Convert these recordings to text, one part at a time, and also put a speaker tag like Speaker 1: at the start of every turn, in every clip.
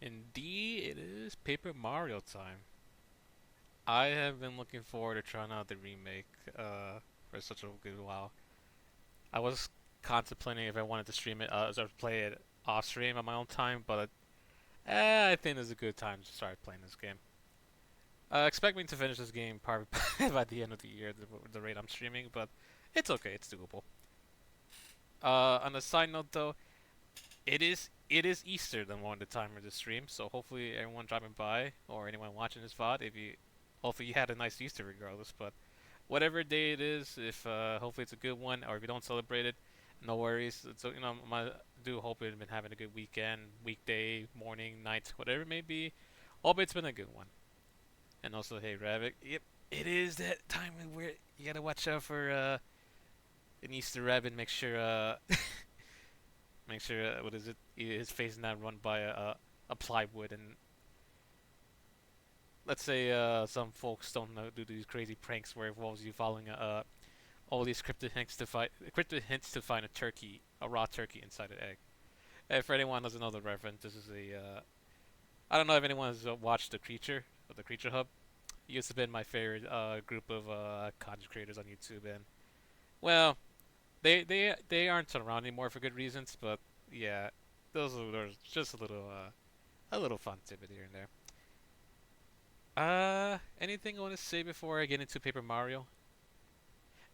Speaker 1: Indeed, it is Paper Mario time. I have been looking forward to trying out the remake for such a good while. I was contemplating if I wanted to stream it or play it off stream on my own time, but I think it's a good time to start playing this game. Expect me to finish this game probably by the end of the year, the rate I'm streaming, but it's okay, it's doable. On a side note though, it is Easter the moment the time of the stream, so hopefully everyone dropping by or anyone watching this VOD, if you hopefully you had a nice Easter regardless. But whatever day it is, if hopefully it's a good one, or if you don't celebrate it, no worries. So I do hope you've been having a good weekend, weekday, morning, night, whatever it may be. Hope it's been a good one. And also, hey Ravic, yep, it is that time where you gotta watch out for an Easter rabbit. Make sure Make sure, what is it? His face is not run by a plywood, and let's say some folks don't know, do these crazy pranks where it involves you following all these cryptid hints to find a raw turkey inside an egg. And for anyone who doesn't know the reference, this is I don't know if anyone has watched the Creature Hub. It used to be my favorite group of content creators on YouTube, and well, they aren't around anymore for good reasons, but yeah, those just a little fun tidbit here and there. Anything I want to say before I get into Paper Mario?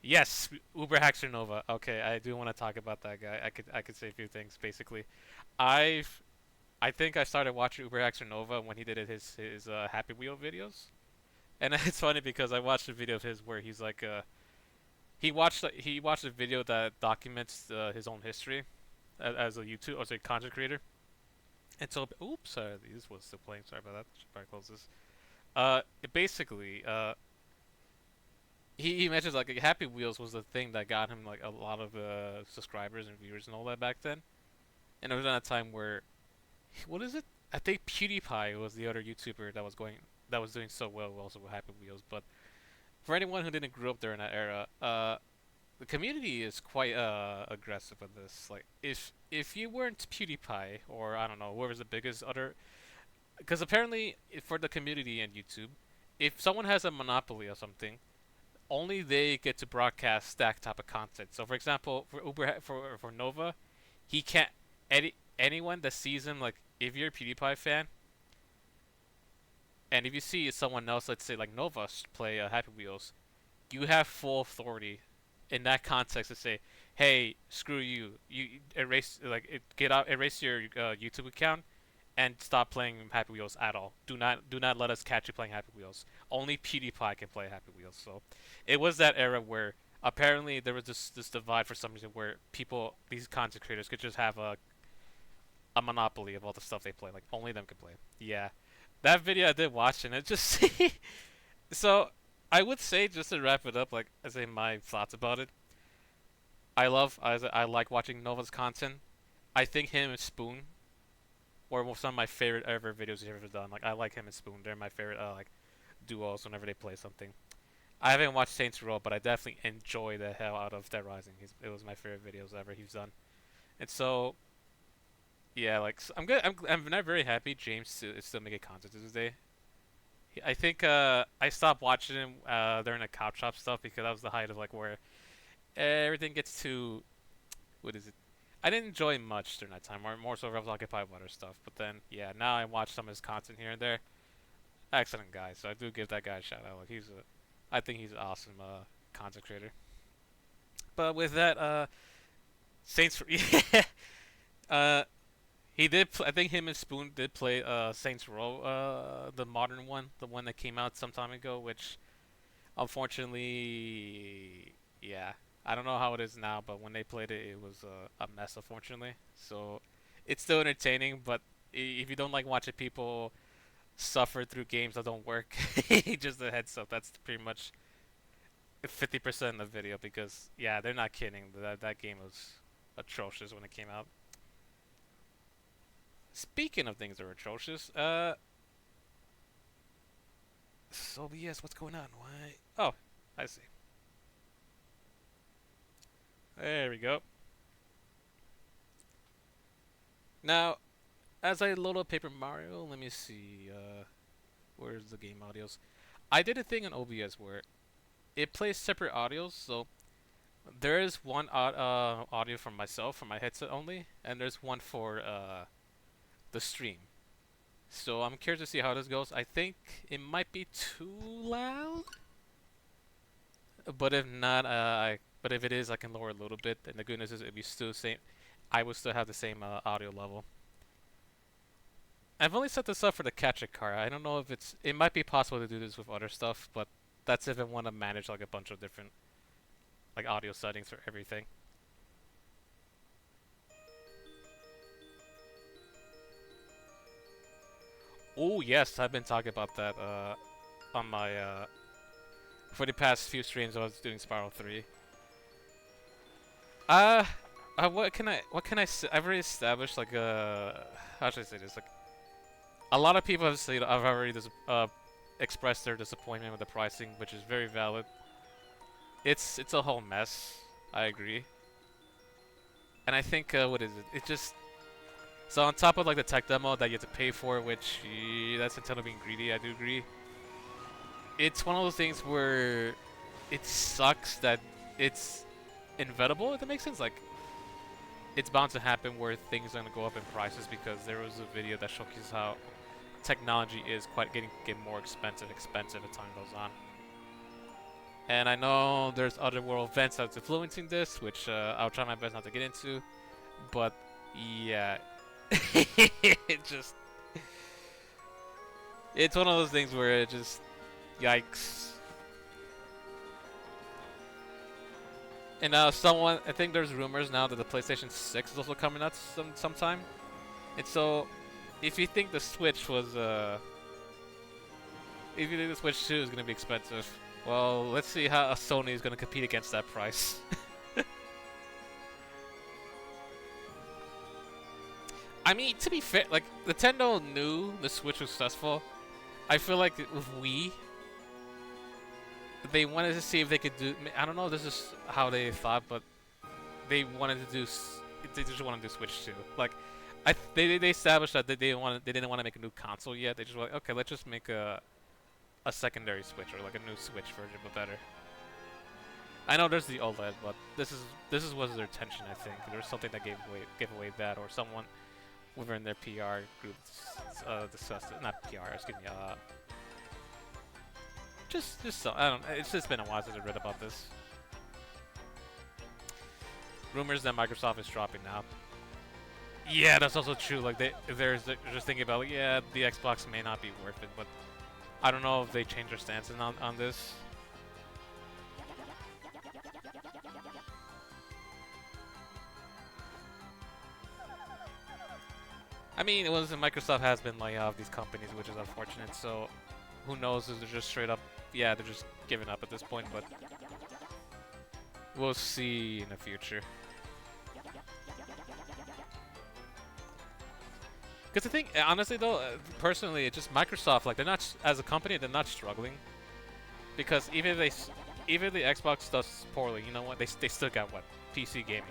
Speaker 1: Yes, Uber Haxer Nova. Okay, I do want to talk about that guy. I could say a few things. Basically, I've I think I started watching Uber Haxer Nova when he did his Happy Wheel videos, and it's funny because I watched a video of his where he's like he watched a video that documents his own history as a YouTube as a content creator. And so, oops, sorry, this was still playing. Sorry about that. Should probably close this. Basically, he mentions like Happy Wheels was the thing that got him like a lot of subscribers and viewers and all that back then. And it was at a time where, what is it? I think PewDiePie was the other YouTuber that was doing so well also with Happy Wheels. But for anyone who didn't grow up during that era, the community is quite aggressive with this. Like if you weren't PewDiePie or I don't know whoever's the biggest other, because apparently for the community and YouTube, if someone has a monopoly or something, only they get to broadcast that type of content. So, for example, for Nova, he can't anyone that sees him, like if you're a PewDiePie fan, and if you see someone else, let's say like Nova play Happy Wheels, you have full authority in that context to say, "Hey, screw you! You erase get out, erase your YouTube account and stop playing Happy Wheels at all. Do not let us catch you playing Happy Wheels. Only PewDiePie can play Happy Wheels." So it was that era where apparently there was this divide for some reason where these content creators could just have a monopoly of all the stuff they play. Like only them could play. Yeah, that video I did watch and it just so I would say just to wrap it up, like I say my thoughts about it. I like watching Nova's content. I think him and Spoon were some of my favorite ever videos he's ever done. Like I like him and Spoon. They're my favorite like duos whenever they play something. I haven't watched Saints Row, but I definitely enjoy the hell out of Dead Rising. It was my favorite videos ever he's done. And so yeah, like I'm good. I'm not very happy James is still making content to this day. I think I stopped watching him during the cop shop stuff because that was the height of like where everything gets too what is it? I didn't enjoy much during that time, more so I was occupied with other stuff. But then, yeah, now I watch some of his content here and there. Excellent guy, so I do give that guy a shout out. Like I think he's an awesome content creator. But with that, Saints, yeah, uh, he did. I think him and Spoon did play Saints Row, the modern one, the one that came out some time ago, which unfortunately, yeah, I don't know how it is now, but when they played it, it was a mess, unfortunately. So it's still entertaining, but if you don't like watching people suffer through games that don't work, just a heads up. That's pretty much 50% of the video because yeah, they're not kidding. That game was atrocious when it came out. Speaking of things that are atrocious, so yes, what's going on? Why? Oh, I see. There we go. Now, As I load up Paper Mario, let me see. Where's the game audios? I did a thing in OBS where it plays separate audios. So there is one audio from myself, from my headset only, and there's one for the stream. So I'm curious to see how this goes. I think it might be too loud, but if not, but if it is, I can lower it a little bit. And the good news is, it'd be still same. I would still have the same audio level. I've only set this up for the capture card. I don't know if it's. It might be possible to do this with other stuff, but that's if I want to manage like a bunch of different like audio settings for everything. Oh yes, I've been talking about that on my for the past few streams. I was doing Spiral 3. Uh, I've already established like how should I say this? Like a lot of people have said I've already expressed their disappointment with the pricing, which is very valid. It's a whole mess. I agree. And I think what is it? It just so on top of like the tech demo that you have to pay for, which that's Nintendo being greedy. I do agree. It's one of those things where it sucks that it's inevitable. If that makes sense, like it's bound to happen where things are gonna go up in prices because there was a video that showcases how technology is getting more expensive as time goes on. And I know there's other world events that's influencing this, which I'll try my best not to get into. But yeah, it just it's one of those things where it just yikes. And I think there's rumors now that the PlayStation 6 is also coming out sometime. And so, if you think the Switch was if you think the Switch 2 is gonna be expensive, well, let's see how Sony is gonna compete against that price. I mean, to be fair, like Nintendo knew the Switch was successful. I feel like with Wii, they wanted to see if they could do. I don't know if this is how they thought, but they wanted to do. They just wanted to do Switch 2. Like, they established that they didn't want to make a new console yet. They just were like, okay, let's just make a secondary Switch or like a new Switch version, but better. I know there's the OLED, but this was their intention. I think there was something that gave away that, or someone within their PR group discussed it. Not PR, excuse me. Just so I don't. It's just been a while since I read about this. Rumors that Microsoft is dropping now. Yeah, that's also true. Like they're just thinking about like, yeah, the Xbox may not be worth it, but I don't know if they change their stance on this. I mean, Microsoft has been laying off these companies, which is unfortunate. So who knows if they're just straight up, yeah, they're just giving up at this point. But we'll see in the future. Because the thing, honestly though, personally, it's just Microsoft. Like they're not as a company, they're not struggling. Because even if the Xbox does poorly, you know what? They still got what PC gaming.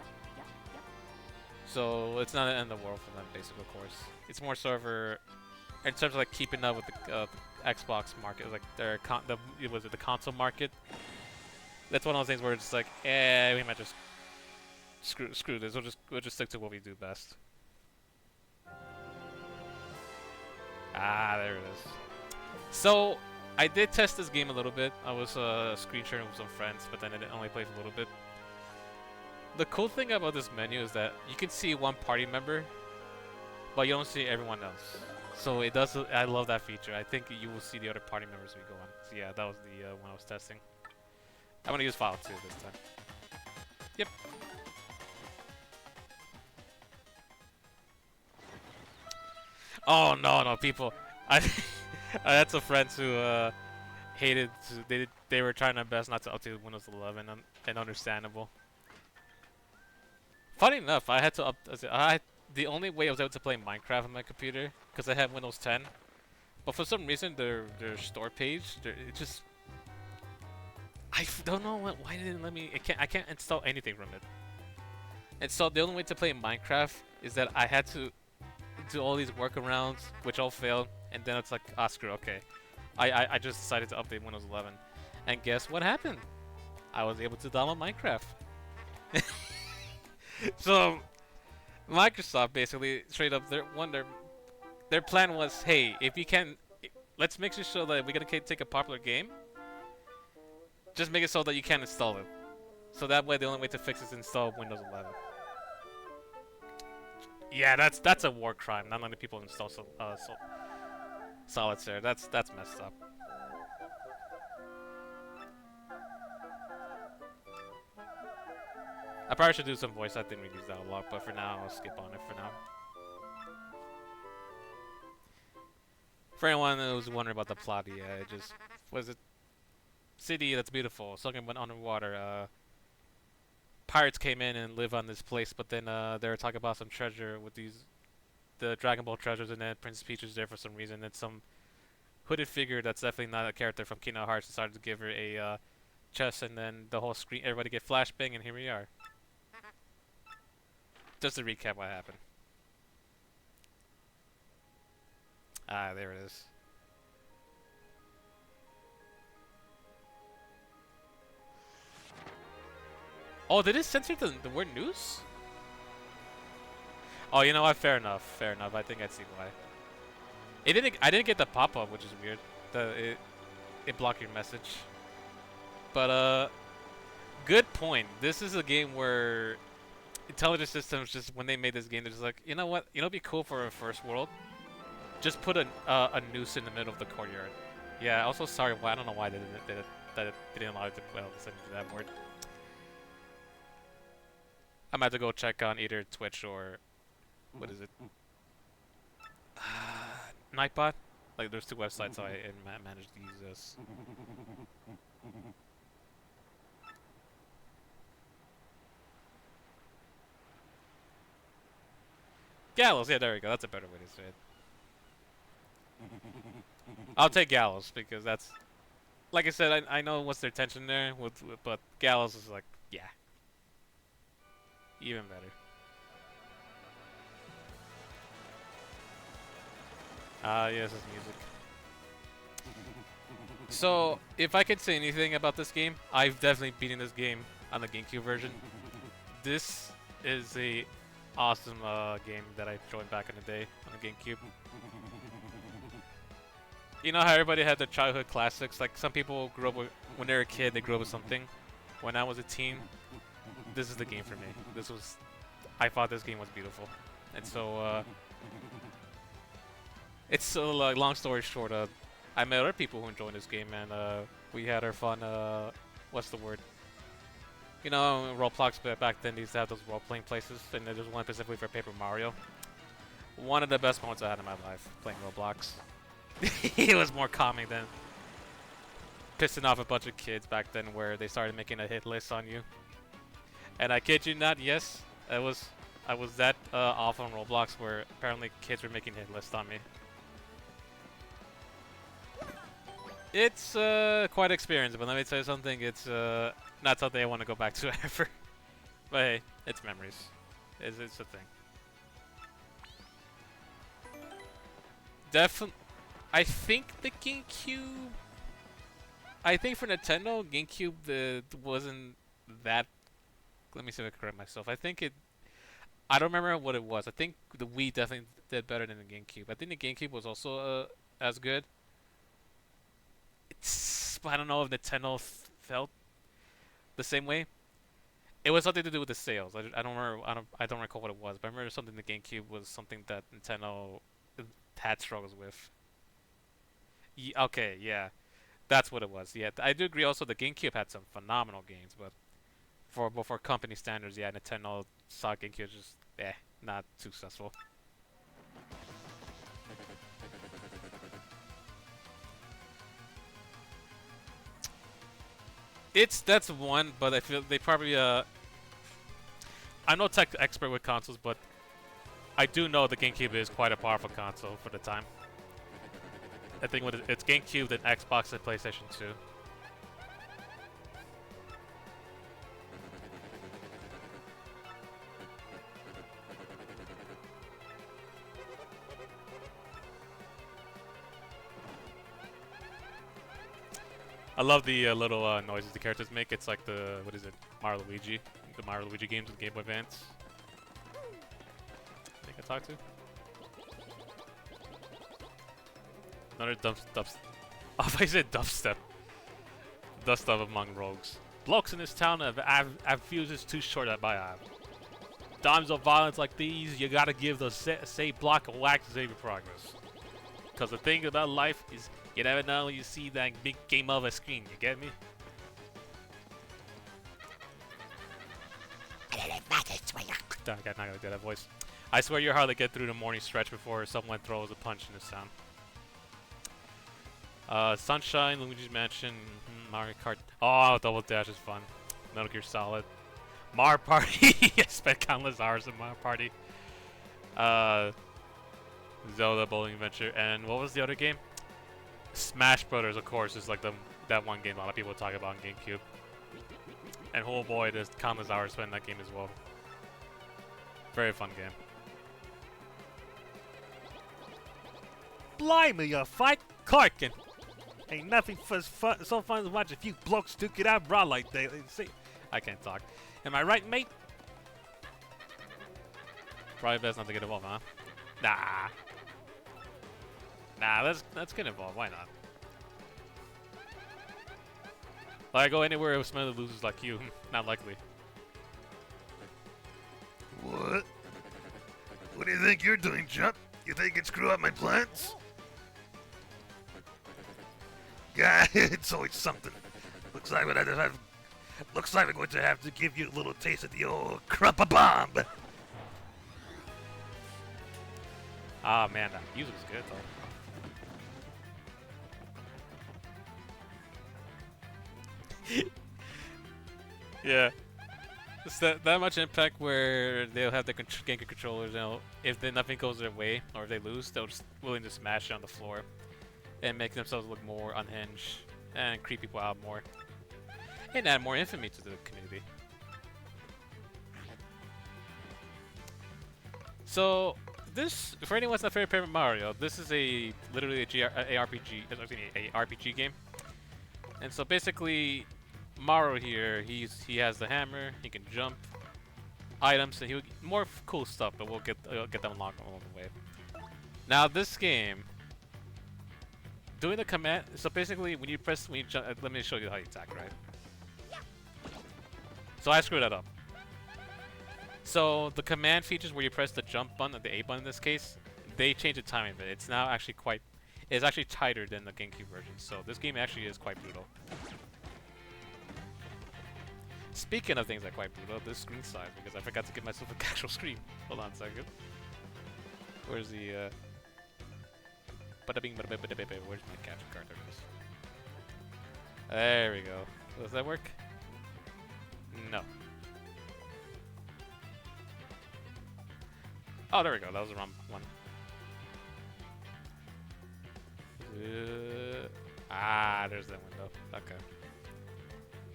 Speaker 1: So it's not the end of the world for them, basically. Of course, it's more so for in terms of like keeping up with the Xbox market, like their the console market. That's one of those things where it's like, we might just screw this. We'll just stick to what we do best. Ah, there it is. So I did test this game a little bit. I was screen sharing with some friends, but then I only played for a little bit. The cool thing about this menu is that you can see one party member, but you don't see everyone else. So it does. I love that feature. I think you will see the other party members as we go on. So yeah, that was the one I was testing. I'm gonna use file 2 this time. Yep. Oh no, people! I had some friends who hated. They were trying their best not to update Windows 11, and understandable. Funny enough, I had to the only way I was able to play Minecraft on my computer because I had Windows 10, but for some reason their store page, it just I don't know why didn't let me. I can't install anything from it. And so the only way to play Minecraft is that I had to do all these workarounds, which all failed, and then it's like, ah, screw, okay. I just decided to update Windows 11. And guess what happened? I was able to download Minecraft. So, Microsoft basically, straight up, their plan was, hey, if you can, let's make sure that we're gonna take a popular game, just make it so that you can't install it. So that way, the only way to fix it is to install Windows 11. Yeah, that's a war crime. Not letting people install Solitaire. That's messed up. I probably should do some voice acting reviews that a lot, but for now, I'll skip on it for now. For anyone who's wondering about the plot, yeah, it just was a city that's beautiful. Something went underwater. Pirates came in and live on this place, but then they were talking about some treasure with the Dragon Ball treasures, and then Princess Peach was there for some reason. And some hooded figure that's definitely not a character from Kingdom Hearts decided to give her a chest, and then the whole screen, everybody get flashbang, and here we are. Just to recap what happened. Ah, there it is. Oh, did it censor the word news? Oh, you know what? Fair enough. Fair enough. I think I see why. I didn't get the pop-up, which is weird. It blocked your message. But good point. This is a game where intelligent systems, just when they made this game, they're just like, you know what? You know, it'd be cool for a first world. Just put a noose in the middle of the courtyard. Yeah. Also, sorry. Why I don't know why they didn't allow it to send me that word. I'm about to go check on either Twitch or what is it? Nightbot. Like, there's two websites I manage to use this. Gallows, yeah, there we go. That's a better way to say it. I'll take Gallows because that's, like I said, I know what's their tension there, but Gallows is like, yeah, even better. Yes, it's music. So, if I could say anything about this game, I've definitely beaten this game on the GameCube version. This is a awesome game that I joined back in the day on the GameCube. You know how everybody had their childhood classics? Like, some people grew up with, when they were a kid, they grew up with something. When I was a teen, this is the game for me. I thought this game was beautiful. And so, it's so, long story short, I met other people who enjoyed this game, and we had our fun, what's the word? You know, Roblox, but back then they used to have those role-playing places, and there's one specifically for Paper Mario. One of the best moments I had in my life, playing Roblox. It was more calming than pissing off a bunch of kids back then where they started making a hit list on you. And I kid you not, yes, I was that off on Roblox where apparently kids were making hit lists on me. It's quite an experience, but let me tell you something, it's not something I want to go back to ever. But hey, it's memories. It's a thing. Definitely, I think the GameCube. I think for Nintendo, GameCube wasn't that. Let me see if I correct myself. I think it. I don't remember what it was. I think the Wii definitely did better than the GameCube. I think the GameCube was also as good. But I don't know if Nintendo felt the same way. It was something to do with the sales. I don't remember. I don't recall what it was. But I remember something. The GameCube was something that Nintendo had struggles with. Okay, yeah, that's what it was. Yeah, I do agree. Also, the GameCube had some phenomenal games, but for company standards, yeah, Nintendo saw GameCube just not too successful. That's one, but I feel they probably I'm no tech expert with consoles, but I do know the GameCube is quite a powerful console for the time. I think it's GameCube, then Xbox, and PlayStation 2. I love the little noises the characters make. It's like the what is it, Mario Luigi, the Mario Luigi games with Game Boy Advance. I think I talked to. Another dubstep. Oh, I said dubstep. Dubstep among rogues. Blokes in this town have fuses too short at my eye. Times of violence like these, you gotta give the safe block a whack to save your progress. Cause the thing about life is, you never know when you see that big game over screen. You get me? I'm not gonna do that voice. I swear you hardly get through the morning stretch before someone throws a punch in this town. Sunshine, Luigi's Mansion, Mario Kart. Oh, Double Dash is fun. Metal Gear Solid. Mario Party. I spent countless hours in Mario Party. Zelda Bowling Adventure, and what was the other game? Smash Brothers, of course, is like that one game a lot of people talk about on GameCube. And oh boy, there's countless hours spent in that game as well. Very fun game. Blimey, you fight Karkin! Ain't nothing so fun as watch a few blokes duke it out raw like they say. I can't talk. Am I right, mate? Probably best not to get involved, huh? Nah. Nah, let's get involved. Why not? Like, I go anywhere with smelly losers like you. Not likely.
Speaker 2: What? What do you think you're doing, Jump? You think you can screw up my plans? God, it's always something. Looks like we're going to have to give you a little taste of the old crumpa bomb.
Speaker 1: Ah man, that music is good though. Yeah, it's that much impact where they'll have the GameCube controllers. You know, if nothing goes their way or if they lose, they'll just willing to smash it on the floor and make themselves look more unhinged and creep people out more and add more infamy to the community. So this, for anyone that's not familiar with Paper Mario, this is literally a RPG game. And so basically, Mario here, he has the hammer, he can jump, items, and more cool stuff, but we'll get them along the way. Now this game, doing the command, so basically when you jump, let me show you how you attack, right? So I screwed that up. So the command features where you press the jump button, or the A button in this case, they change the timing of it. It's now actually it's actually tighter than the GameCube version. So this game actually is quite brutal. Speaking of things that are quite brutal, this screen size, because I forgot to get myself an actual screen. Hold on a second. Where's the where's my capture card? There it is. There we go. Does that work? No. Oh, there we go. That was the wrong one. There's that window. Okay.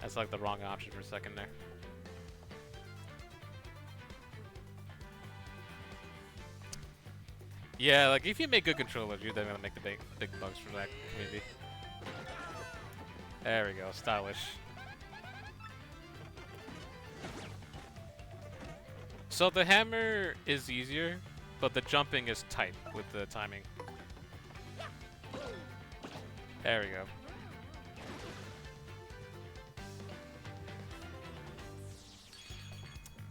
Speaker 1: That's like the wrong option for a second there. Yeah, like if you make good controllers, you're definitely gonna make the big bugs for that community. There we go. Stylish. So the hammer is easier, but the jumping is tight with the timing. There we go.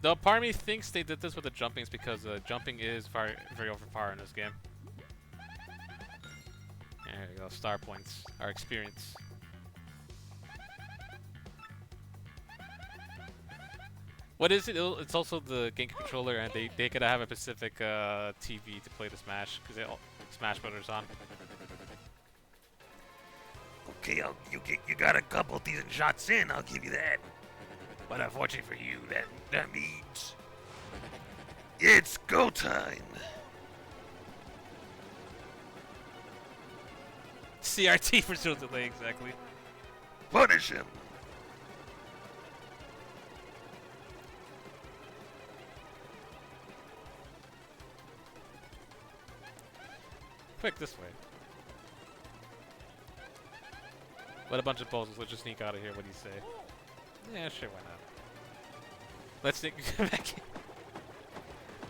Speaker 1: Though part of me thinks they did this with the jumping is because jumping is very overpowered in this game. There we go. Star points. Our experience. What is it? It's also the GameCube controller, and they gotta have a specific TV to play the Smash, because Smash Brothers on.
Speaker 2: Okay, you got a couple decent shots in, I'll give you that. But unfortunately for you, that means it's go time.
Speaker 1: CRT for zero delay, exactly.
Speaker 2: Punish him.
Speaker 1: Quick, this way. With a bunch of puzzles, let's just sneak out of here. What do you say? Yeah, sure, why not? Let's sneak back in.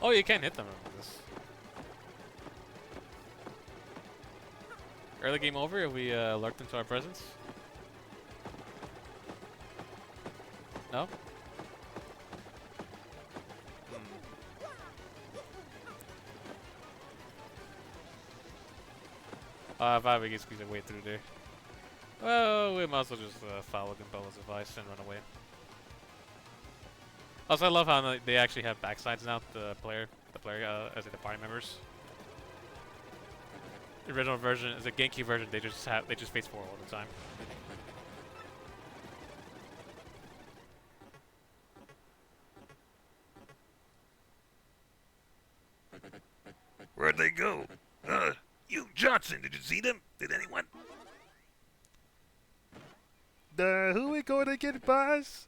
Speaker 1: Oh, you can't hit them with this. Early game over if we lurked into our presence? No? If I could squeeze our way through there. Well, we might as well just follow Gambella's advice and run away. Also, I love how they actually have backsides now. The player, as in the party members. The original version is a Genki version. They just face forward all the time.
Speaker 2: Where'd they go? You, Johnson, did you see them? Did anyone?
Speaker 3: Who we going to get, boss?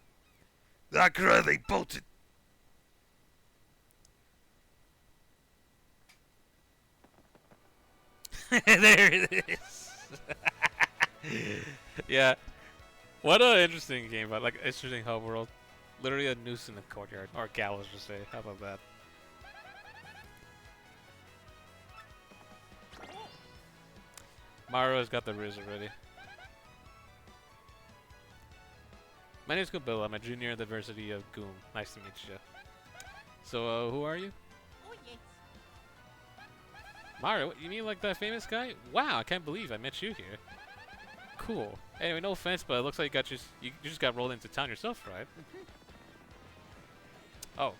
Speaker 2: Akira, they bolted.
Speaker 1: There it is. Yeah. What an interesting game, but like interesting hub world. Literally a noose in the courtyard, or gallows, just say. How about that? Mario's got the riz already. My name is Bill. I'm a junior at the University of Goom. Nice to meet you. So, who are you?
Speaker 4: Oh, yes.
Speaker 1: Mario, what, you mean like that famous guy? Wow, I can't believe I met you here. Cool. Anyway, no offense, but it looks like you just got rolled into town yourself, right? Oh.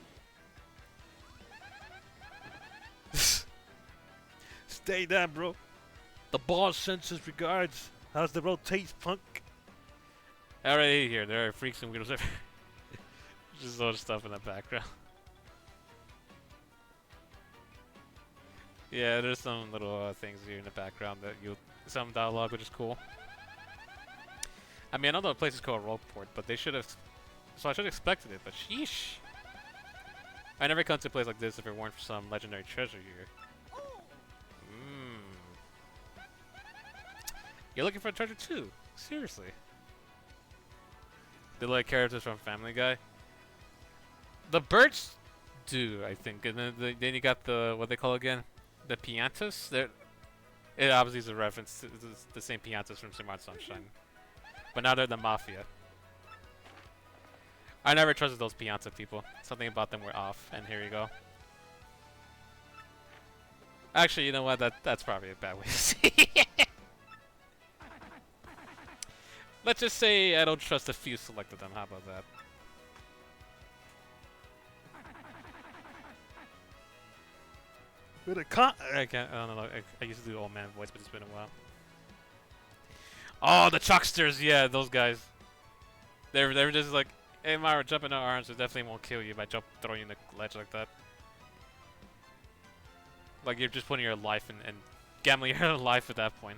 Speaker 3: Stay down, bro. The boss sends his regards. How's the road taste, punk?
Speaker 1: Alright, here. There are freaks and weirdos everywhere. Just all the stuff in the background. Yeah, there's some little things here in the background that some dialogue, which is cool. I mean, I know the place is called Rogueport, but they should have. So I should have expected it, but sheesh. I never come to a place like this if it weren't for some legendary treasure here. You're looking for a treasure too? Seriously? They like characters from Family Guy? The birds do, I think. And then you got the, what they call again? The Piantas? It obviously is a reference to the same Piantas from Super Mario Sunshine. But now they're the Mafia. I never trusted those Pianta people. Something about them were off, and here you go. Actually, you know what? That's probably a bad way to say it. Let's just say I don't trust a few selected them. How about that?
Speaker 3: With a con.
Speaker 1: I can't. I don't know. I used to do old man voice, but it's been a while. Oh, the chucksters! Yeah, those guys. They're just like, hey, Myra, jump in our arms. It definitely won't kill you by throwing you in the ledge like that. Like you're just putting your life and gambling your life at that point.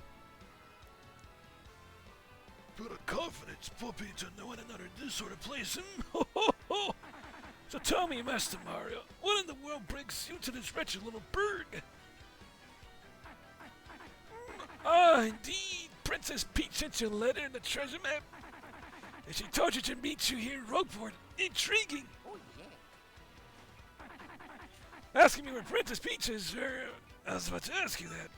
Speaker 3: Put a confidence puppy to knowing another this sort of place. So tell me, Master Mario, what in the world brings you to this wretched little burg? Ah, indeed. Princess Peach sent you a letter and the treasure map. And she told you to meet you here in Rogueport. Intriguing.
Speaker 4: Oh, yeah.
Speaker 3: Asking me where Princess Peach is, I was about to ask you that.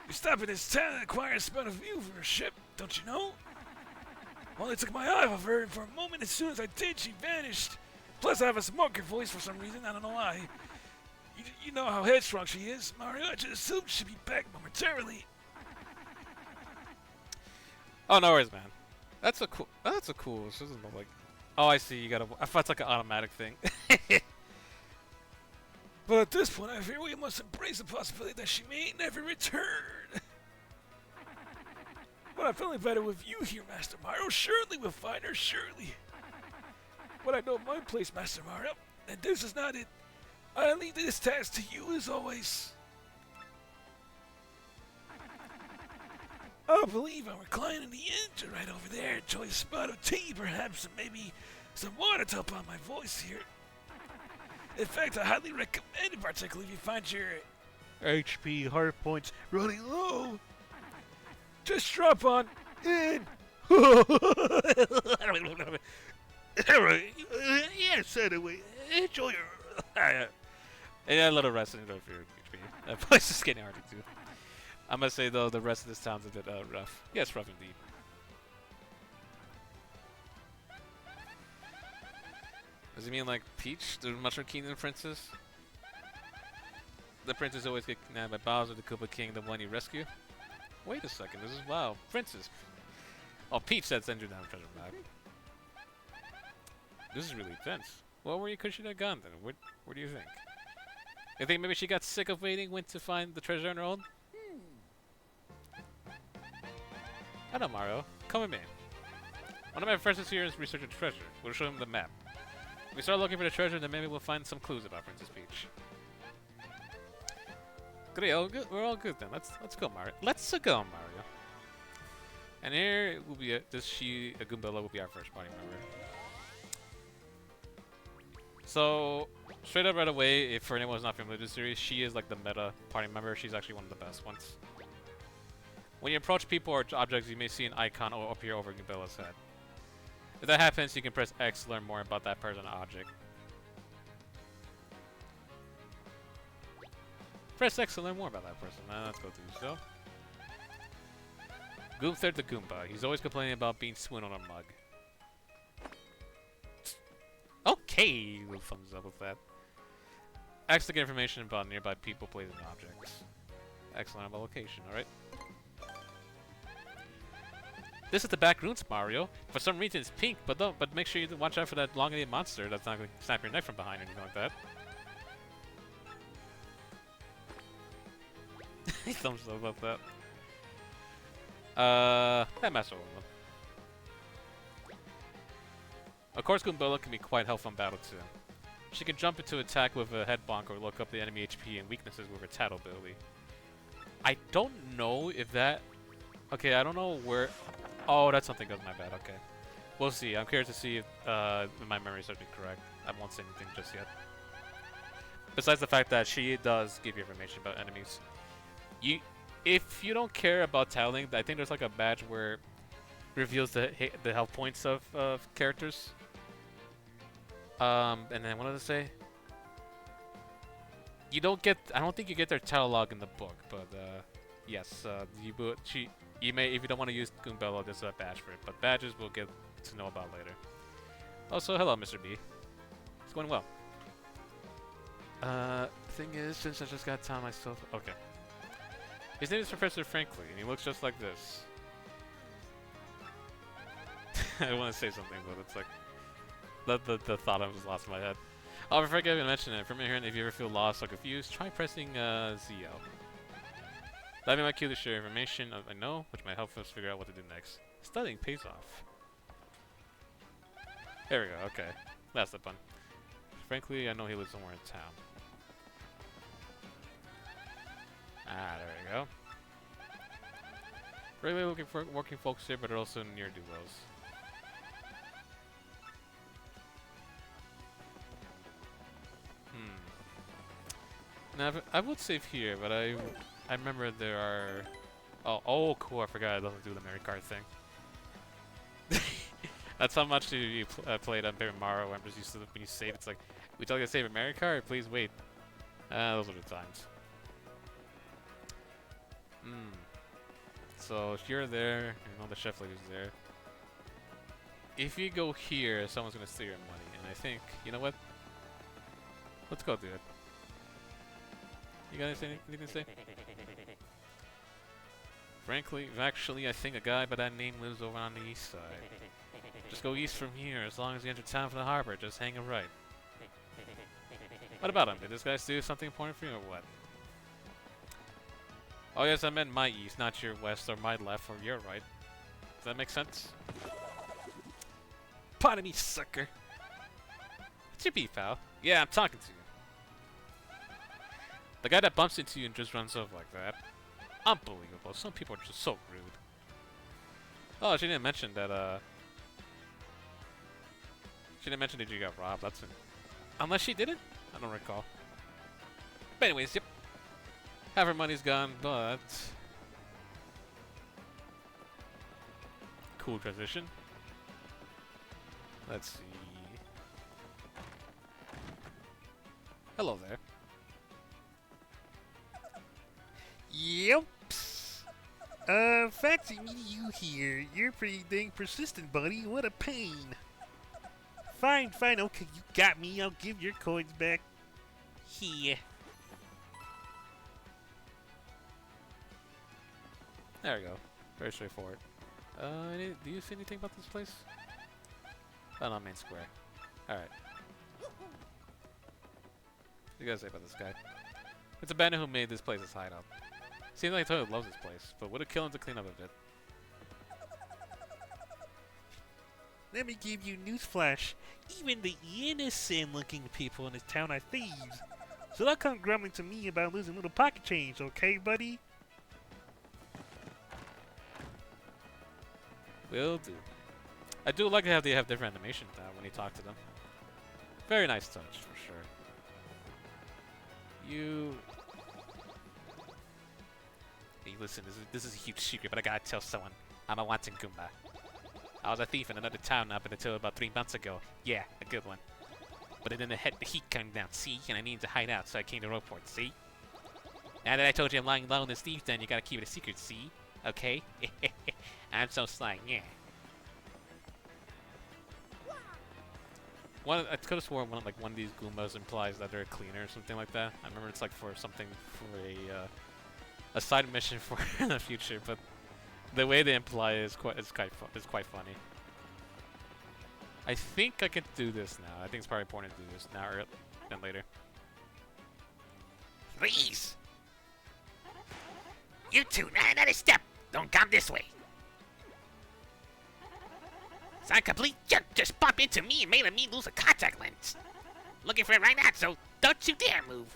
Speaker 3: You stop in this town and acquire a spot of view for a ship, don't you know? Well, I took my eye off her, and for a moment, as soon as I did, she vanished. Plus, I have a smoker voice for some reason, I don't know why. You know how headstrong she is, Mario. I just assumed she'd be back momentarily.
Speaker 1: Oh, no worries, man. That's a cool. This isn't like. Oh, I see. You gotta. I thought it's like an automatic thing.
Speaker 3: But at this point, I fear we must embrace the possibility that she may never return. But I'm feeling better with you here, Master Mario. Surely we'll find her, surely. But I know my place, Master Mario, and this is not it. I leave this task to you as always. I believe I'm reclining in the engine right over there. Enjoy a spot of tea, perhaps, and maybe some water to help out my voice here. In fact, I highly recommend it, particularly if you find your HP heart points running low. Just drop on
Speaker 2: And Alright, yes, anyway, enjoy your.
Speaker 1: And a little rest in your HP. That place is getting harder too. I must say though, the rest of this town's a bit rough. Yes, rough indeed. Does he mean like Peach, the Mushroom Kingdom princess? The princess always get kidnapped by Bowser, the Koopa King, the one you rescue? Wait a second, this is wow, princess. Oh, Peach said send you down treasure map. This is really intense. Well, where could she have gone then? What do you think? You think maybe she got sick of waiting, went to find the treasure on her own? I know, Mario. Come with me. One of my friends is here is researching treasure. We'll show him the map. If we start looking for the treasure, then maybe we'll find some clues about Princess Peach. Great, all good. We're all good then. Let's go, Mario. Let's go, Mario. And here will be Goombella will be our first party member. So, straight up right away, if for anyone who's not familiar with this series, she is like the meta party member. She's actually one of the best ones. When you approach people or objects, you may see an icon appear over Goombella's head. If that happens, you can press X to learn more about that person or object. Press X to learn more about that person. Let's go through so. Goomthird the Goomba. He's always complaining about being swooned on a mug. Okay, little thumbs up with that. X to get information about nearby people, places, and objects. Excellent about location, alright? This is the back rooms, Mario. For some reason it's pink, but make sure you watch out for that elongated monster that's not going to snap your neck from behind or anything like that. Thumbs up about that. That Master Woman. Of course, Goombella can be quite helpful in battle too. She can jump into attack with a head bonk or look up the enemy HP and weaknesses with her Tattle ability. I don't know if that... Okay, I don't know where... Oh, that's something else, my bad, okay. We'll see. I'm curious to see if my memory serves me correct. I won't say anything just yet. Besides the fact that she does give you information about enemies. If you don't care about tattling, I think there's like a badge where it reveals the health points of characters. And then what did I say? You don't get. I don't think you get their tattle log in the book, but yes, you may if you don't want to use Goombella, there's a badge for it. But badges we'll get to know about later. Also, hello, Mr. B. It's going well. Thing is, since I just got time myself, okay. His name is Professor Franklin, and he looks just like this. I want to say something, but it's like the thought of it was lost in my head. Oh, I forgot to mention it. From here, if you ever feel lost or confused, try pressing ZL. That might cue to share information I know, which might help us figure out what to do next. Studying pays off. There we go. Okay, that's the pun. Frankly, I know he lives somewhere in town. Ah, there we go. Really looking for working folks here, but are also near-do-wells. Now, I would save here, but I remember there are... Oh, cool, I forgot I don't do the Mario Kart thing. That's how much you played on Paper Mario, where I'm just used to when you save, it's like, we tell you to save a Mario Kart? Please wait. Those are the times. So, if you're there, you know the chef lady's there. If you go here, someone's gonna steal your money, and I think, you know what? Let's go do it. You got anything to say? Frankly, actually, I think a guy by that name lives over on the east side. Just go east from here, as long as you enter town from the harbor, just hang a right. What about him? Did this guy do something important for you, or what? Oh yes, I meant my east, not your west, or my left, or your right. Does that make sense? Pardon me, sucker. What's your beef, pal? Yeah, I'm talking to you. The guy that bumps into you and just runs off like that. Unbelievable. Some people are just so rude. Oh, she didn't mention that, she didn't mention that you got robbed. That's unless she didn't? I don't recall. But anyways, yep. Half her money's gone, but... cool transition. Let's see. Hello there.
Speaker 2: Yep. Fancy meeting you here. You're pretty dang persistent, buddy. What a pain. Fine, fine, okay, you got me. I'll give your coins back. Here.
Speaker 1: There we go. Very straightforward. Do you see anything about this place? Oh, no, main square. Alright. What do you guys say about this guy? It's a bandit who made this place his hideout. Seems like he totally loves this place, but would it kill him to clean up a bit?
Speaker 2: Let me give you newsflash. Even the innocent-looking people in this town are thieves. So don't come grumbling to me about losing little pocket change, okay, buddy?
Speaker 1: Will do. I do like how they have different animations now when you talk to them. Very nice touch, for sure. You... Hey, listen, this is a huge secret, but I gotta tell someone. I'm a wanton Goomba. I was a thief in another town up until about 3 months ago. Yeah, a good one. But then the heat came down, see? And I needed to hide out, so I came to report, see? Now that I told you I'm lying low in this thief den, you gotta keep it a secret, see? Okay? I'm so sly, yeah. I could have sworn one of these Goombas implies that they're a cleaner or something like that. I remember it's like for something for a side mission for in the future, but the way they imply it is quite funny. I think I can do this now. I think it's probably important to do this now or than later.
Speaker 2: Please! You two, another step! Don't come this way! Some complete jerk just bumped into me and made me lose a contact lens. Looking for it right now, so don't you dare move.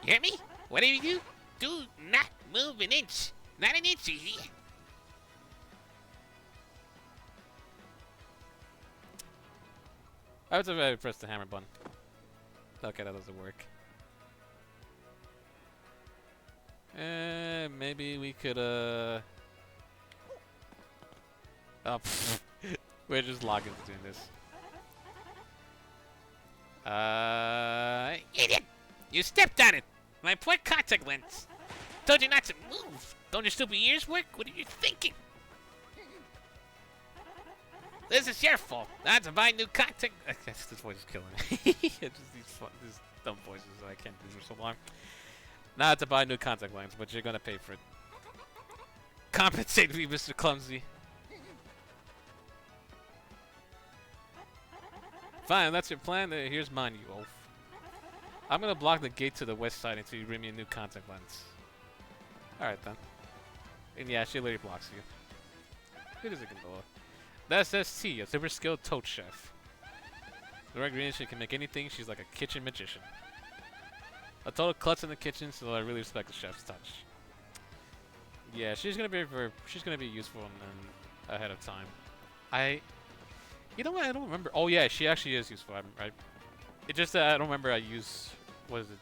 Speaker 2: You hear me? Whatever you do not move an inch. Not an inch, easy.
Speaker 1: I would say I pressed the hammer button. Okay, that doesn't work. Maybe we could, Oh, we're just logging into doing this.
Speaker 2: Idiot! You stepped on it! My poor contact lens! Told you not to move! Don't your stupid ears work? What are you thinking? This is your fault. Not to buy new contact.
Speaker 1: This voice is killing me. It's just these dumb voices that I can't do for so long. Not to buy new contact lens, but you're gonna pay for it. Compensate me, Mr. Clumsy. Fine, that's your plan. Here's mine, you oaf. I'm gonna block the gate to the west side until you bring me a new contact lens. Alright then. And yeah, she literally blocks you. It is a gondola. That's ST, a super skilled toad chef. The right ingredients, she can make anything. She's like a kitchen magician. A total klutz in the kitchen, so I really respect the chef's touch. Yeah, she's gonna be useful and ahead of time. You know what? I don't remember. Oh yeah, she actually is useful. It just I don't remember. What is it?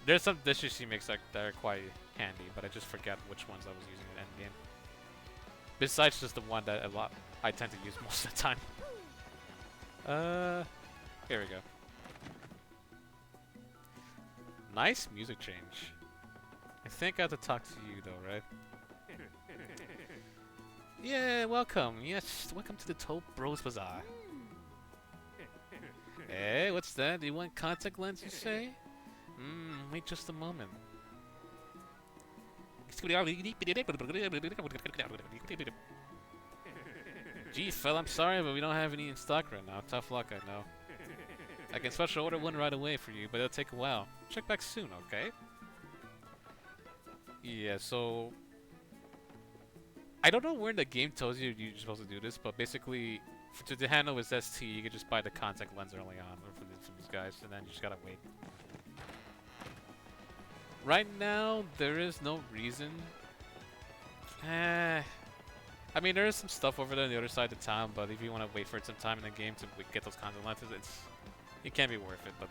Speaker 1: There's some dishes she makes that are quite handy, but I just forget which ones I was using in endgame. Besides just the one that I tend to use most of the time. Here we go. Nice music change. I think I have to talk to you though, right? Yeah, welcome. Yes, welcome to the Toad Bros Bazaar. Hey, what's that? Do you want contact lens, you say? Wait just a moment. Gee, fella, I'm sorry, but we don't have any in stock right now. Tough luck, I know. I can special order one right away for you, but it'll take a while. Check back soon, okay? Yeah, so... I don't know where in the game tells you you're supposed to do this, but basically, to handle with ST, you can just buy the contact lens early on from these guys, and then you just gotta wait. Right now, there is no reason. I mean, there is some stuff over there on the other side of the town, but if you want to wait for it some time in the game to get those contact lenses, it can be worth it, but...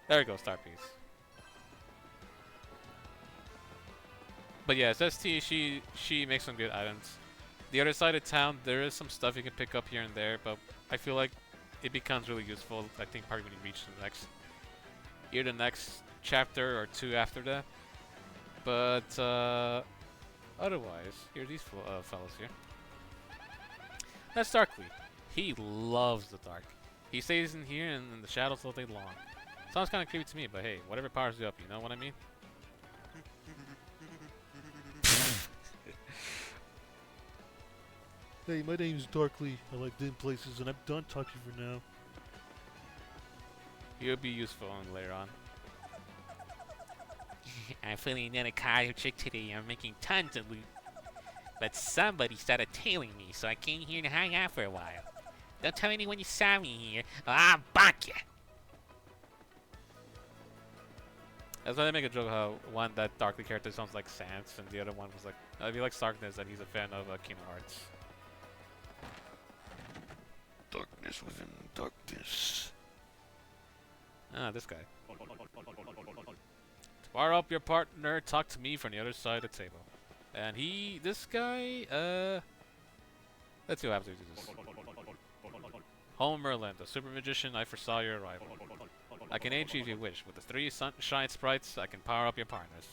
Speaker 1: There we go, star piece. But yeah, SST, she makes some good items. The other side of town, there is some stuff you can pick up here and there, but I feel like it becomes really useful. I think probably when you reach either the next chapter or two after that. But otherwise, here are these fellas here. That's Darkly. He loves the dark. He stays in here and in the shadows all day long. Sounds kind of creepy to me, but hey, whatever powers you up, you know what I mean?
Speaker 4: Hey, my name's Darkly. I like dim places, and I'm done talking for now.
Speaker 1: He'll be useful later on.
Speaker 5: I'm feeling another cardio trick today. I'm making tons of loot. But somebody started tailing me, so I came here to hang out for a while. Don't tell anyone you saw me here, or I'll bonk you.
Speaker 1: That's why they make a joke how one, that Darkly character sounds like Sans, and the other one was like, if he likes Darkness, that he's a fan of Kingdom Hearts.
Speaker 2: Darkness within darkness.
Speaker 1: Ah, this guy. To fire up your partner, talk to me from the other side of the table. And this guy, let's see what happens if we do this. Home Merlin, the super magician, I foresaw your arrival. I can aid you if you wish. With the 3 sunshine sprites, I can power up your partners.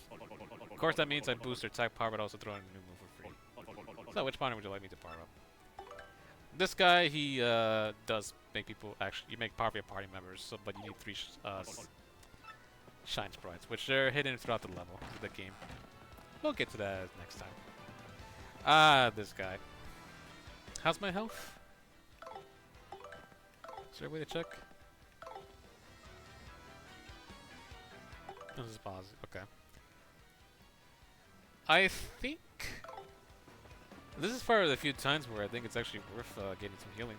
Speaker 1: Of course, that means I boost their attack power, but also throw in a new move for free. So, which partner would you like me to power up? This guy, he does make people actually. You make power up your party members, so but you need 3 shine sprites, which are hidden throughout the level of the game. We'll get to that next time. Ah, this guy. How's my health? Is there a way to check? This is positive. Okay. I think this is part of the few times where I think it's actually worth getting some healing.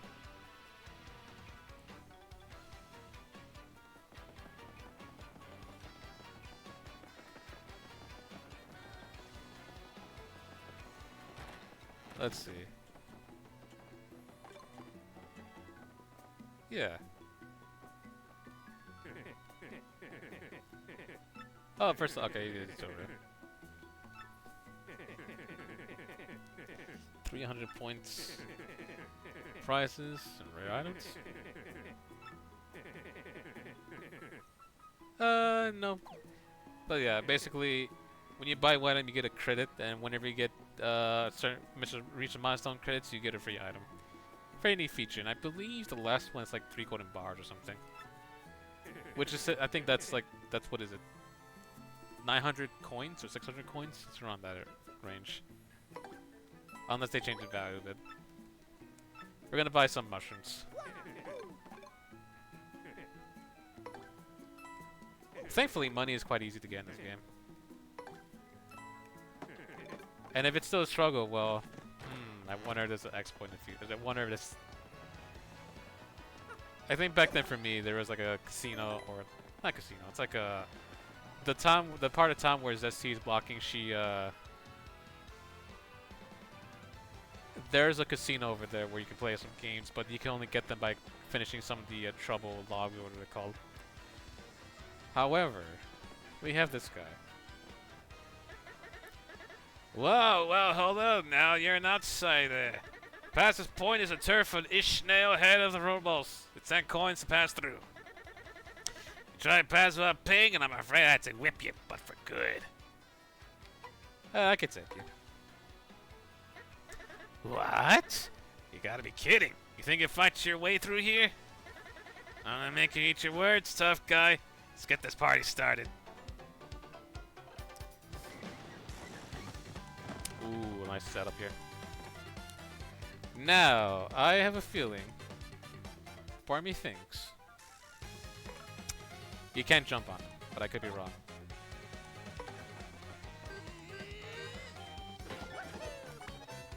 Speaker 1: Let's see. Yeah. Oh, first, okay, it's over. 300 points. Prizes and rare items. No. But yeah, basically, when you buy one item, you get a credit, and whenever you get reach a milestone credits, you get a free item. Very neat feature, and I believe the last one is like 3 golden bars or something. Which is, I think that's what is it? 900 coins or 600 coins? It's around that range. Unless they change the value of it. We're gonna buy some mushrooms. Thankfully, money is quite easy to get in this game. And if it's still a struggle, well, I wonder if there's an X point in the future. I wonder if this. I think back then for me, there was like a casino, or not casino. It's like a the part of town where ZST is blocking. There's a casino over there where you can play some games, but you can only get them by finishing some of the trouble lobby, what are they called? However, we have this guy.
Speaker 3: Whoa, well, hold on now. You're an outsider. Past this point is a turf for Ishmael, head of the Robos. It's 10 coins to pass through. You try to pass without paying, and I'm afraid I had to whip you, but for good.
Speaker 1: I could take you.
Speaker 3: What? You gotta be kidding. You think you fight your way through here? I'm gonna make you eat your words, tough guy. Let's get this party started.
Speaker 1: Ooh, nice setup here. Now, I have a feeling. Part of me thinks you can't jump on him, but I could be wrong.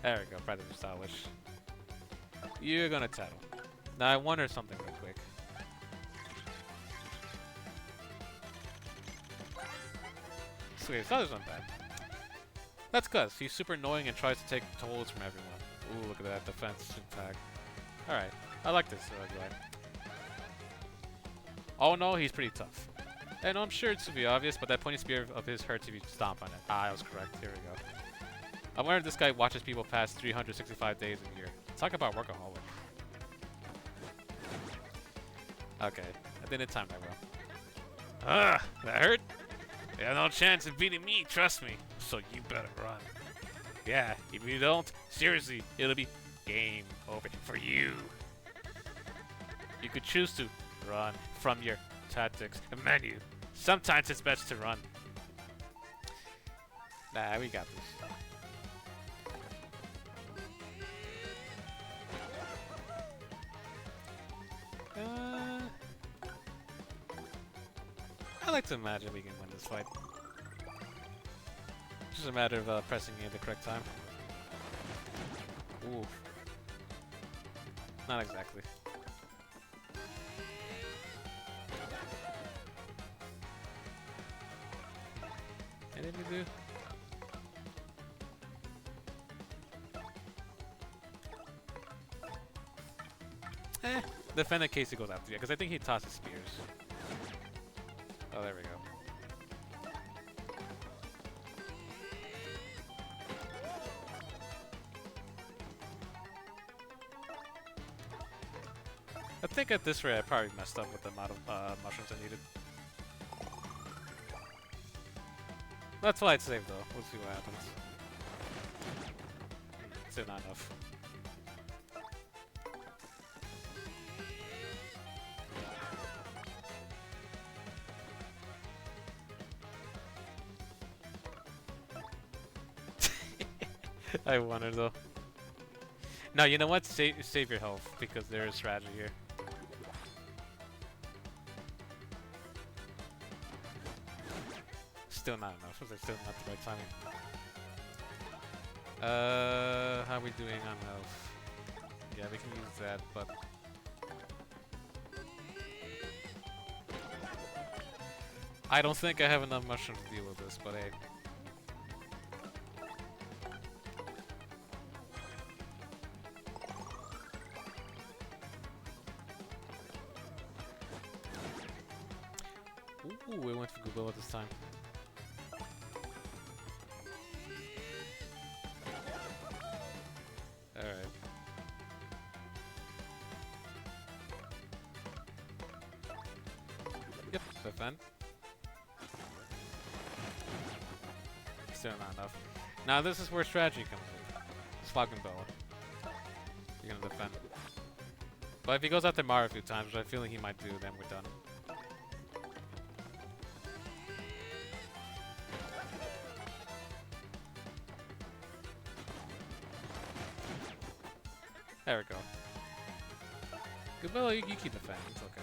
Speaker 1: There we go, Predator stylish. You're gonna tattle. Now I wonder something real quick. Sweet, that wasn't bad. That's cuz he's super annoying and tries to take tolls from everyone. Ooh, look at that defense tag. Alright, I like this guy. Oh no, he's pretty tough. And I'm sure it's to be obvious, but that pointy spear of his hurts if you stomp on it. Ah, I was correct. Here we go. I wonder if this guy watches people pass 365 days a year. Talk about workaholic. Okay, I think it's time that well.
Speaker 3: Ah, that hurt? You have no chance of beating me, trust me. So you better run.
Speaker 1: Yeah, if you don't, seriously, it'll be game over for you. You could choose to run from your tactics menu. Sometimes it's best to run. Nah, we got this. I like to imagine we can win this fight. It's just a matter of pressing me at the correct time. Ooh. Not exactly. Anything to do? Defend in case he goes after you, because I think he tosses spears. Oh, there we go. I think at this rate I probably messed up with the amount of mushrooms I needed. That's why I'd save though. We'll see what happens. Still not enough. I wonder though. No, you know what? Save your health because there is strategy here. Still not enough. Still not the right timing. How are we doing on health? Yeah, we can use that, but I don't think I have enough mushrooms to deal with this. But hey. Ooh, we went for Goobilla this time. Alright. Yep, defend. Still not enough. Now this is where strategy comes in. It's fucking Bella. You're gonna defend. But if he goes after Mario a few times, which I feel like he might do, then we're done. There we go. Goobilla, you keep defending. It's okay.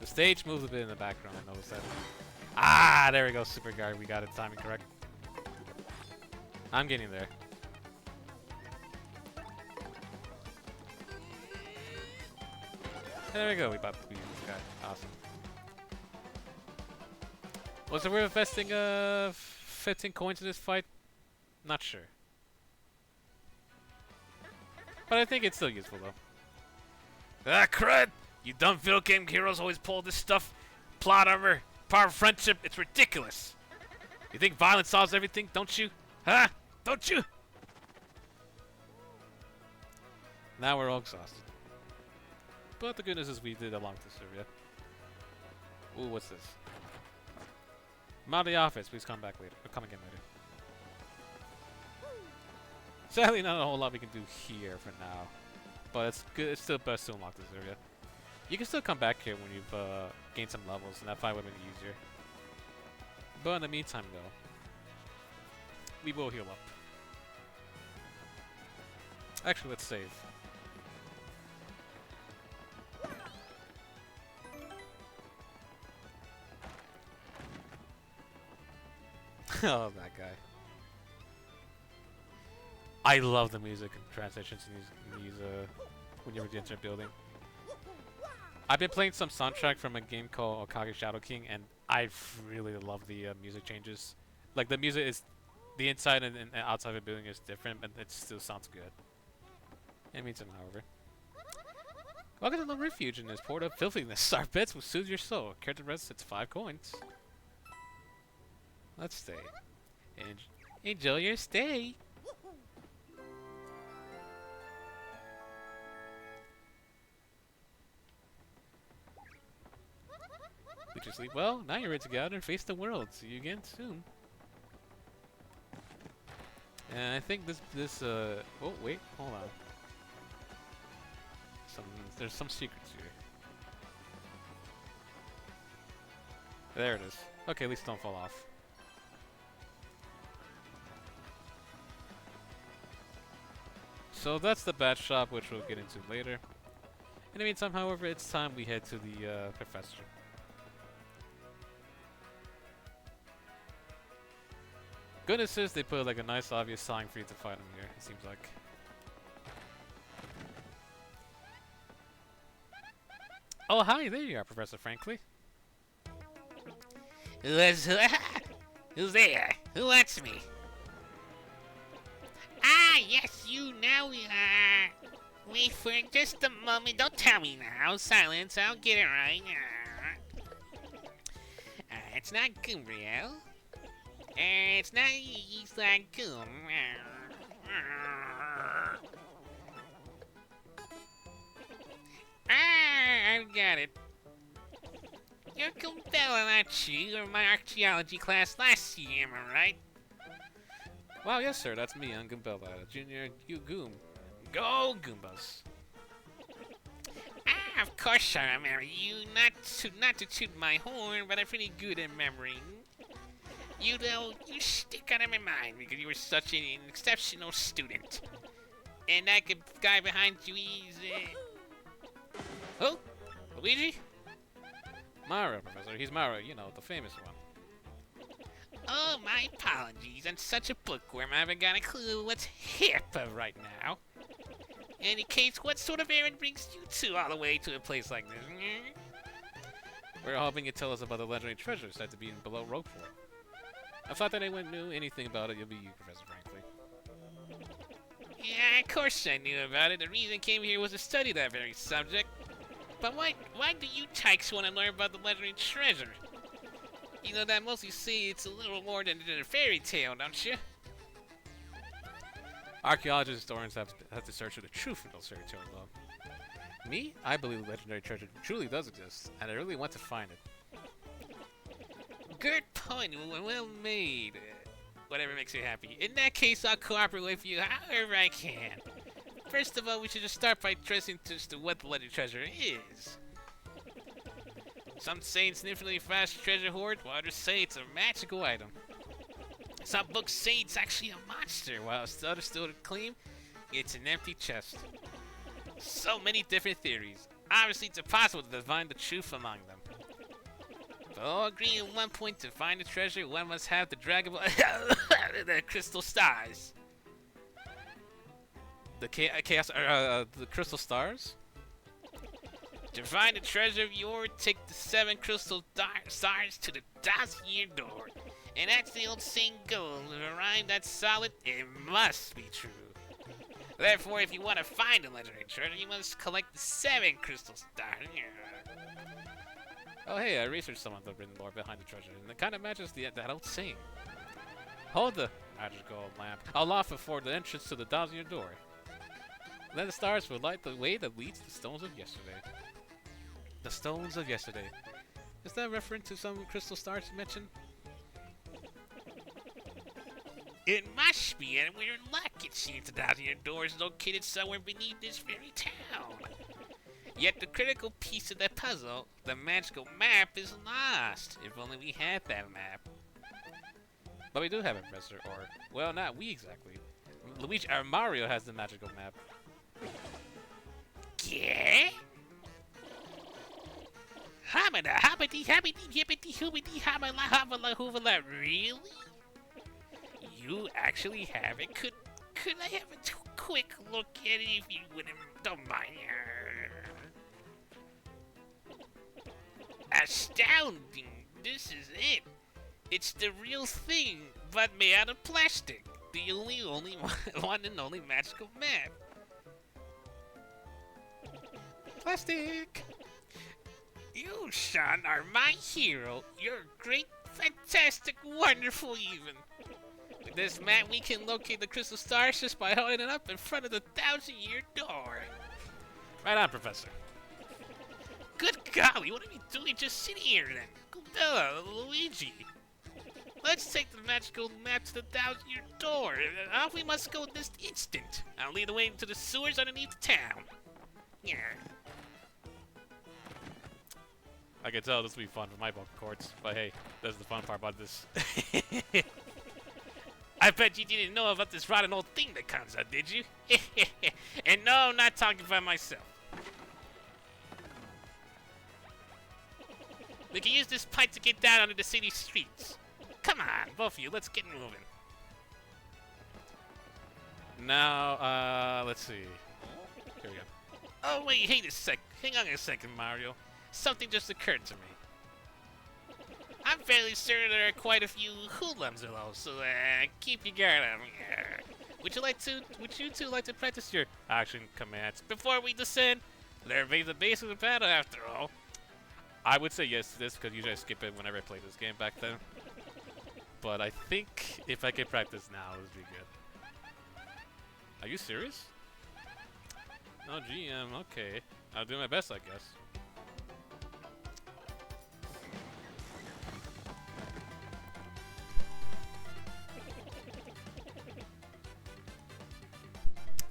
Speaker 1: The stage moves a bit in the background, I noticed that. Ah, there we go, Super Guard. We got it timing correct. I'm getting there. There we go, we about to beat this guy. Awesome. Was it worth investing 15 coins in this fight? Not sure. But I think it's still useful though.
Speaker 3: Ah, crud! You dumb video game heroes always pull this stuff. Plot armor, power of friendship, it's ridiculous. You think violence solves everything, don't you? Huh? Don't you?
Speaker 1: Now we're all exhausted. But the good news is we did a long to serve, yeah. Ooh, what's this? I'm out of the office, please come back later. Or come again later. Sadly, not a whole lot we can do here for now. But it's good. It's still best to unlock this area. You can still come back here when you've gained some levels, and that fight would have been easier. But in the meantime, though, we will heal up. Actually, let's save. Oh, that guy. I love the music and transitions in these when you're enter a building. I've been playing some soundtrack from a game called Okage Shadow King, and I really love the music changes. Like, the music is... The inside and outside of the building is different, but it still sounds good. In the meantime, however. Welcome to the refuge in this port of filthiness. Our beds will soothe your soul. Character rest, it's 5 coins. Let's stay. Enjoy your stay. Did you sleep well? Now you're ready to get out and face the world. See you again soon. And I think oh wait, hold on. There's some secrets here. There it is. Okay, at least don't fall off. So that's the bat shop, which we'll get into later. In the meantime, however, it's time we head to the professor. Goodness is they put like a nice obvious sign for you to find him here, it seems like. Oh hi, there you are, Professor Frankly.
Speaker 5: Who's there? Who wants me? Ah, yes, you now. Wait for just a moment. Don't tell me now. Silence. I'll get it right. It's not Gabriel. It's not. He's like Goom. I got it. You're Gumbella, aren't you? You were my archaeology class last year, am I right?
Speaker 1: Wow, yes sir, that's me, I'm Goombella, Junior Goom. Go Goombas!
Speaker 5: Ah, of course I remember you. Not to toot my horn, but I'm pretty good at remembering. You know, you stick out of my mind because you were such an exceptional student. And that guy behind you, he's
Speaker 1: Who? Luigi? Mario, Professor. He's Mario, you know, the famous one.
Speaker 5: Oh, my apologies. I'm such a bookworm, I haven't got a clue what's hip right now. In any case, what sort of errand brings you two all the way to a place like this?
Speaker 1: We're hoping you'd tell us about the legendary treasure said to be in below Roquefort. I thought that anyone knew anything about it, you'll be you, Professor Frankly.
Speaker 5: Yeah, of course I knew about it. The reason I came here was to study that very subject. But why do you tykes want to learn about the legendary treasure? You know that mostly say it's a little more than a fairy tale, don't you?
Speaker 1: Archaeologists and historians have to search for the truth in those fairy tales, though. Me? I believe the legendary treasure truly does exist, and I really want to find it.
Speaker 5: Good point. Well made. Whatever makes you happy. In that case, I'll cooperate with you however I can. First of all, we should just start by addressing just to what the legendary treasure is. Some say it's an infinitely fast treasure hoard, while others say it's a magical item. Some books say it's actually a monster, while others still claim it's an empty chest. So many different theories. Obviously, it's impossible to divine the truth among them. But all agree on one point: to find the treasure, one must have the the crystal stars.
Speaker 1: The the crystal stars?
Speaker 5: To find the treasure of yore, take the 7 crystal stars to the dossier door. And that's the old saying goes, if a rhyme that's solid, it must be true. Therefore, if you want to find a legendary treasure, you must collect the 7 crystal stars.
Speaker 1: Oh hey, I researched some of the written lore behind the treasure, and it kind of matches that old saying. Hold the magical lamp aloft before the entrance to the dossier door. Then the stars will light the way that leads to the stones of yesterday. The stones of yesterday. Is that a reference to some crystal stars you mentioned?
Speaker 5: It must be, and we're in luck. It seems the dossier door is located somewhere beneath this very town. Yet the critical piece of the puzzle, the magical map, is lost. If only we had that map.
Speaker 1: But we do have it, Professor, or, well, not we exactly. Luigi, or Mario has the magical map.
Speaker 5: Yeah? Hamada, habity, habity, hippity, hoobity, habala, habala, hoovala. Really? You actually have it? Could I have a quick look at it if you don't mind? Astounding! This is it. It's the real thing, but made out of plastic. The only one and only magical map. plastic. You, Sean, are my hero. You're great, fantastic, wonderful, even. With this map, we can locate the crystal stars just by holding it up in front of the 1,000-year door.
Speaker 1: Right on, Professor.
Speaker 5: Good golly, what are we doing just sitting here then? Bella, Luigi. Let's take the magical map to the 1,000-year door. Off we must go this instant. I'll lead the way into the sewers underneath town. Yeah.
Speaker 1: I can tell this will be fun for my vocal cords, but hey, that's the fun part about this.
Speaker 5: I bet you didn't know about this rotten old thing that comes out, did you? And no, I'm not talking about myself. We can use this pipe to get down onto the city streets. Come on, both of you, let's get moving.
Speaker 1: Now, let's see. Here we go.
Speaker 5: Oh, wait, hang on a second, Mario. Something just occurred to me. I'm fairly certain there are quite a few hoodlums below, so keep your guard up. Would you two like to practice your action commands before we descend? Learn the basics of the battle, after all.
Speaker 1: I would say yes to this because usually I skip it whenever I play this game back then. But I think if I could practice now, it would be good. Are you serious? No, GM, okay. I'll do my best, I guess.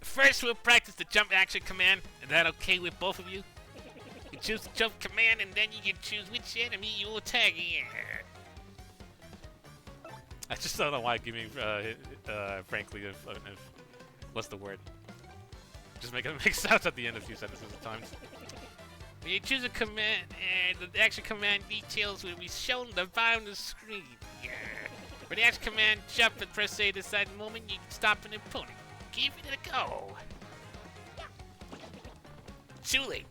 Speaker 5: First, we'll practice the jump action command. Is that okay with both of you? You choose the jump command, and then you can choose which enemy you will attack. Yeah.
Speaker 1: I just don't know why giving, frankly, if what's the word? Just make sounds at the end of a few sentences at times.
Speaker 5: When you choose a command, the action command details will be shown at the bottom of the screen. Yeah. For the action command, jump and press A at the side moment, you can stop an opponent. Give it a go. Too late.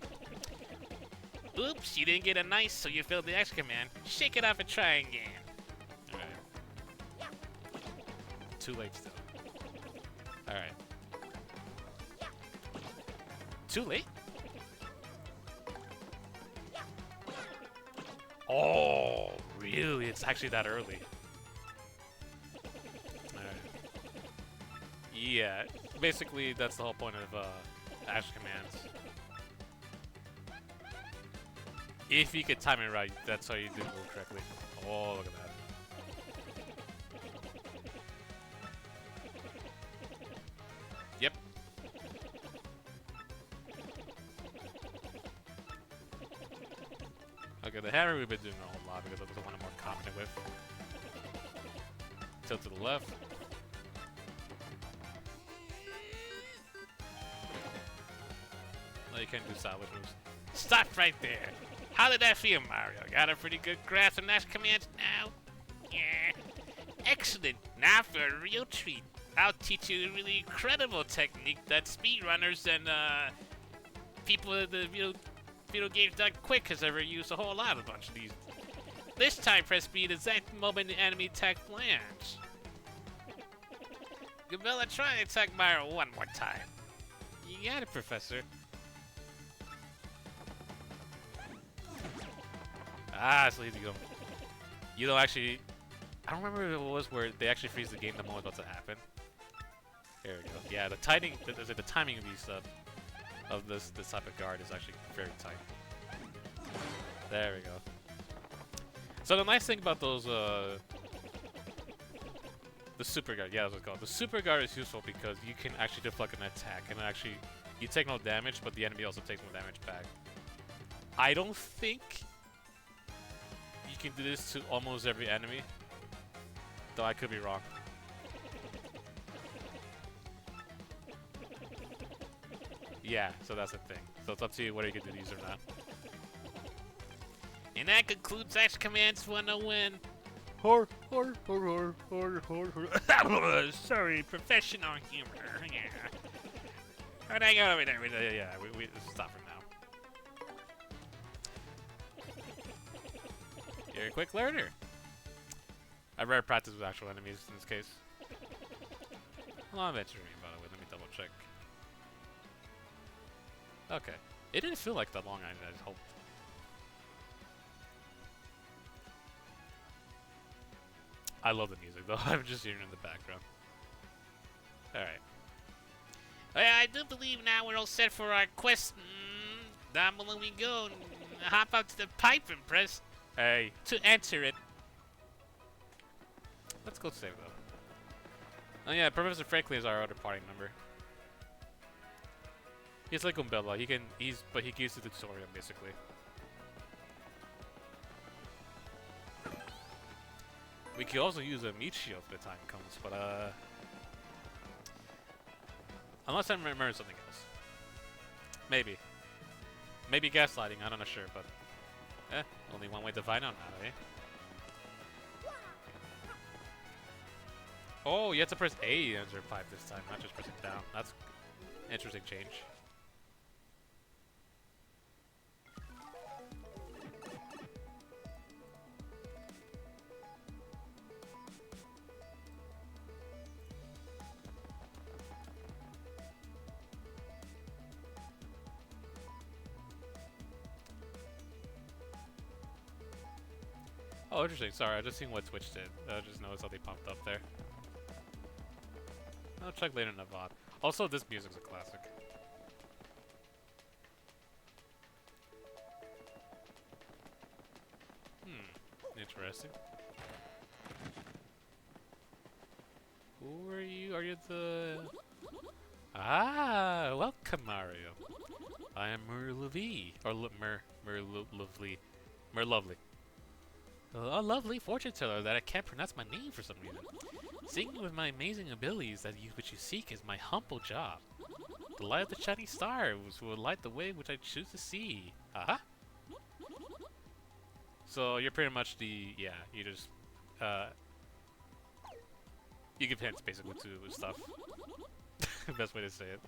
Speaker 5: Oops, you didn't get a nice, so you failed the action command. Shake it off and try again.
Speaker 1: Alright. Too late still. Alright.
Speaker 5: Too late?
Speaker 1: Oh, really? It's actually that early. Alright. Yeah, basically that's the whole point of action commands. If you could time it right, that's how you do move correctly. Oh, look at that. Yep. Okay, the hammer we've been doing a whole lot because that's the one I'm more confident with. Tilt to the left. No, you can't do sideways moves.
Speaker 5: Stop right there. How did that feel, Mario? Got a pretty good grasp on action commands now? Yeah. Excellent. Now for a real treat. I'll teach you a really incredible technique that speedrunners and people in the video games done quick has ever used a whole lot of bunch of these. This time press B at the exact moment the enemy attack lands. Gabella, try and attack Mario one more time.
Speaker 1: You got it, Professor. Ah, so easy go. You don't actually... I don't remember if it was where they actually freeze the game the moment it's about to happen. There we go. Yeah, the timing of these of this type of guard is actually very tight. There we go. So the nice thing about those the super guard, yeah, that's what it's called. The super guard is useful because you can actually deflect an attack and actually you take no damage, but the enemy also takes no damage back. I don't think you can do this to almost every enemy, though I could be wrong. Yeah, so that's the thing. So it's up to you whether you can do these or not.
Speaker 5: And that concludes Action Commands 101.
Speaker 4: Hor, hor, hor, hor, hor, hor.
Speaker 5: Sorry, professional humor. Yeah. Alright, I got over there.
Speaker 1: Yeah, we stop for now. You're a quick learner. I'd rather practice with actual enemies in this case. Well, I'm venturing, by the way. Let me double check. Okay. It didn't feel like that long, I hoped. I love the music, though. I'm just hearing it in the background. Alright.
Speaker 5: I do believe now we're all set for our quest. Down below we go. Hop out to the pipe and press
Speaker 1: Hey.
Speaker 5: to enter it.
Speaker 1: Let's go save, though. Oh, yeah, Professor Franklin is our other party member. He's like Umbella. But he gives the tutorial, basically. We could also use a meat shield if the time comes, but, unless I remember something else. Maybe. Maybe gaslighting, I'm not sure, but... only one way to find out now, eh? Oh, you have to press A to enter pipe this time, not just pressing down. That's interesting change. Oh, interesting. Sorry, I just seen what Twitch did. I just noticed how they popped up there. I'll check later in the VOD. Also, this music's a classic. Interesting. Who are you? Are you the... Ah, welcome, Mario. I am Merlovey. Or Merlovely. Merlovely. A lovely fortune teller that I can't pronounce my name for some reason. Seeing with my amazing abilities which you seek is my humble job. The light of the shining star will light the way which I choose to see. Aha! So you're pretty much you just, you give hints basically to stuff. Best way to say it.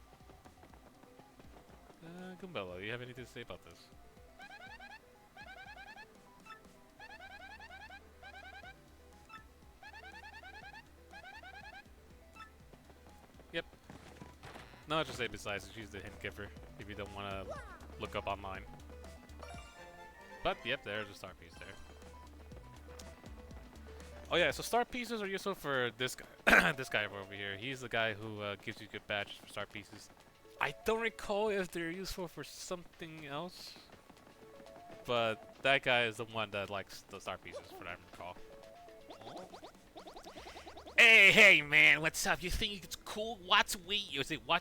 Speaker 1: Gumbella, do you have anything to say about this? Yep. No, I'll just say besides, she's the hint giver if you don't want to look up online. But, yep, there's a star piece there. Oh yeah, so star pieces are useful for this guy, this guy over here. He's the guy who gives you good badges for star pieces. I don't recall if they're useful for something else, but that guy is the one that likes the star pieces, for what I recall.
Speaker 5: Hey, man, what's up? You think it's cool? Watch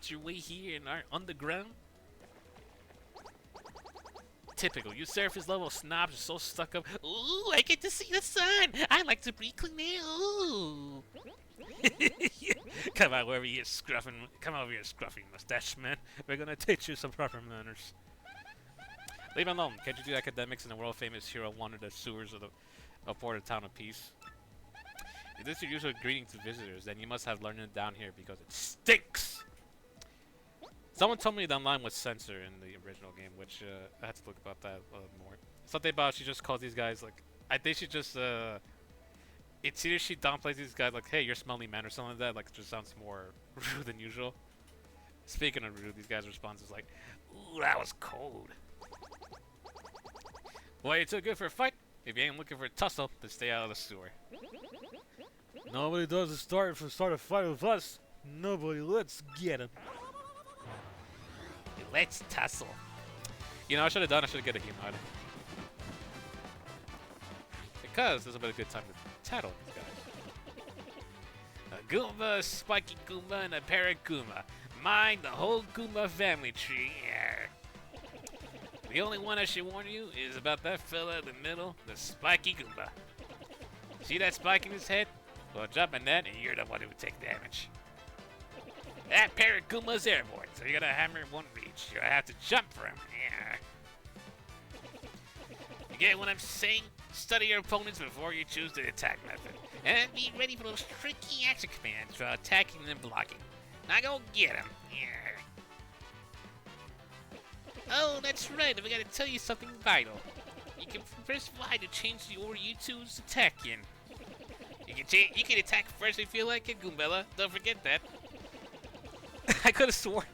Speaker 5: your way here in our underground? Typical. You surface level snobs are so stuck up. Ooh, I get to see the sun. I like to breathe clean air. Ooh. Come over here, scruffy mustache man. We're gonna teach you some proper manners. Leave him alone. Can't you do academics in the world famous hero wandered the sewers of the town of peace? If this is your usual greeting to visitors, then you must have learned it down here because it stinks! Someone told me the online was censored in the original game, which I had to look about that a little more. Something about she just calls these guys like, I think she just it's either she downplays these guys like, hey, you're smelly man or something like that, like it just sounds more rude than usual. Speaking of rude, these guys' response is like, ooh, that was cold. Well, you're too good for a fight. If you ain't looking for a tussle, then stay out of the sewer.
Speaker 4: Nobody does start a fight with us. Nobody, let's get him.
Speaker 5: Let's tussle.
Speaker 1: You know, I should have get a Humud. Because this will be a good time to tattle these guys.
Speaker 5: A Goomba, a Spiky Goomba, and a Parrot Goomba. Mine, the whole Goomba family tree. Yeah. The only one I should warn you is about that fella in the middle, the Spiky Goomba. See that spike in his head? Well, jump in that and you're the one who would take damage. That Parrot Goomba's airborne, so you're gonna hammer one reach. You'll have to jump for him. Yeah. You get what I'm saying? Study your opponents before you choose the attack method. And be ready for those tricky action commands for attacking and blocking. Now go get him. Yeah. Oh, that's right. I forgot to tell you something vital. You can press Y to change your U2's attack in. You can attack first if you feel like it, Goombella. Don't forget that.
Speaker 1: I could have sworn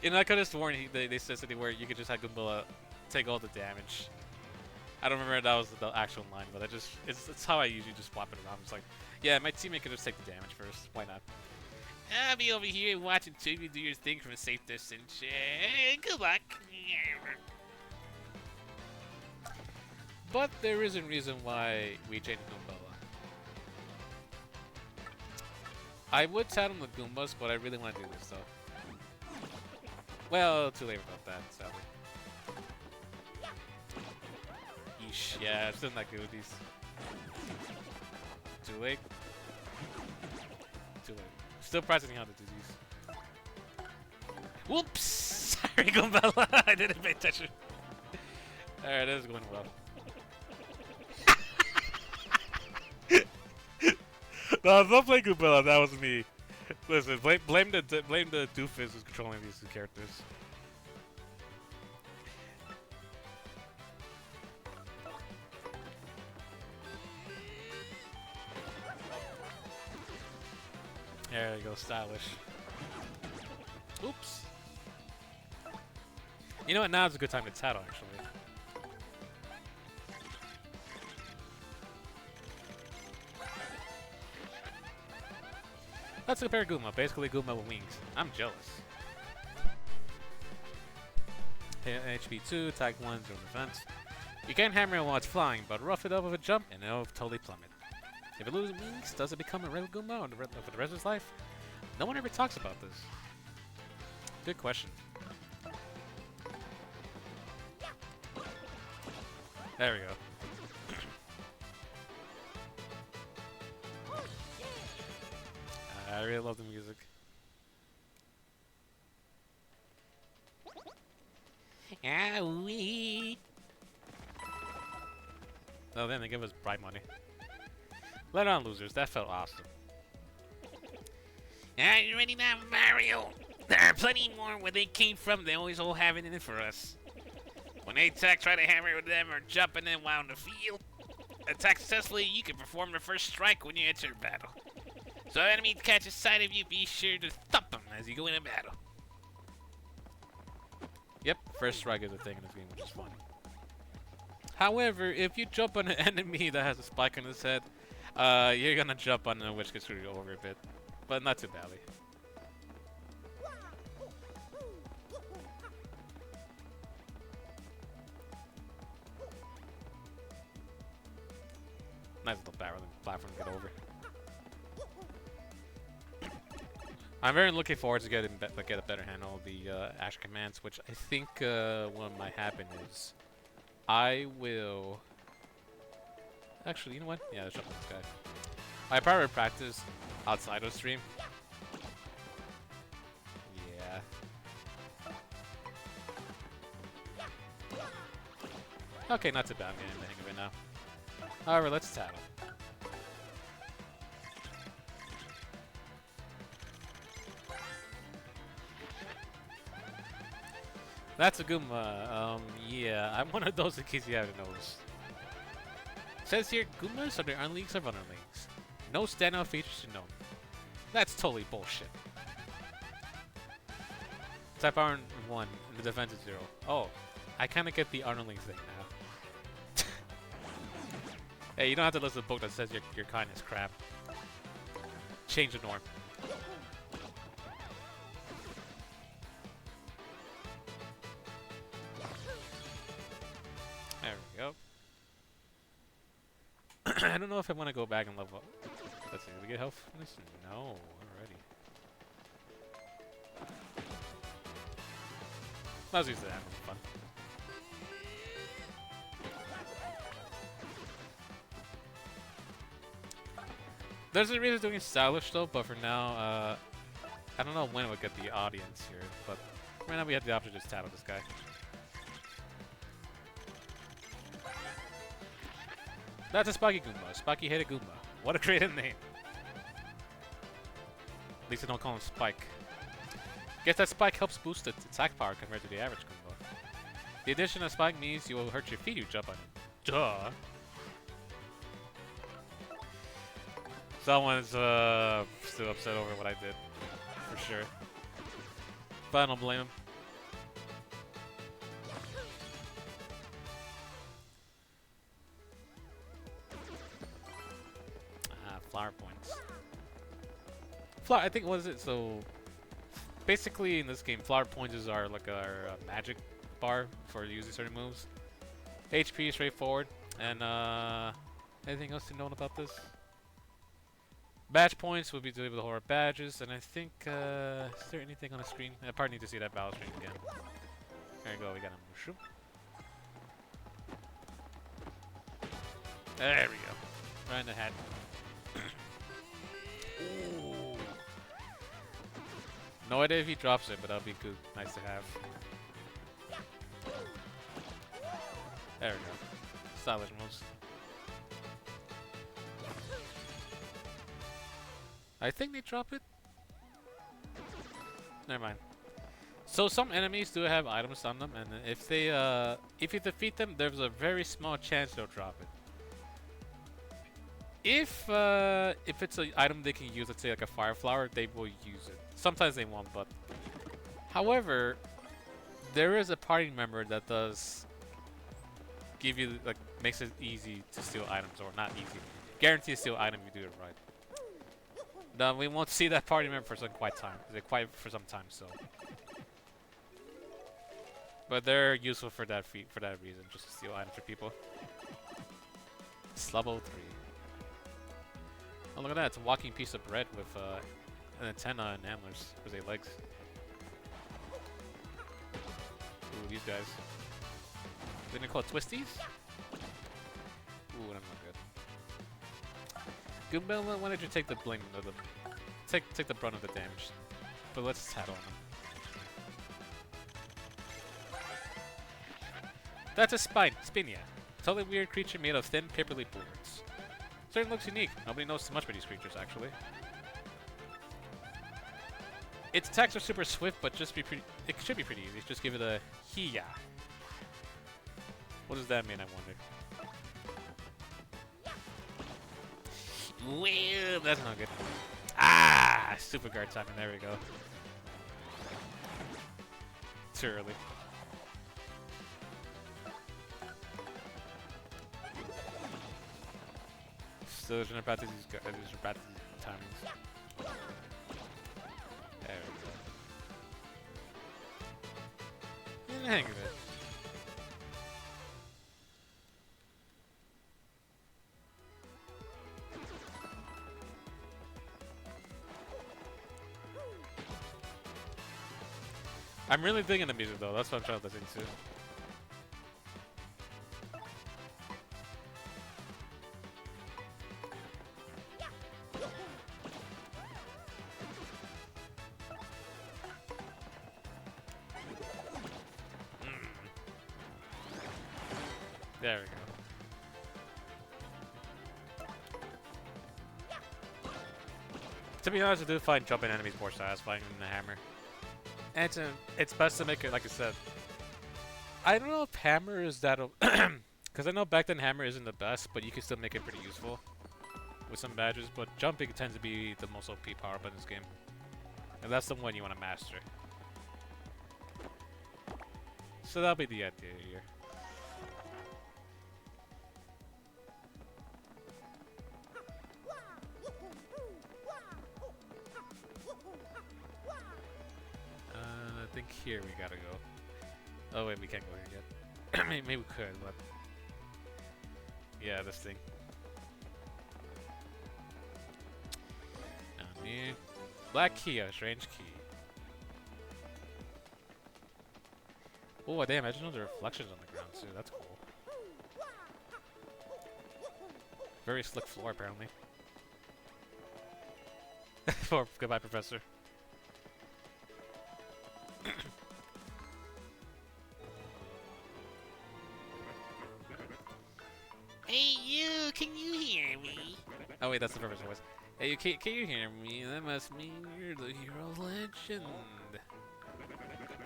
Speaker 1: You know, I could have sworn they said something where you could just have Goombella take all the damage. I don't remember if that was the actual line, but it's how I usually just swap it around. It's like, yeah, my teammate could just take the damage first. Why not?
Speaker 5: I'll be over here watching you do your thing from a safe distance. Good luck.
Speaker 1: But there is a reason why we changed Goombella. I would tell him the Goombas, but I really want to do this though. Well, too late about that, sadly. Yeesh, yeah, I'm still not good with these. Too late. Too late. Still practicing how to do these.
Speaker 5: Whoops! Sorry, Goombella. I didn't pay attention.
Speaker 1: Alright, this is going well. No, don't play Goombella. That was me. Listen, blame the doofus who's controlling these two characters. There you go, stylish. Oops. You know what? Now is a good time to tattle, actually. Let's compare Goomba. Basically, Goomba with wings. I'm jealous. HP 2, attack 1, zone defense. You can hammer it while it's flying, but rough it up with a jump and it'll totally plummet. If it loses wings, does it become a real Goomba for the rest of its life? No one ever talks about this. Good question. There we go. I really love the music.
Speaker 5: Owie.
Speaker 1: Oh, then they give us bribe money. Let on, losers. That felt awesome.
Speaker 5: Are you ready now, Mario? There are plenty more where they came from. They always all have it in it for us. When they attack, try to hammer with them or jump in them while in the field. Attack successfully, you can perform the first strike when you enter battle. So if enemy catches sight of you, be sure to thump them as you go into battle.
Speaker 1: Yep, first strike is a thing in this game, which is fun. However, if you jump on an enemy that has a spike on his head, you're gonna jump on them, which can screw you over a bit. But not too badly. Nice little barrel platform to get over. I'm very looking forward to get a better handle of the Ash commands, which I think what might happen is I will... Actually, you know what? Yeah, let's jump on this guy. I probably practice outside of stream. Yeah. Okay, not too bad. I'm getting the hang of it now. However, let's tattle. That's a Goomba. Yeah, I'm one of those in case you haven't noticed. Says here, Goombas are the unleaks of underlings. No standout features to know. That's totally bullshit. Type R1 and the defense is 0. Oh, I kind of get the underlings thing now. Hey, you don't have to listen to a book that says your kindness crap. Change the norm. There we go. I don't know if I want to go back and level up. Let's see, did we get health from this? No, already. Let's use that. Fun. There's a reason doing stylish though, but for now, I don't know when it would get the audience here, but right now we have the option to just tattle this guy. That's a Spiky Goomba. Spiky headed Goomba. What a creative name. At least I don't call him Spike. Guess that Spike helps boost its attack power compared to the average Goomba. The addition of Spike means you will hurt your feet if you jump on him. Duh. Someone's still upset over what I did. For sure. But I don't blame him. flower points. I think what is it? So basically in this game, flower points are like our magic bar for using certain moves. HP is straightforward, and anything else to know about this? Badge points will be delivered with horror badges, and I think is there anything on the screen? I probably need to see that battle screen again. There you go, we got a mushroom. There we go. Right in the head. Ooh. No idea if he drops it, but that'll be good. Nice to have. There we go. Stylish moves. I think they drop it. Never mind. So some enemies do have items on them, and if you defeat them, there's a very small chance they'll drop it. If it's an item they can use, let's say like a fire flower, they will use it. Sometimes they won't, but however, there is a party member that does give you like makes it easy to steal items, or not easy, guarantee to steal item if you do it right. Now we won't see that party member for some for some time, so. But they're useful for that reason, just to steal items for people. It's level 3. Oh, look at that! It's a walking piece of bread with an antenna and antlers with 8 legs. Ooh, these guys. They're gonna call it twisties? Ooh, I'm not good. Goombella, why don't you take the blame of the take the brunt of the damage? But let's tattle on them. That's a Spinia. Totally weird creature made of thin, papery boards. Certainly looks unique. Nobody knows too much about these creatures, actually. Its attacks are super swift, but it should be pretty easy. Just give it a Hiya. What does that mean, I wonder? Well, that's not good. Ah! Super guard timing. There we go. Too early. So there's about these timings. There we go. In the hang of it. I'm really digging the music though, that's what I'm trying to listen to. There we go. To be honest, I do find jumping enemies more satisfying than the hammer. And it's best to make it, like I said. I don't know if hammer is that... Because I know back then hammer isn't the best, but you can still make it pretty useful with some badges. But jumping tends to be the most OP power-up in this game. And that's the one you want to master. So that'll be the idea here. I think here we gotta go. Oh wait, we can't go here yet. Maybe we could, but... Yeah, this thing. Down here. Black key, a strange key. Oh, damn, I just know the reflections on the ground too, that's cool. Very slick floor, apparently. Goodbye, Professor.
Speaker 5: Hey, you! Can you hear me?
Speaker 1: Oh wait, that's the Professor voice. Hey, can you hear me? That must mean you're the hero legend.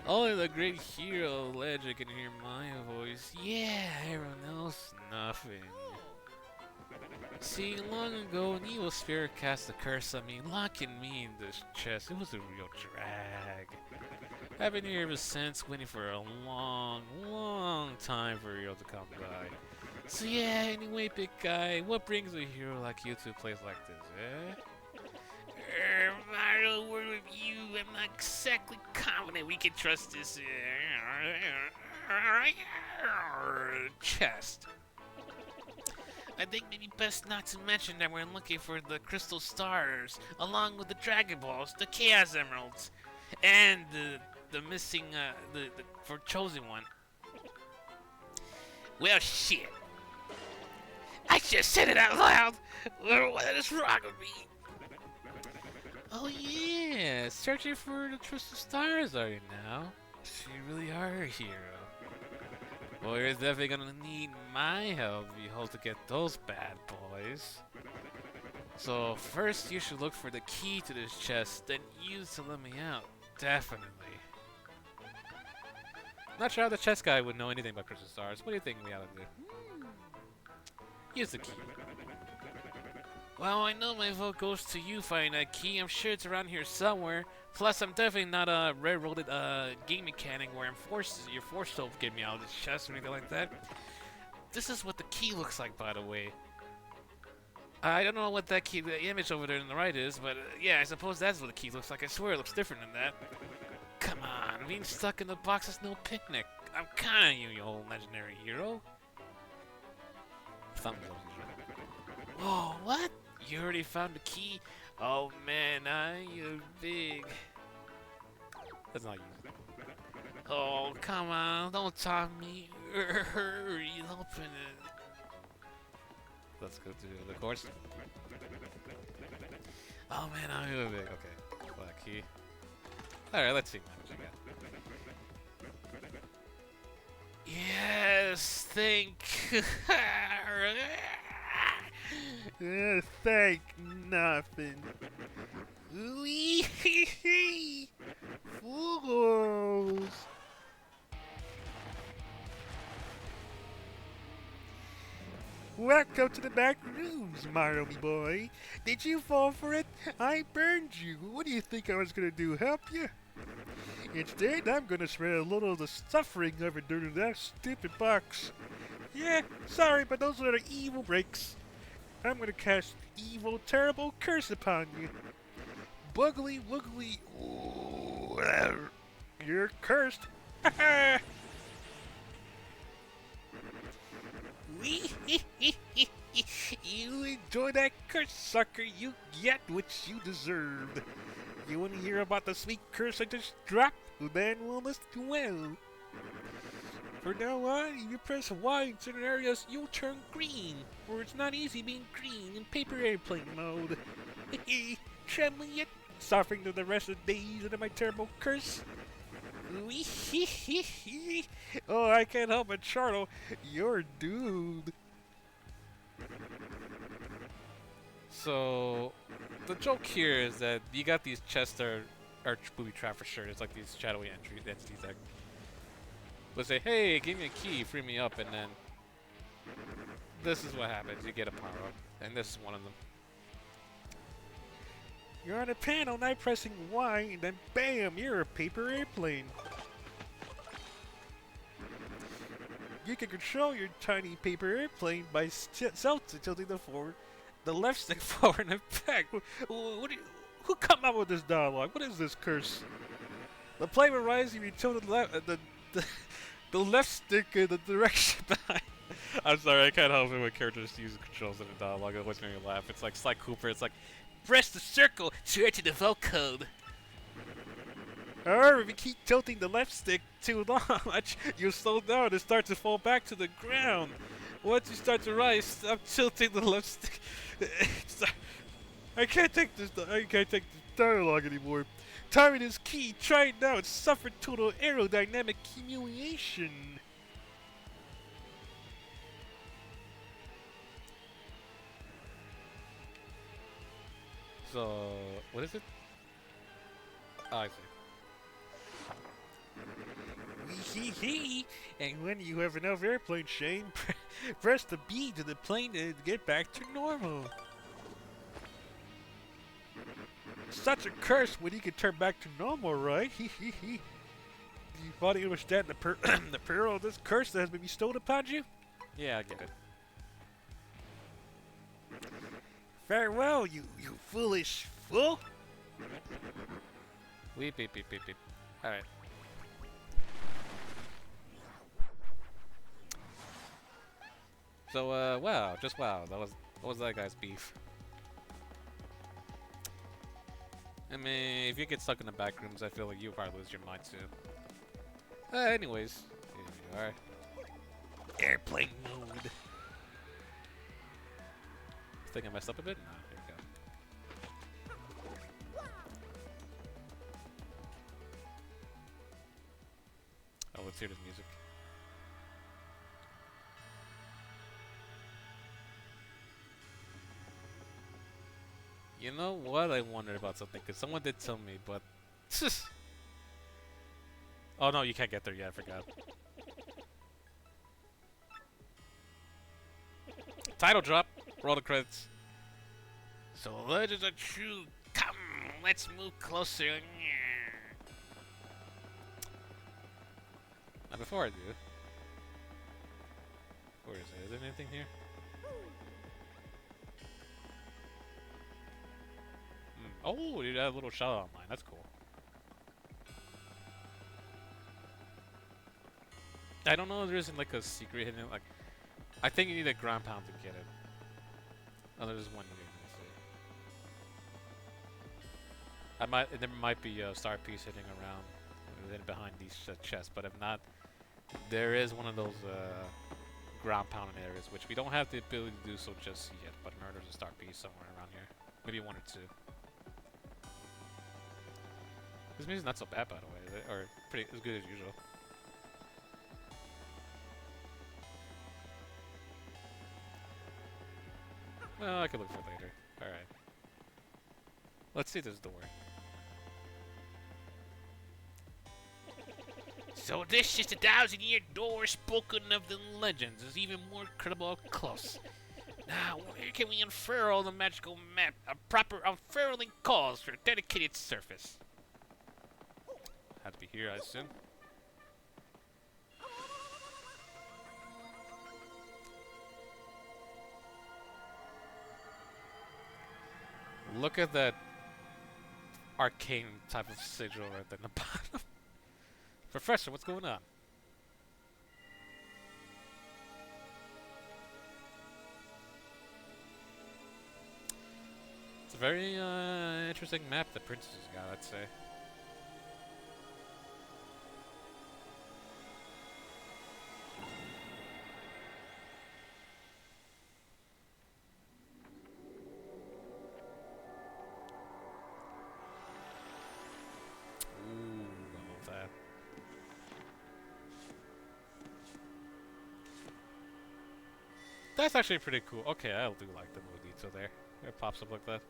Speaker 1: Only the great hero legend can hear my voice. Yeah, everyone else, nothing. See, long ago, an evil spirit cast a curse on me, locking me in this chest. It was a real drag. I've been here ever since, waiting for a long, long time for you to come by. So yeah, anyway, big guy, what brings a hero like you to a place like this, eh?
Speaker 5: Mario, word with you. I'm not exactly confident we can trust this chest. I think maybe best not to mention that we're looking for the crystal stars, along with the Dragon Balls, the Chaos Emeralds, and the missing the for chosen one. Well, shit. I just said it out loud. What is wrong with me?
Speaker 1: Oh yeah, searching for the crystal stars, are you now? So you really are a hero. Well, you're definitely gonna need my help if you hope to get those bad boys. So first you should look for the key to this chest, then use to let me out. Definitely. Not sure how the chest guy would know anything about crystal stars. What do you think we ought to do? Use the key. Well, I know my vote goes to you finding that key. I'm sure it's around here somewhere. Plus, I'm definitely not a railroaded game mechanic where you're forced to get me out of this chest or anything like that. This is what the key looks like, by the way. I don't know what that key, the image over there on the right is, but yeah, I suppose that's what the key looks like. I swear it looks different than that. Come on, being stuck in the box is no picnic. I'm counting you, you old legendary hero. Thumbs up. Whoa, what? You already found the key? Oh man, you're big. That's not you. Oh, come on, don't taunt me. Hurry, open it. Let's go to the course. Oh man, I'm big. Okay, black key. Alright, let's see what you got. Yes, thank.
Speaker 4: Thank nothing. Fools. Welcome to the back rooms, Mario me boy. Did you fall for it? I burned you. What do you think I was gonna do? Help you? Instead, I'm gonna spread a little of the suffering I've endured in that stupid box. Yeah, sorry, but those are the evil breaks. I'm gonna cast evil, terrible curse upon you. Buggly woogly. Ooh, you're cursed. You enjoy that curse, sucker. You get what you deserved. You want to hear about the sweet curse I just dropped? Then we'll listen well. For now on, if you press Y in certain areas, you'll turn green. Or it's not easy being green in paper airplane mode. Trembling yet suffering through the rest of the days under my terrible curse. Oh, I can't help but chortle. You're doomed.
Speaker 1: So, the joke here is that you got these chests that are booby trapped for sure. It's like these shadowy entities that will say, hey, give me a key, free me up, and then this is what happens. You get a power-up, and this is one of them.
Speaker 4: You're on a panel, now pressing Y, and then BAM! You're a paper airplane. You can control your tiny paper airplane by tilting the left stick forward and back. Who come up with this dialogue? What is this curse? The plane will rise if you tilt the left stick in the direction behind.
Speaker 1: I'm sorry, I can't help it when characters use controls in a dialogue. It always makes me laugh. It's like Sly Cooper. It's like,
Speaker 5: Press the circle to enter the vote code.
Speaker 4: However, if you keep tilting the left stick too much, you'll slow down and start to fall back to the ground. Once you start to rise, stop tilting the left stick. I can't take this dialogue anymore. Timing is key. Try it now and suffer total aerodynamic humiliation.
Speaker 1: so, what is it? Oh, I see.
Speaker 4: And when you have enough airplane shame, press the B to the plane to get back to normal. Such a curse when you can turn back to normal, right? you finally understand the peril of this curse that has been bestowed upon you?
Speaker 1: Yeah, I get it.
Speaker 4: Farewell, you foolish fool!
Speaker 1: Weep, beep, beep, beep, beep. Alright. So, wow, just wow. What was that guy's beef? I mean, if you get stuck in the back rooms, I feel like you'll probably lose your mind too. Anyways, here you are.
Speaker 2: Airplane mode.
Speaker 1: Think I messed up a bit? No, here we go. Oh, let's hear this music. You know what? I wondered about something, because someone did tell me, but... Oh no, you can't get there yet, I forgot. Title drop! Roll the credits.
Speaker 5: So legends are true. Come, let's move closer.
Speaker 1: Now before I do... Where is it? Is there anything here? Oh, dude, that little shot online. That's cool. I don't know if there isn't like a secret hidden. Like, I think you need a ground pound to get it. Oh, there's one here. There might be a star piece hidden around, behind these chests. But if not, there is one of those ground pounding areas, which we don't have the ability to do so just yet. But I know there's a star piece somewhere around here. Maybe one or two. This music's not so bad, by the way, is it? Or pretty as good as usual. Well, I could look for it later. Alright. Let's see this door.
Speaker 5: So this just a 1,000-year door spoken of the legends is even more credible up close. Now, where can we unfurl the magical map? A proper unfurling calls for a dedicated surface.
Speaker 1: Had to be here, I assume. Look at that arcane type of sigil right there in the bottom. Professor, what's going on? It's a very interesting map the princess has got, I'd say. That's actually pretty cool. Okay, I do like the little detail there. It pops up like that.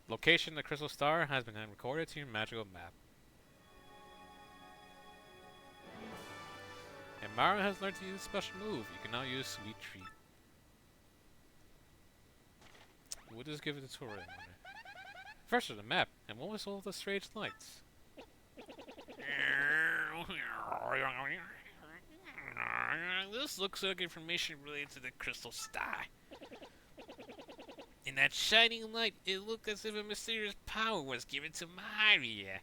Speaker 1: Location: the crystal star has been recorded to your magical map. And Mario has learned to use a special move. You can now use Sweet Treat. We'll just give it a tour. First of the map, and what was all the strange lights?
Speaker 5: This looks like information related to the crystal star. In that shining light, it looked as if a mysterious power was given to Mario.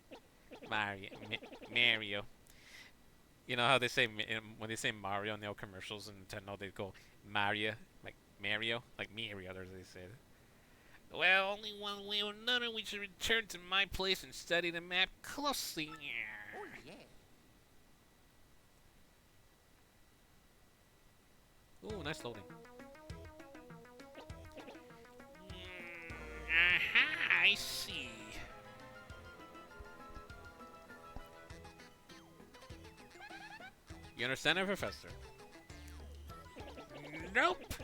Speaker 5: You know how they say when they say Mario in the old commercials in Nintendo, they go Mario, like Mario, as they say it. Well, only one way or another, we should return to my place and study the map closely. Oh, yeah.
Speaker 1: Ooh, nice loading.
Speaker 5: Aha, I see.
Speaker 1: You understand it, Professor?
Speaker 5: Nope.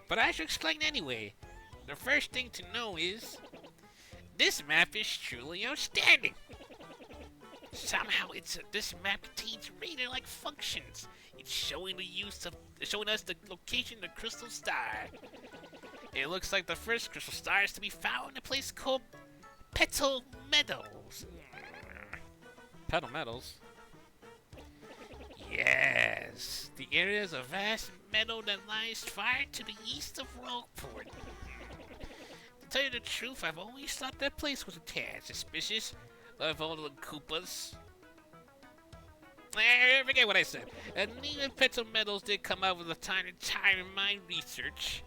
Speaker 5: But I should explain anyway. The first thing to know is, this map is truly outstanding. Somehow this map contains radar-like functions. It's showing us the location of the crystal star. It looks like the first crystal star is to be found in a place called Petal Meadows.
Speaker 1: Pedal metals.
Speaker 5: Yes, the area is a vast meadow that lies far to the east of Rogueport. To tell you the truth, I've always thought that place was a tad suspicious of all the Koopas. Forget what I said. And even Petal Meadows did come out with a time in my research.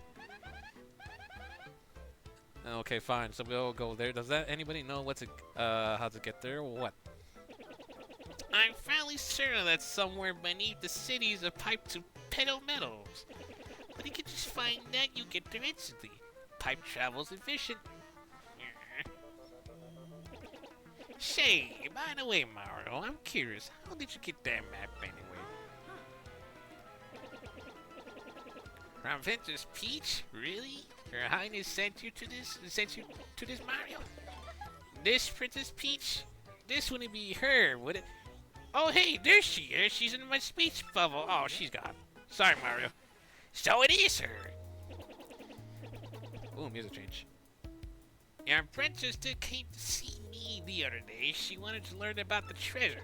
Speaker 1: Okay, fine. So we'll go there. Does that anybody know how to get there or what?
Speaker 5: I'm fairly certain that somewhere beneath the city is a pipe to Petal Meadows. But you can just find that, you get there instantly. Pipe travel's efficient. Say, by the way, Mario, I'm curious, how did you get that map anyway? From Princess Peach? Really? Her Highness sent you to this? Mario? This Princess Peach? This wouldn't be her, would it? Oh, hey, there she is. She's in my speech bubble. Oh, she's gone. Sorry, Mario. So it is her.
Speaker 1: Ooh, music change.
Speaker 5: Your princess did came to see me the other day. She wanted to learn about the treasure.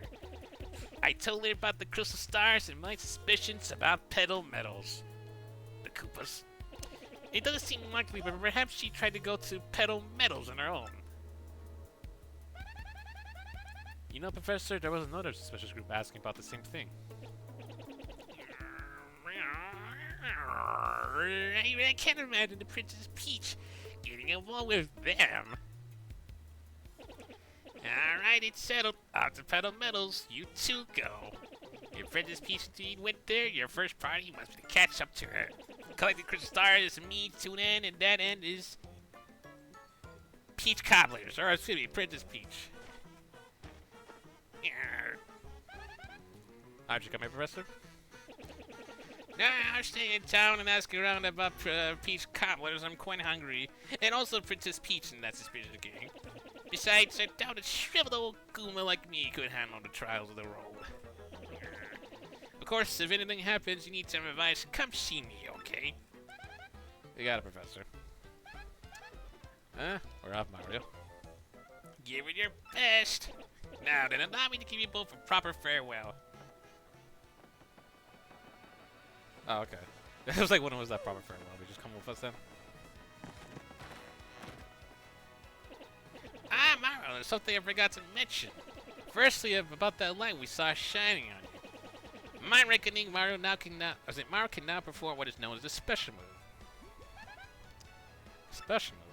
Speaker 5: I told her about the crystal stars and my suspicions about Petal Metals. The Koopas. It doesn't seem likely, but perhaps she tried to go to Petal Metals on her own.
Speaker 1: You know, Professor, there was another suspicious group asking about the same thing.
Speaker 5: I can't imagine the Princess Peach getting involved with them. Alright, it's settled. Out to Petal Metals, you two go. If Princess Peach indeed went there, your first priority must be to catch up to her. Collecting crystal stars means to an end, and that end is Peach Cobblers, or excuse me, Princess Peach.
Speaker 1: How'd you come here, Professor?
Speaker 5: Nah, I'll stay in town and ask around about Peach Cobblers. I'm quite hungry. And also Princess Peach and that suspicious gang. Besides, I doubt a shriveled old Goomba like me could handle the trials of the road. Of course, if anything happens, you need some advice, come see me, okay?
Speaker 1: You got it, Professor. We're off, Mario.
Speaker 5: Give it your best. Now then, allow me to give you both a proper farewell.
Speaker 1: Oh, okay. It was like, when was that proper farewell? We just come with us then?
Speaker 5: Ah, Mario, there's something I forgot to mention. Firstly, about that light we saw shining on you. My reckoning, Mario can now perform what is known as a special move.
Speaker 1: Special move?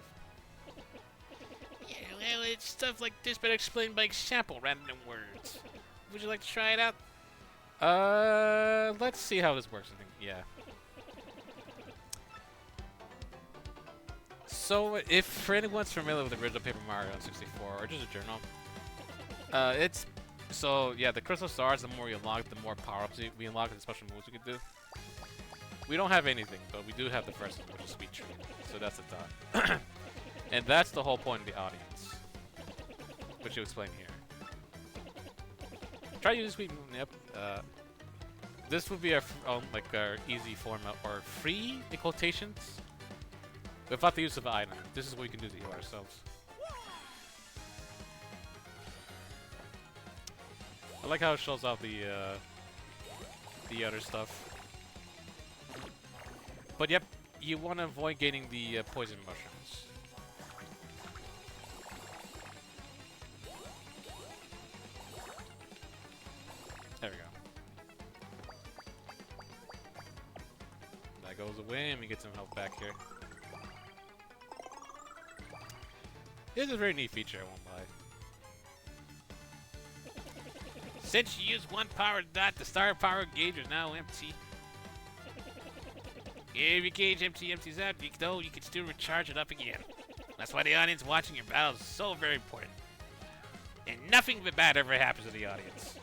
Speaker 5: Yeah, well, it's stuff like this, but explained by example rather than words. Would you like to try it out?
Speaker 1: Let's see how this works, I think. Yeah. So, if for anyone's familiar with the original Paper Mario on 64, or just a journal, the crystal stars, the more you unlock, the more power-ups we unlock, and the special moves we can do. We don't have anything, but we do have the first one, which is Sweet Tree. So that's the thought. And that's the whole point of the audience, which you explain here. Try using Sweet Move. Yep. This would be our easy form of, or free in quotations, without the use of an item. This is what we can do to heal ourselves. I like how it shows off the other stuff. But yep, you want to avoid getting the poison mushrooms. There we go. That goes away and we get some health back here. This is a very neat feature, I won't lie.
Speaker 5: Since you used one power dot, the star power gauge is now empty. If your gauge empties out, though, you can still recharge it up again. That's why the audience watching your battles is so very important. And nothing but bad ever happens to the audience.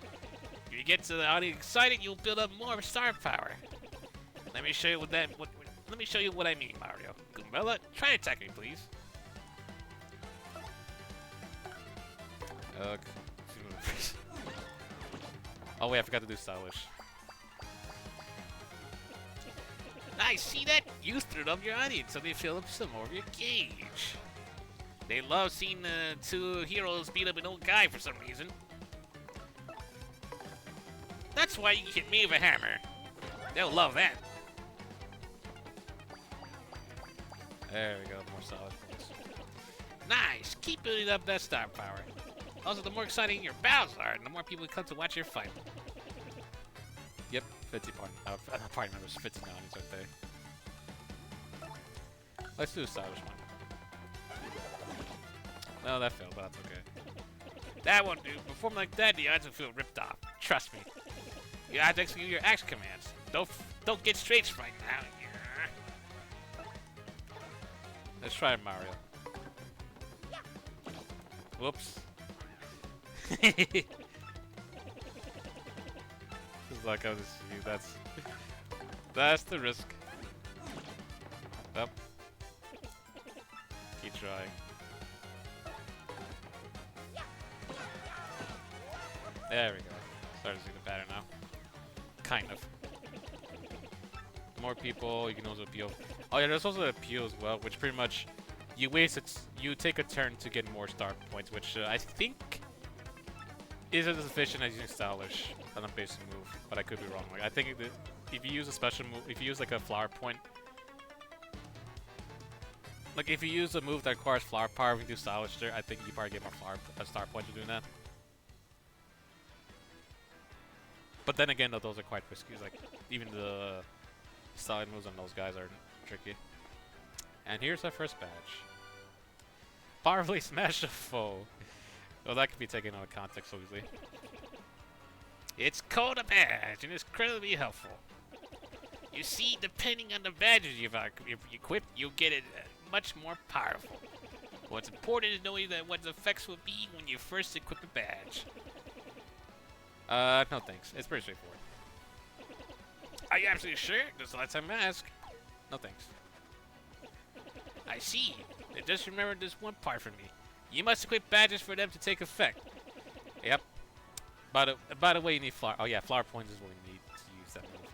Speaker 5: If you get to the audience excited, you'll build up more star power. Let me show you let me show you what I mean, Mario. Goombella, try to attack me, please.
Speaker 1: Oh wait, I forgot to do stylish.
Speaker 5: Nice, see that? You stirred up your audience so they fill up some more of your gauge. They love seeing the two heroes beat up an old guy for some reason. That's why you can hit me with a hammer. They'll love that.
Speaker 1: There we go, more solid points.
Speaker 5: Nice. Keep building up that star power. Also, the more exciting your battles are, the more people come to watch your fight.
Speaker 1: Yep, 50 party members, 50 bounties right there. Let's do a stylish one. No, that failed, but that's okay.
Speaker 5: That won't do. Perform like that, the odds will feel ripped off. Trust me. You have to execute your action commands. Don't get straight right now.
Speaker 1: Let's try Mario. Whoops. Just like how this you. That's the risk. Up. Keep trying. There we go. Starting to see the pattern now. Kind of. More people, you can also appeal. Oh yeah, there's also an appeal as well, which pretty much you take a turn to get more star points, which I think isn't as efficient as using stylish on a basic move, but I could be wrong. Like I think if you use a special move, if you use like a flower point, like if you use a move that requires flower power, if you do stylish there, I think you probably get more star points for doing that. But then again, though, those are quite risky. Like even the side moves on those guys are tricky. And here's our first badge. Powerfully smash a foe. Well, that could be taken out of context so easily.
Speaker 5: It's called a badge and it's incredibly helpful. You see, depending on the badges you've equipped, you'll get it much more powerful. What's important is knowing that what the effects will be when you first equip a badge.
Speaker 1: No thanks. It's pretty straightforward.
Speaker 5: Are you absolutely sure? Just let time ask.
Speaker 1: No thanks.
Speaker 5: I see. Just remember this one part for me. You must equip badges for them to take effect.
Speaker 1: Yep. By the way, you need flower. Oh yeah, flower points is what we need to use that move.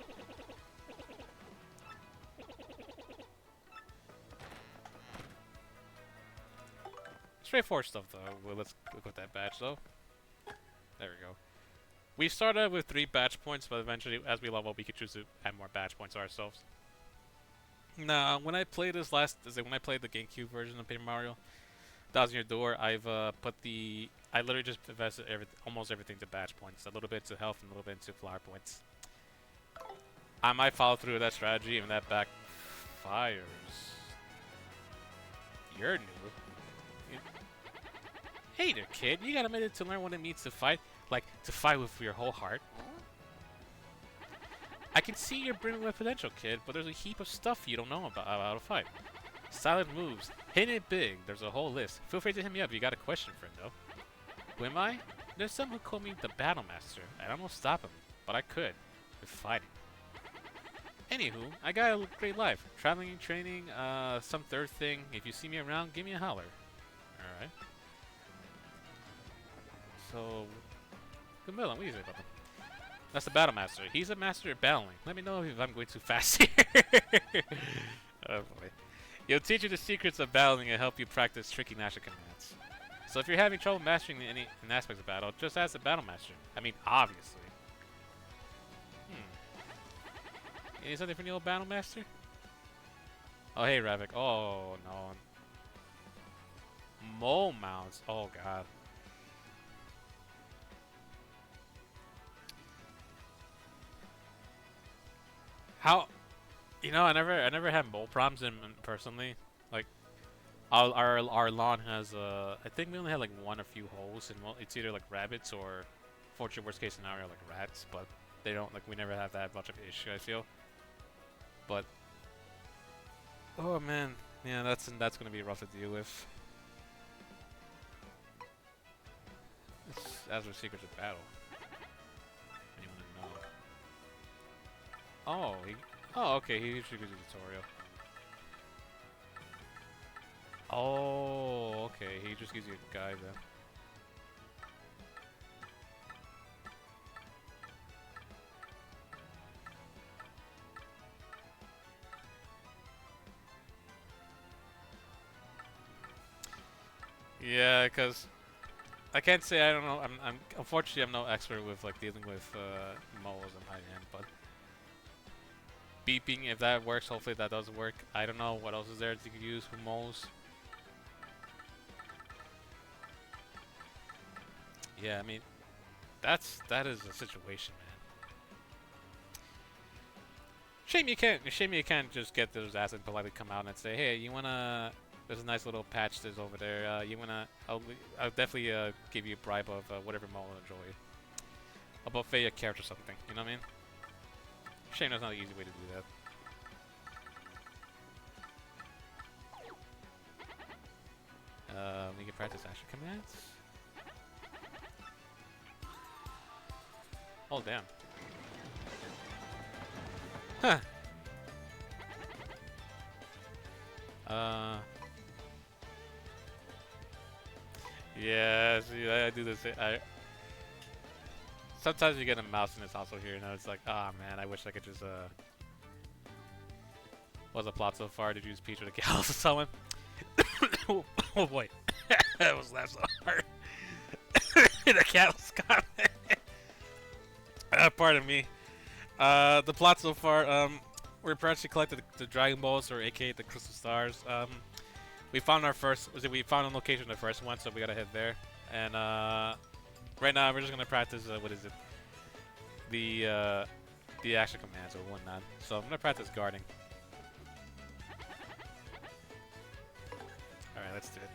Speaker 1: Straightforward stuff though. Well, let's look at that badge though. There we go. We started with 3 badge points, but eventually, as we level up, we could choose to add more badge points ourselves. Now, when I played this when I played the GameCube version of Paper Mario, Thousand Year Door, I literally just invested almost everything to badge points, a little bit to health and a little bit into flower points. I might follow through with that strategy, and that backfires. You're new. Hey there, kid. You got a minute to learn what it means to fight? Like, to fight with your whole heart? I can see you're brimming with potential, kid, but there's a heap of stuff you don't know about how to fight. Silent moves, hitting it big, there's a whole list. Feel free to hit me up if you got a question, friendo. Who am I? There's some who call me the Battle Master. I almost stop him, but I could, with fighting. Anywho, I got a great life. Traveling and training, some third thing. If you see me around, give me a holler. Alright. So, Camilla, what do you say about him? That's the Battle Master. He's a master at battling. Let me know if I'm going too fast here. Oh boy. He'll teach you the secrets of battling and help you practice tricky master commands. So if you're having trouble mastering any aspects of battle, just ask the Battle Master. I mean, obviously. You need something from the old Battle Master? Oh, hey, Ravik. Oh, no. Mole mounts. Oh, God. How? You know, I never had mole problems personally. Like, our lawn has I think we only had like one or few holes, and well, it's either like rabbits or, fortunate worst case scenario, like rats. But they don't we never have that much of an issue, I feel. But oh man, yeah, that's gonna be rough to deal with. As with secrets of battle. Anyone know? Oh, okay, he usually gives you a tutorial. Oh, okay, he just gives you a guide then. Because I can't say I don't know. Unfortunately I'm no expert with like dealing with moles and high end, but beeping, if that works, hopefully that does work. I don't know what else is there that you could use for moles. Yeah, I mean, that is a situation, man. Shame you can't just get those assets and politely come out and say, hey, you wanna? There's a nice little patch that's over there. You wanna? I'll definitely give you a bribe of whatever mole you enjoy. A buffet, a carrot, or something. You know what I mean? Shame that's not an easy way to do that. We can practice action commands. Oh damn. Huh. Yeah, see, I do this. Sometimes you get a mouse and it's also here, and it's like, ah man, I wish I could just What's the plot so far? Did you use Peach or the Gals or someone? Oh boy, that was laugh so hard. The Gals comment. Pardon me. The plot so far, we're approaching collected the Dragon Balls, or aka the Crystal Stars. We found we found a location the first one, so we gotta head there. And right now we're just gonna practice what is it? The action commands or whatnot. So I'm gonna practice guarding. Alright, let's do it.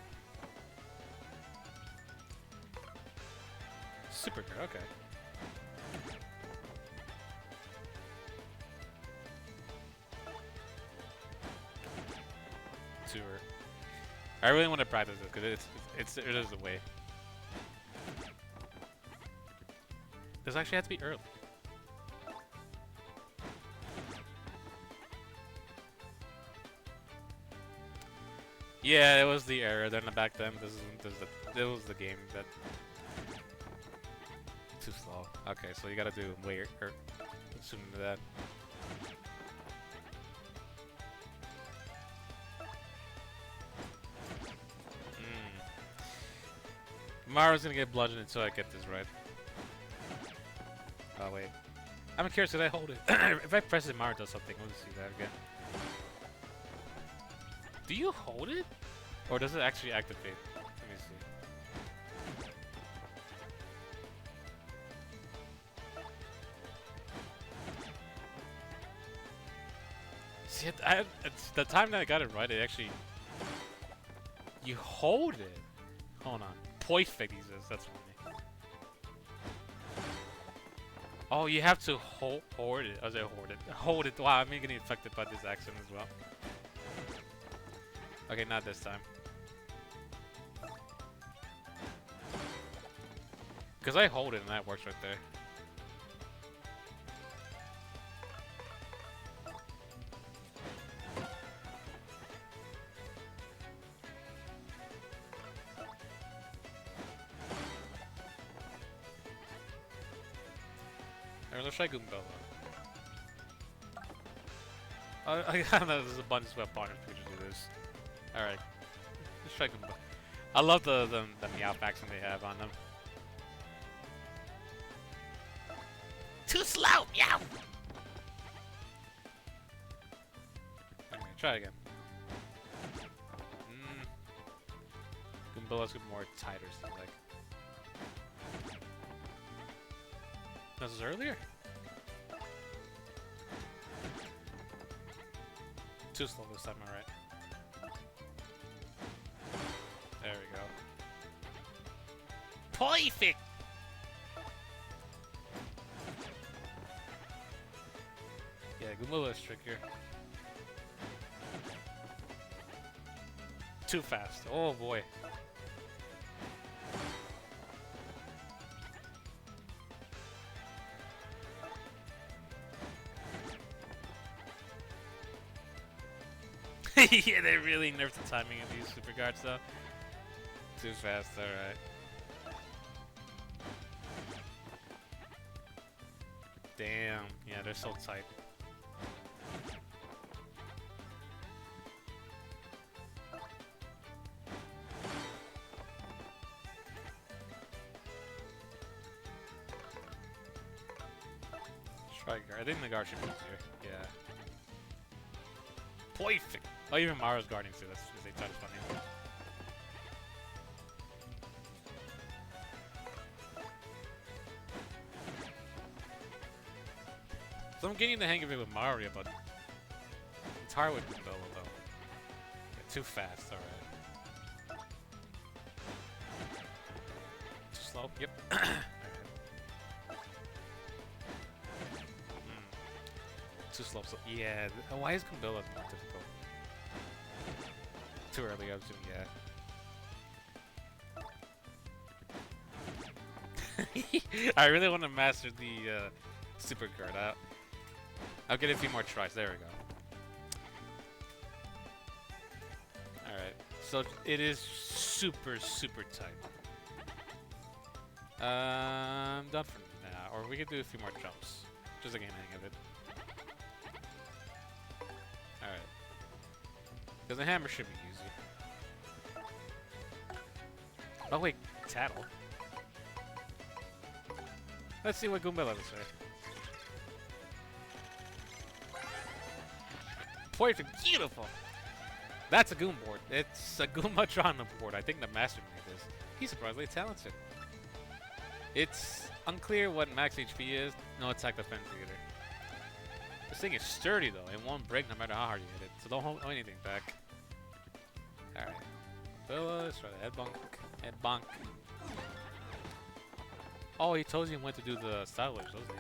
Speaker 1: Super good, okay. Tour. I really want to practice this because it is a way. This actually had to be early. Yeah, it was the error. Then back then, it was the game that too slow. Okay, so you gotta do way sooner than that. Mario's gonna get bludgeoned until I get this right. Oh wait, I'm curious. Did I hold it? If I press it, Mario does something. Let's see that again. Do you hold it? Or does it actually activate? Let me see. See, it's the time that I got it right, it actually... You hold it. Hold on. Perfect uses, that's funny. Oh, you have to hold it. I say hold it. Hold it. Wow, I'm getting affected by this accent as well. Okay, not this time. Because I hold it and that works right there. Alright, let's try Goombella. I know there's a bunch of web partners who just do this. Alright. Let's try Goombella. I love the meow accent they have on them.
Speaker 5: Too slow, meow.
Speaker 1: Okay, try again. Goombella's more tighter, seems like. This was earlier? Too slow this time, alright. There we go.
Speaker 5: Perfect.
Speaker 1: Yeah, Goombella's trickier. Too fast. Oh boy. Yeah, they really nerfed the timing of these super guards though. Too fast, alright. Damn, yeah, they're so tight. Probably guard. I think the guard should be easier. Yeah. Perfect. Oh, even Mario's guarding too. That's they thought it's funny. So I'm getting the hang of it with Mario, but it's hard with Goombella though. Yeah, too fast. All right. Too slow. Yep. Too slow. So yeah. Why is Goombella not difficult? Too early. I was doing yeah. I really want to master the super guard out. I'll get a few more tries. There we go. Alright. So it is super tight. I'm done for now. Or we could do a few more jumps. Just to get the hang of it. Alright. Because the hammer should be easy. Oh wait, Tattle. Let's see what Goombella will say. Perfect, beautiful. That's a Goom board. It's a Goomba drawn on the board. I think the master made this. He's surprisingly talented. It's unclear what max HP is. No attack defense either. This thing is sturdy though. It won't break no matter how hard you hit it. So don't hold anything back. Alright. So let's try the head bonk. Head bonk. Oh, he told you when to do the style waves, doesn't he?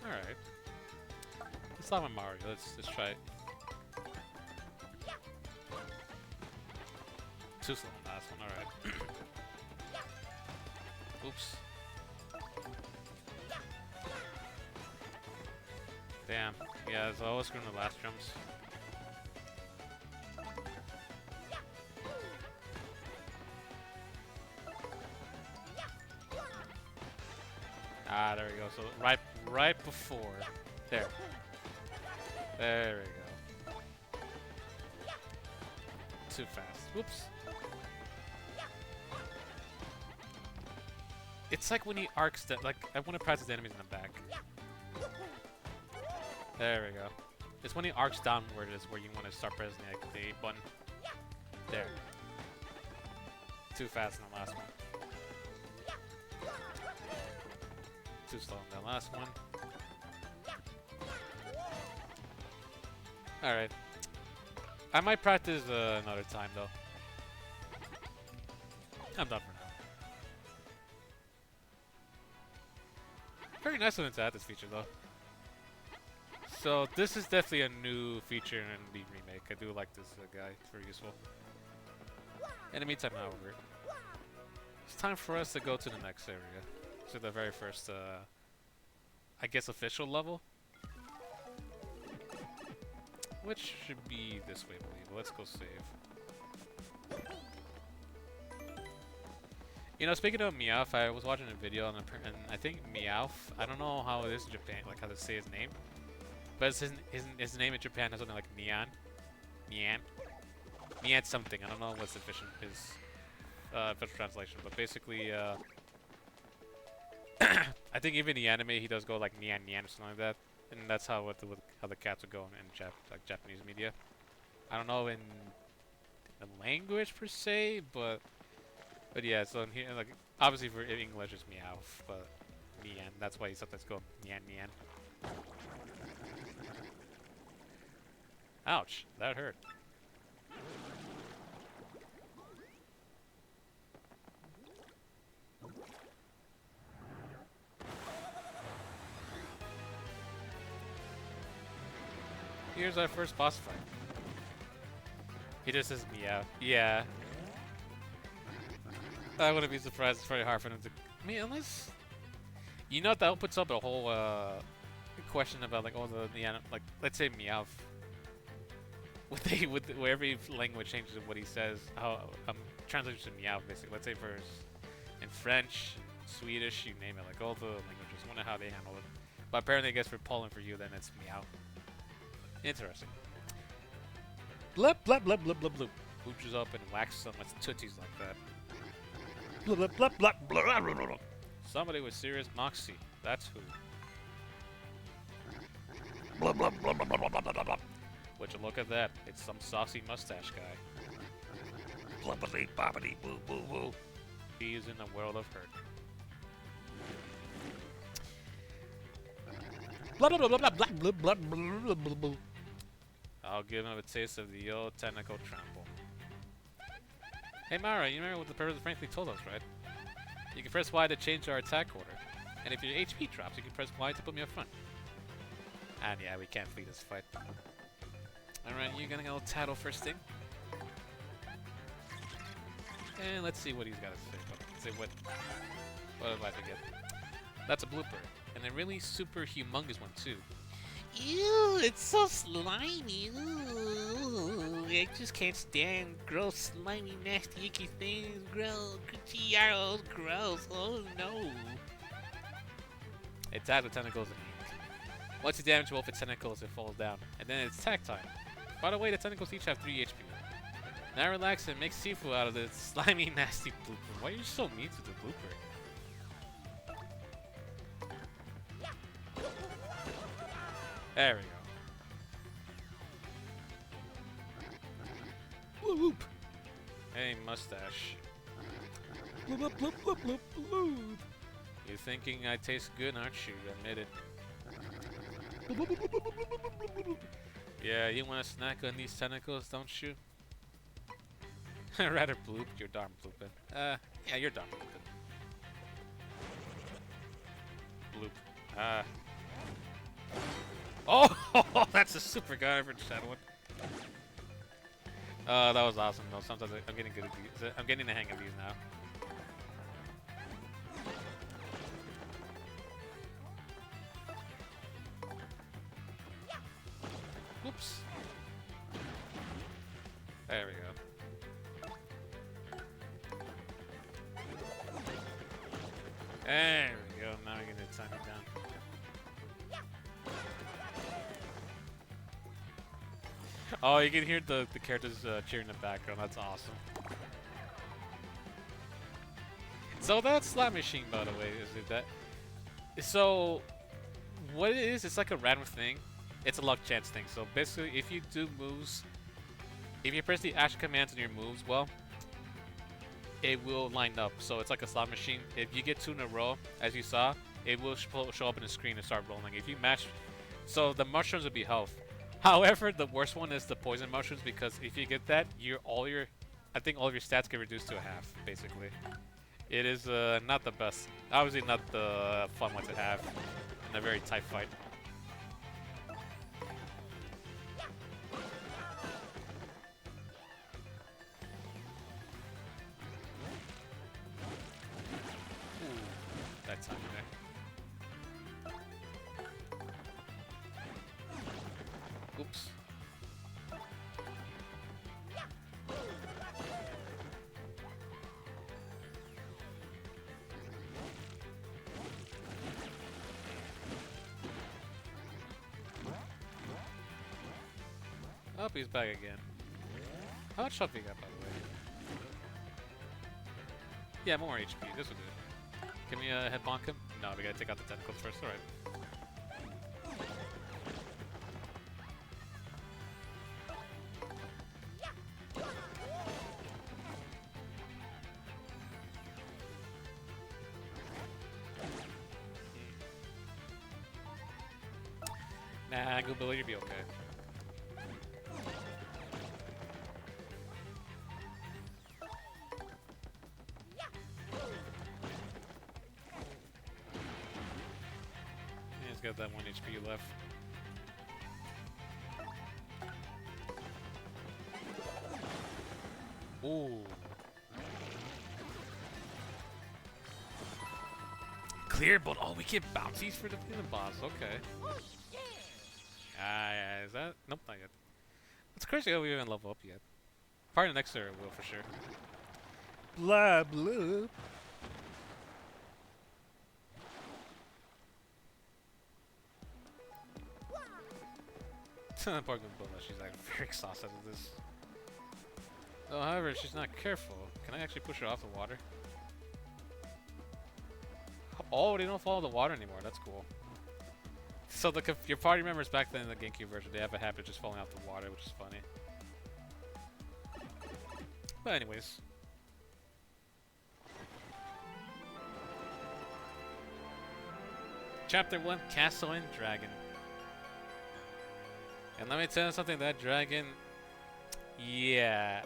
Speaker 1: Alright. Let's start with Mario. Let's try it. Too slow on the last one, alright. Oops. Damn. Yeah, so I was screwing the last jumps. Ah, there we go. So right before. There. There we go. Too fast. Whoops. It's like when he arcs that. Like I want to practice the enemies in the back. There we go. It's when he arcs downward is where you want to start pressing the A button. There. Too fast in the last one. Too slow in that last one. Alright. I might practice another time though. I'm done for now. Very nice of them to add this feature though. So this is definitely a new feature in the remake. I do like this guy. It's very useful. In the meantime, however, it's time for us to go to the next area. So the very first, I guess, official level. Which should be this way, I believe. Let's go save. You know, speaking of Meowth, I was watching a video and I think Meowth, I don't know how it is in Japan, like how to say his name. But his name in Japan has something like Neon. Neon something. I don't know what's official official translation, but basically, I think even the anime he does go like Neon or something like that, and that's how the cats would go in like Japanese media. I don't know in the language per se, but yeah. So in here, like obviously for English it's Meowth, but Neon. That's why he sometimes go Neon. Ouch, that hurt. Here's our first boss fight. He just says meow. Yeah. I wouldn't be surprised. It's very hard for them to. I mean, unless. You know, that opens up a whole question about like all the like let's say Meowth. Where every language changes what he says, how translates to Meow basically. Let's say for in French, Swedish, you name it, like all the languages. I wonder how they handle it. But apparently, I guess for Poland, for you, then it's Meow. Interesting. Blub blub blub blub blub blub. Pooches up and whacks them with tootsies like that.
Speaker 4: Blah, blah, blah, blah, blah, blah, blah.
Speaker 1: Somebody with serious moxie. That's who.
Speaker 2: Blah, blah, blah, blah, blah, blah, blah, blah, blah.
Speaker 1: Would you look at that? It's some saucy mustache guy.
Speaker 2: Blubbity, bobbity, boo, boo, boo.
Speaker 1: He is in a world of hurt. Blah, blah, blah, blah, blah, blah, blah, blah, blah, blah. I'll give him a taste of the old technical trample. Hey Mara, you remember what the person frankly told us, right? You can press Y to change our attack order. And if your HP drops, you can press Y to put me up front. And yeah, we can't flee this fight. Alright, you're gonna go tattle first thing. And let's see what he's got to say. Say what did I forget? That's a blooper. And a really super humongous one too.
Speaker 5: Ew, it's so slimy. Ooh, I just can't stand gross, slimy, nasty, icky things. Gross, arrows, gross. Oh no.
Speaker 1: It attacks with tentacles and ink. Once you damage both its tentacles, it falls down. And then it's attack time. By the way, the tentacles each have 3 HP. Now relax and make seafood out of this slimy, nasty blooper. Why are you so mean to the blooper? There we go.
Speaker 3: Bloop, bloop.
Speaker 1: Hey, mustache.
Speaker 3: Bloop, bloop, bloop, bloop, bloop, bloop.
Speaker 1: You're thinking I taste good, aren't you? Admit it.
Speaker 3: Bloop, bloop, bloop, bloop, bloop, bloop, bloop, bloop, bloop.
Speaker 1: Yeah, you want to snack on these tentacles, don't you? Rather bloop, you're darn blooping. Yeah, you're darn blooping. Bloop. Oh, that's a super garbage, that one. That was awesome though. Sometimes I'm getting good at these. I'm getting the hang of these now. Oops. There we go. There we go. Now we're gonna time it down. Oh, you can hear the characters cheering in the background. That's awesome. So that slot machine, by the way, is it that? So what it is, it's like a random thing. It's a luck chance thing. So basically, if you do moves, if you press the action commands on your moves, well, it will line up. So it's like a slot machine. If you get 2 in a row, as you saw, it will show up in the screen and start rolling. If you match, so the mushrooms will be health. However, the worst one is the poison mushrooms, because if you get that, I think all of your stats get reduced to a half, basically. It is not the best. Obviously not the fun one to have in a very tight fight. Ooh, that time there. Oops. Oh, he's back again. How much health you got, by the way? Yeah, more HP. This will do it. Can we head bonk him? No, we gotta take out the tentacles first. Alright. Nah, go Billy, you'll be okay. Yeah, he's got that 1 HP left. Ooh. Clear, but oh, we get bounties for defeating the boss. Okay. Yeah, is that? Nope, not yet. It's crazy how we haven't leveled up yet. Probably the next area will for sure.
Speaker 4: Blah, blah.
Speaker 1: Poor Goombilla, she's like very exhausted of this. Oh, however, she's not careful. Can I actually push her off the water? Hop. Oh, they don't follow the water anymore. That's cool. So your party members back then in the GameCube version, they have a habit of just falling out the water, which is funny. But anyways. Chapter 1, Castle and Dragon. And let me tell you something, that dragon... Yeah.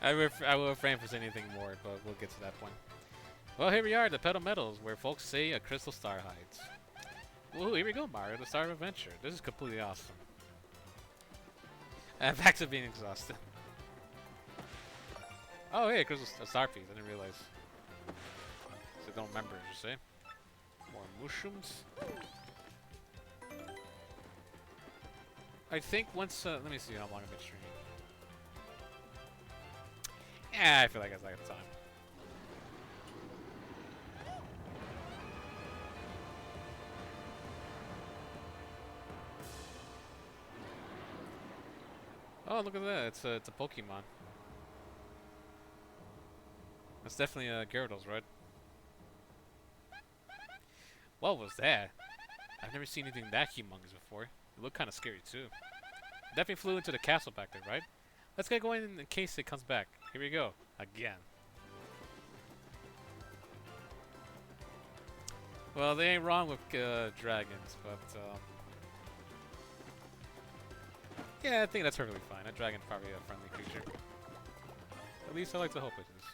Speaker 1: I will refrain from saying anything more, but we'll get to that point. Well, here we are, the Pedal Meadows, where folks say a crystal star hides. Ooh, here we go, Mario, the Star of Adventure. This is completely awesome. And back to being exhausted. Oh, hey, crystal star piece. I didn't realize. So don't remember, you say? More mushrooms. I think once. Let me see how long I've been streaming. Yeah, I feel like it's like a time. Oh, look at that! It's a Pokemon. That's definitely Gyarados, right? What was that? I've never seen anything that humongous before. It looked kind of scary too. Definitely flew into the castle back there, right? Let's get going in case it comes back. Here we go. Again. Well, they ain't wrong with dragons, but yeah, I think that's perfectly fine. A dragon's probably a friendly creature. At least I like to hope it is.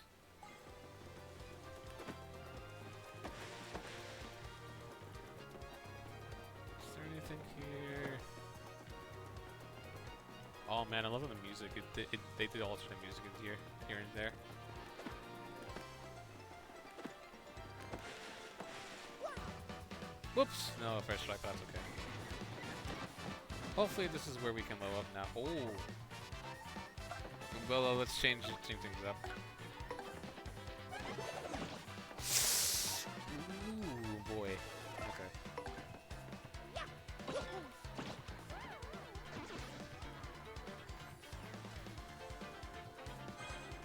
Speaker 1: Is there anything here? Oh man, I love the music. They did alternate music in here and there. Whoops! No, first strike, that's okay. Hopefully this is where we can level up now. Oh! Well, let's change things up. Ooh, boy. Okay.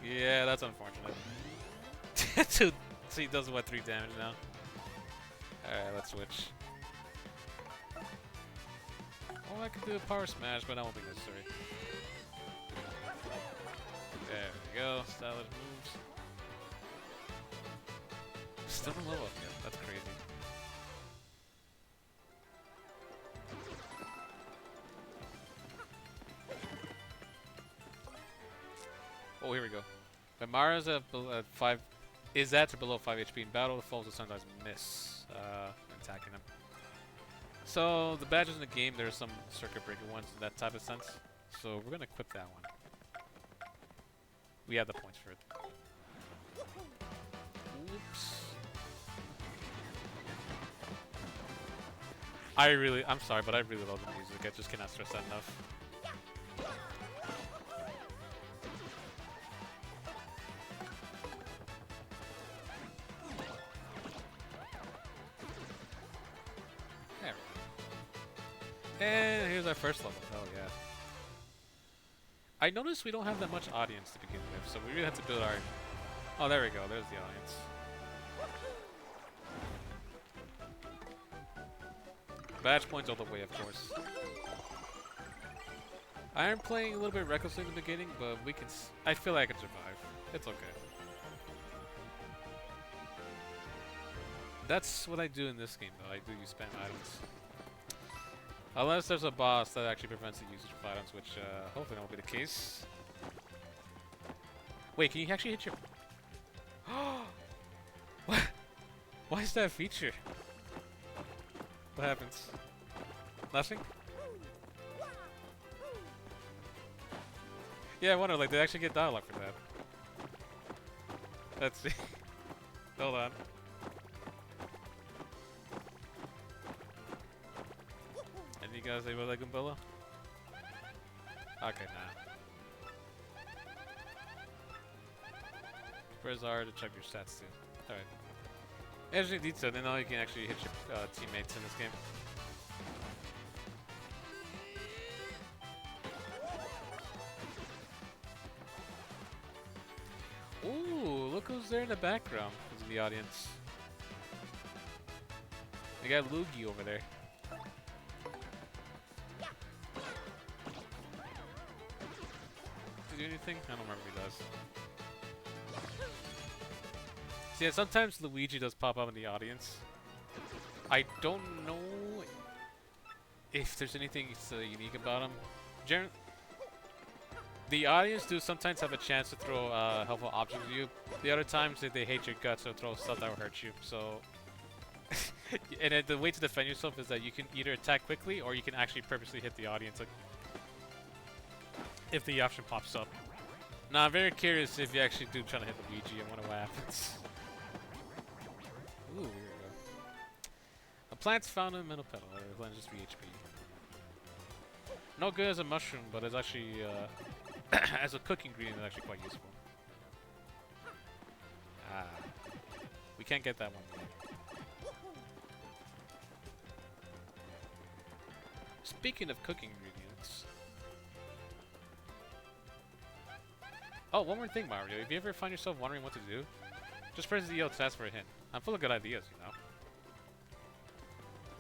Speaker 1: Yeah, that's unfortunate. So he does what, 3 damage now? Alright, let's switch. Oh, I could do a power smash, but I don't think necessary. There we go, stylish moves. Still no level up yet, that's crazy. Oh, here we go. When Mara's at 5, is at or below 5 HP in battle, the foes will sometimes miss attacking them. So the badges in the game, there are some circuit breaker ones in that type of sense. So we're gonna equip that one. We have the points for it. Oops. I'm sorry, but I really love the music. I just cannot stress that enough. There we go. And here's our first level. Oh yeah. I noticed we don't have that much audience to begin with, so we really have to build our... Oh, there we go. There's the audience. Badge points all the way, of course. I am playing a little bit recklessly in the beginning, but we can... I feel like I can survive. It's okay. That's what I do in this game, though. I do use spam items. Unless there's a boss that actually prevents the usage of items, which hopefully won't be the case. Wait, can you actually hit your... What? Why is that a feature? What happens? Nothing? Yeah, I wonder, like, did they actually get dialogue for that? Let's see. Hold on. You guys able to like Gumbilla? Okay, nah. Press R to check your stats too. Alright. Interesting detail. Then now you can actually hit your teammates in this game. Ooh, look who's there in the background. Who's in the audience? We got Luigi over there. Does he do anything? I don't remember if he does. So yeah, sometimes Luigi does pop up in the audience. I don't know if there's anything unique about him. The audience do sometimes have a chance to throw helpful objects at you. The other times they hate your guts or throw stuff that will hurt you. So, and the way to defend yourself is that you can either attack quickly or you can actually purposely hit the audience, like, if the option pops up. Now I'm very curious if you actually do try to hit Luigi and wonder what happens. Ooh, here we go. A plant's found in a middle petal. It lands just 3 HP. No good as a mushroom, but it's actually as a cooking ingredient, it's actually quite useful. Ah, we can't get that one yet. Speaking of cooking ingredients. Oh, one more thing, Mario. If you ever find yourself wondering what to do, just press the L to ask for a hint. I'm full of good ideas, you know.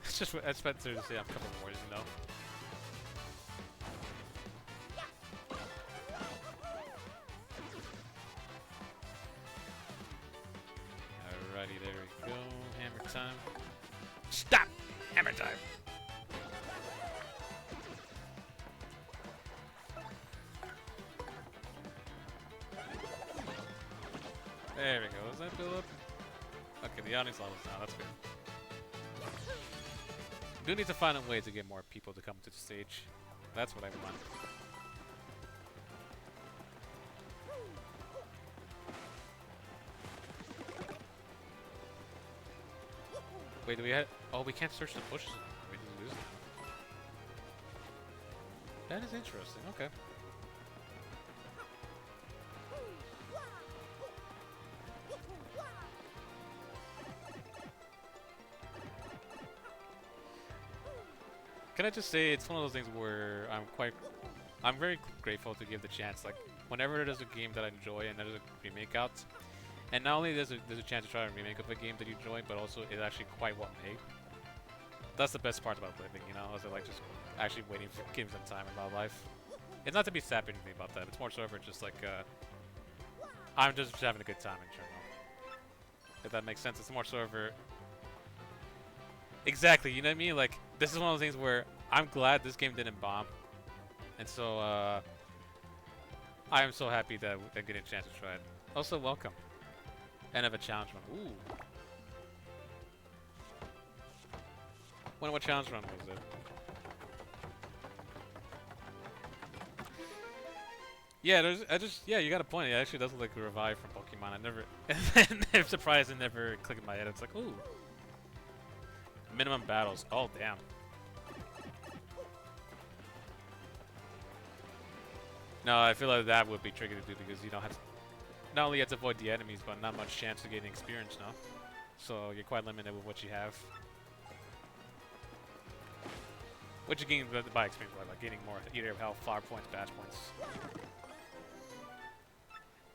Speaker 1: It's just what Spencer to say. I'm a couple more, you know. Alrighty, there we go. Hammer time.
Speaker 2: Stop! Hammer time.
Speaker 1: There we go. Does that build up? Okay, the audience levels now. That's good. Do need to find a way to get more people to come to the stage. That's what I want. Wait, do we have? Oh, we can't search the bushes anymore. We just lose them. That is interesting. Okay. Can I just say it's one of those things where I'm very grateful to give the chance. Like, whenever there's a game that I enjoy and there's a remake out, and not only there's a chance to try a remake of a game that you enjoy, but also it's actually quite well made. That's the best part about living, you know? Is it like just actually waiting for games some time in my life. It's not to be sappy or anything about that. It's more so ever just like I'm just having a good time in general. If that makes sense. It's more so ever. Exactly, you know what I mean? Like, this is one of those things where I'm glad this game didn't bomb. And so, I am so happy that I get a chance to try it. Also, welcome. And have a challenge run. Ooh. Wonder what challenge run was it? Yeah, yeah, you got a point. It actually does look like a revive from Pokemon. I'm surprised it never clicked in my head. It's like, ooh. Minimum battles. Oh, damn. No, I feel like that would be tricky to do because you don't have to, not only you have to avoid the enemies, but not much chance of getting experience now. So you're quite limited with what you have. What you gain by experience, like gaining more either health, flower points, badge points.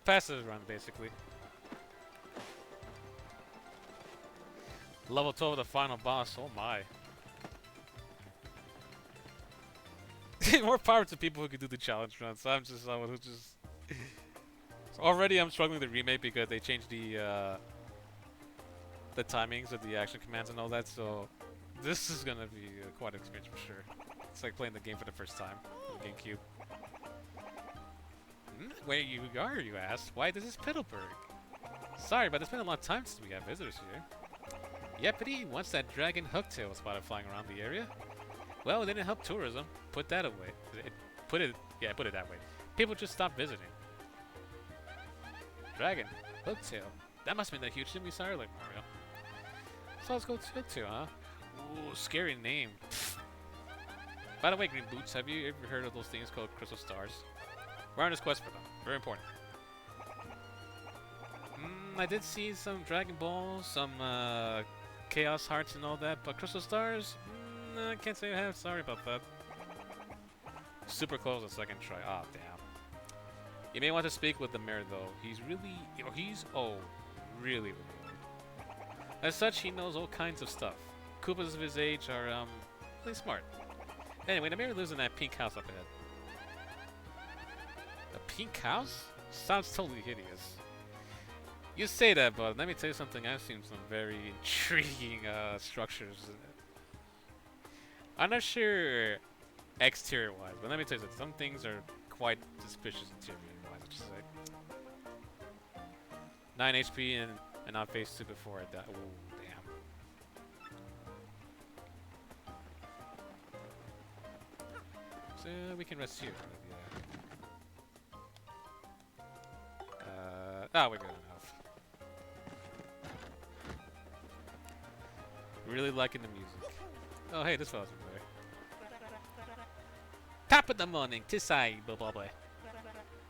Speaker 1: Passive run, basically. Level 12 of the final boss. Oh my. More power to people who can do the challenge runs. I'm just someone who just. So already I'm struggling with the remake because they changed the timings of the action commands and all that. So this is gonna be quite an experience for sure. It's like playing the game for the first time on GameCube. Where you are, you ask? Why this is Pittsburgh? Sorry, but it's been a long time since we got visitors here. Yepity, once that dragon hooktail was spotted flying around the area. Well, it didn't help tourism. Put that away. Put it that way. People just stopped visiting. Dragon, hooktail. That must mean that huge thing we saw earlier, Mario. So let's go to hooktail, huh? Ooh, scary name. By the way, Green Boots, have you ever heard of those things called crystal stars? We're on this quest for them. Very important. I did see some Dragon Balls, some Chaos Hearts and all that, but Crystal Stars, I can't say I have. Sorry about that. Super close on second try. Ah, damn. You may want to speak with the mayor though. He's really, really good. As such, he knows all kinds of stuff. Koopas of his age are really smart. Anyway, the mayor lives in that pink house up ahead. A pink house? Sounds totally hideous. You say that, but let me tell you something. I've seen some very intriguing structures. I'm not sure exterior-wise, but let me tell you something. Some things are quite suspicious interior-wise, I should say. 9 HP and not phase 2 before I die. Oh, damn. So we can rest here. Yeah. We're good enough. Really liking the music. Oh, hey, this fella's in there. Top of the morning, tis I, blah blah blah.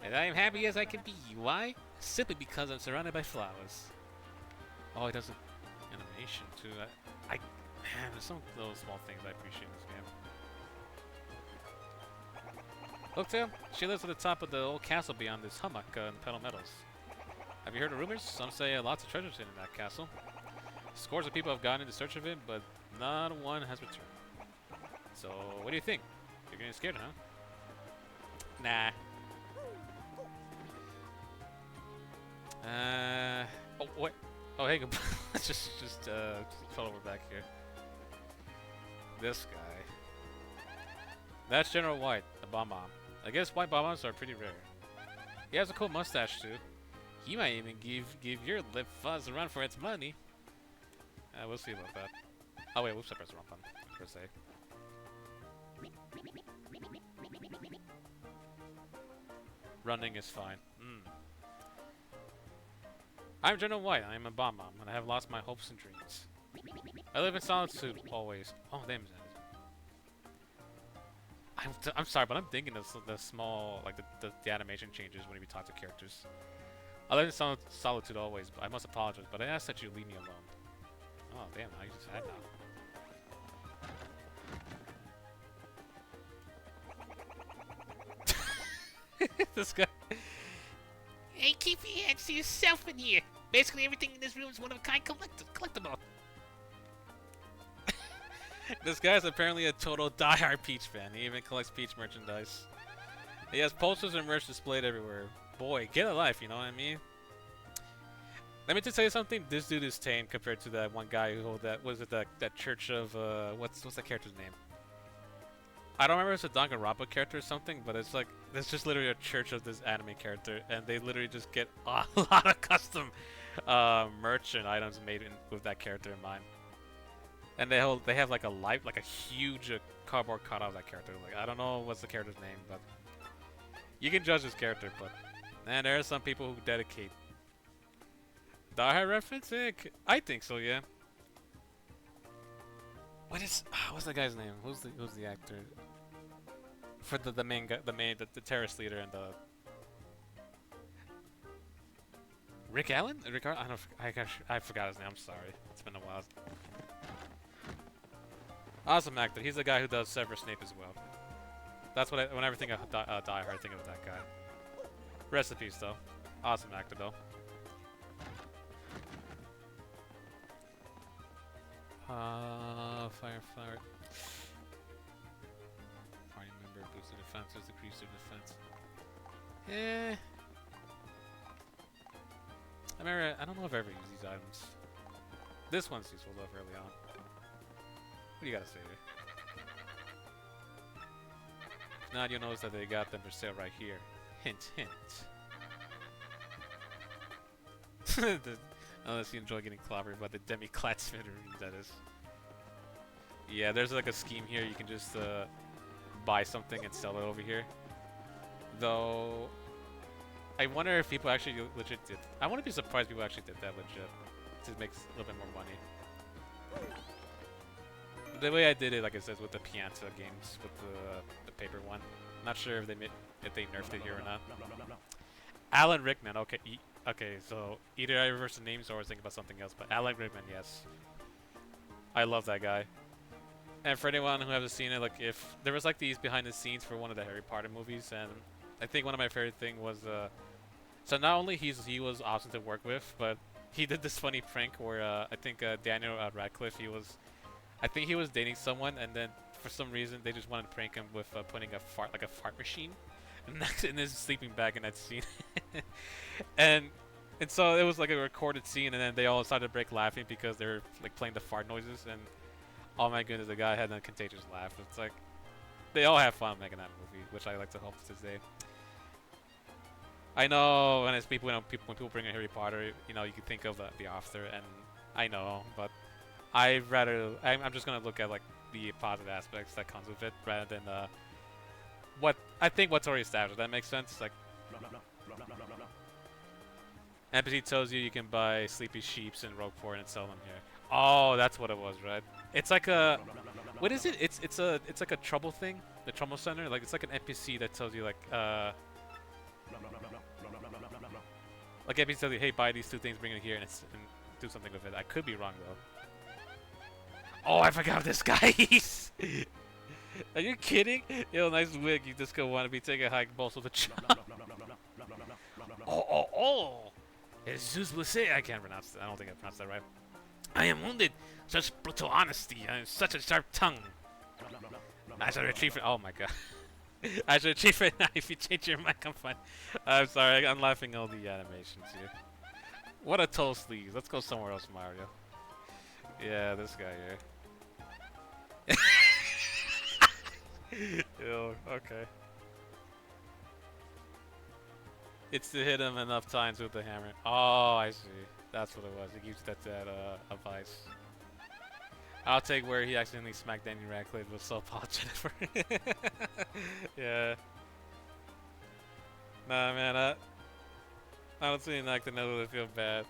Speaker 1: And I am happy as I can be. Why? Simply because I'm surrounded by flowers. Oh, he does an animation too. Man, there's some of those small things I appreciate in this game. Look, Tim. She lives at the top of the old castle beyond this hummock in Pedal Meadows. Have you heard of rumors? Some say lots of treasures hidden in that castle. Scores of people have gone into search of it, but not one has returned. So, what do you think? You're getting scared, huh? Nah. Oh, what? Oh, hey, let's just fell over back here. This guy. That's General White, the bomb. I guess white bombs are pretty rare. He has a cool mustache too. He might even give your lip fuzz a run for its money. We'll see about that. Oh wait, whoops, I pressed the wrong button. Per se. Running is fine. I'm General White. I am a bomb, and I have lost my hopes and dreams. I live in solitude always. Oh, damn it. I'm sorry, but I'm thinking of the small, like the animation changes when we talk to characters. I live in solitude always, but I must apologize, but I ask that you leave me alone. Oh, damn, I just had now. This guy.
Speaker 5: Hey, keep your hands to yourself in here. Basically, everything in this room is one-of-a-kind collectible.
Speaker 1: This guy's apparently a total die-hard Peach fan. He even collects Peach merchandise. He has posters and merch displayed everywhere. Boy, get a life, you know what I mean? Let me just tell you something. This dude is tame compared to that one guy who that church of what's that character's name? I don't remember if it's a Danganronpa character or something, but it's just literally a church of this anime character, and they literally just get a lot of custom merch and items made with that character in mind. And they have like a huge cardboard cutout of that character. Like, I don't know what's the character's name, but you can judge this character. But man, there are some people who dedicate. Die Hard reference? I think so, yeah. What's that guy's name? Who's the actor? For the main guy, the terrorist leader and the Rick Allen? I forgot his name. I'm sorry. It's been a while. Awesome actor. He's the guy who does Severus Snape as well. That's what whenever I think of Die Hard, I think of that guy. Rest in peace, though. Awesome actor, though. Fire. Party member boosted defenses, decrease their defense. I don't know if I ever use these items. This one's useful though early on. What do you gotta say there? Now you'll notice that they got them for sale right here. Hint, hint. Unless you enjoy getting clobbered by the demi-clat figurines, that is. Yeah, there's like a scheme here. You can just buy something and sell it over here. Though, I wonder if people actually legit did. I wouldn't be surprised if people actually did that legit to make a little bit more money. The way I did it, like I said, with the Pianta games, with the paper one. Not sure if they nerfed it here or not. Alan Rickman, okay. Okay, so either I reverse the names or I was thinking about something else, but Alan Rickman, yes. I love that guy. And for anyone who hasn't seen it, like if there was like these behind the scenes for one of the Harry Potter movies, and I think one of my favorite thing was so not only he was awesome to work with, but he did this funny prank where I think Daniel Radcliffe I think he was dating someone, and then for some reason they just wanted to prank him with putting a fart machine in his sleeping bag in that scene, and so it was like a recorded scene, and then they all started to break laughing because they were like playing the fart noises, and oh my goodness, the guy had a contagious laugh. It's like they all have fun making that movie, which I like to hope to this day. I know when it's people, when people bring in Harry Potter, you know, you can think of the author, and I know, but I'm just gonna look at like the positive aspects that comes with it rather than what's already established. That makes sense. Like NPC tells you can buy sleepy sheeps in Rogueport and sell them here. Oh, that's what it was, right? It's like a what is it? It's like a trouble thing, the trouble center. Like it's like an NPC that tells you like NPC tells you, hey, buy these two things, bring it here, and do something with it. I could be wrong though. Oh, I forgot this guy. Are you kidding? Yo, nice wig. You just go want to be taking a hike, balls with a chop.
Speaker 5: Oh! Jesus blessé. I can't pronounce that. I don't think I pronounced that right. I am wounded. Such brutal honesty and such a sharp tongue. I shall retrieve it. Oh my god. I should retrieve it now. If you change your mind, I'm fine. I'm sorry. I'm laughing at all the animations here. What a toe sleeve. Let's go somewhere else, Mario. Yeah, this guy here. Ew, okay. It's to hit him enough times with the hammer. Oh, I see. That's what it was. He used that advice. I'll take where he accidentally smacked Danny Radcliffe. Was so apologetic for it. Yeah. Nah, man. I don't see like to know that I feel bad.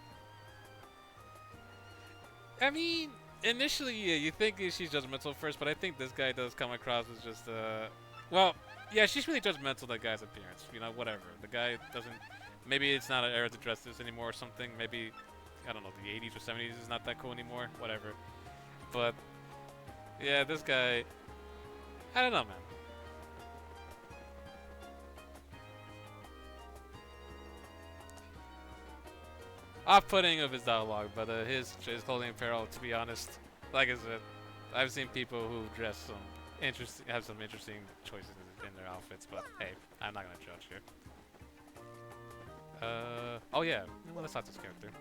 Speaker 5: I mean, initially, yeah, you think she's judgmental first, but I think this guy does come across as just, well, yeah, she's really judgmental of that guy's appearance. You know, whatever. The guy doesn't, maybe it's not an era to dress this anymore or something. Maybe, I don't know, the 80s or 70s is not that cool anymore. Whatever. But, yeah, this guy, I don't know, man. Off-putting of his dialogue, but his clothing apparel, to be honest, like I said, I've seen people who dress have some interesting choices in their outfits, but hey, I'm not gonna judge here. Oh yeah, well, let's talk to this character.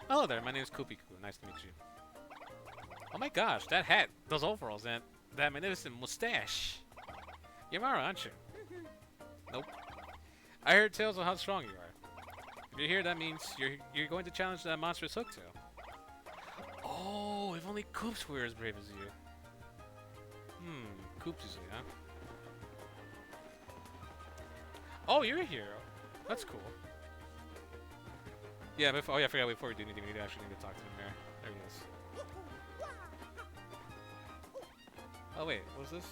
Speaker 5: Hello there, my name is Kupiku. Nice to meet you. Oh my gosh, that hat, those overalls, and that magnificent mustache. You're Mara, aren't you? Nope. I heard tales of how strong you are. If you're here, that means you're going to challenge that monstrous Hooktail. Oh, if only Koops were as brave as you. Koops, you see, huh? Oh, you're a hero. That's cool. Yeah, oh yeah, I forgot. Before we do anything, we actually need to talk to him here. There he is. Oh wait, what's this?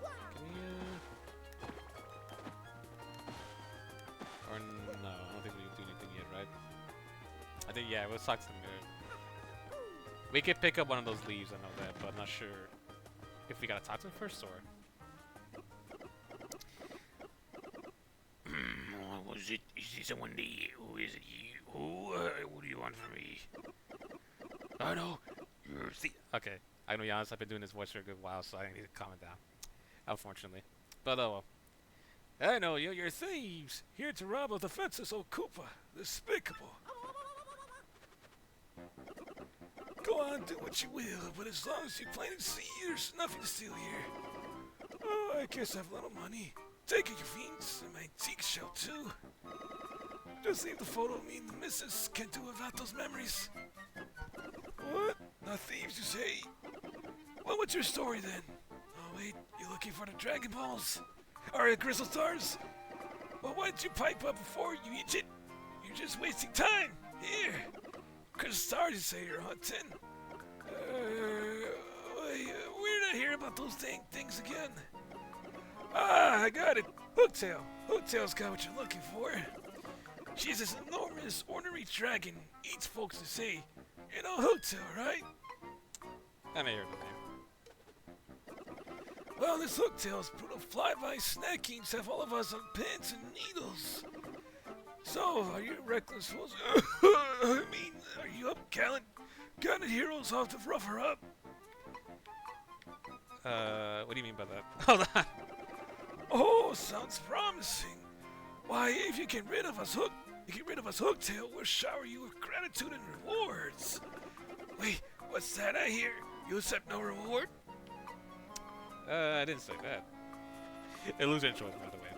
Speaker 5: Can you? Or no, I don't think we do anything yet, right? I think, yeah, let's talk to them here. We could pick up one of those leaves, I know that, but I'm not sure if we gotta talk to them first, or... Was it? Is this someone who is it? You? Who? What do you want from me?
Speaker 2: I know. You're
Speaker 1: Okay, I'm gonna be honest, I've been doing this voice for a good while, so I need to calm it down. Unfortunately. But oh well.
Speaker 3: I know you're thieves, here to rob of the fences, old Koopa. Despicable. Go on, do what you will, but as long as you plain and see, there's nothing to steal here. Oh, I guess I have a little money. Take it, you fiends, and my antique shell too. Just leave the photo of me and the missus. Can't do without those memories. What? Not thieves, you say? Well, what's your story then? Oh wait, you looking for the Dragon Balls? Or the Crystal Stars? Well, why didn't you pipe up before you eat it? You're just wasting time. Here. Crystal Stars, you say you're hunting. Where did I hear about those things again? Ah, I got it. Hooktail. Hooktail's got what you're looking for. She's this enormous, ornery dragon. Eats folks to sea. You know Hooktail, right?
Speaker 1: I may hear the name.
Speaker 3: Well, this Hooktail's brutal flyby snackings have all of us on pins and needles. So, are you reckless fools? I mean, are you up, gallant? Gallant heroes off to rough her up?
Speaker 1: What do you mean by that? Hold on.
Speaker 3: Oh, sounds promising. Why, if you get rid of us, Hooktail, we'll shower you with gratitude and rewards. Wait, what's that I hear? You accept no reward?
Speaker 1: I didn't say that. Illusion choice, by the way.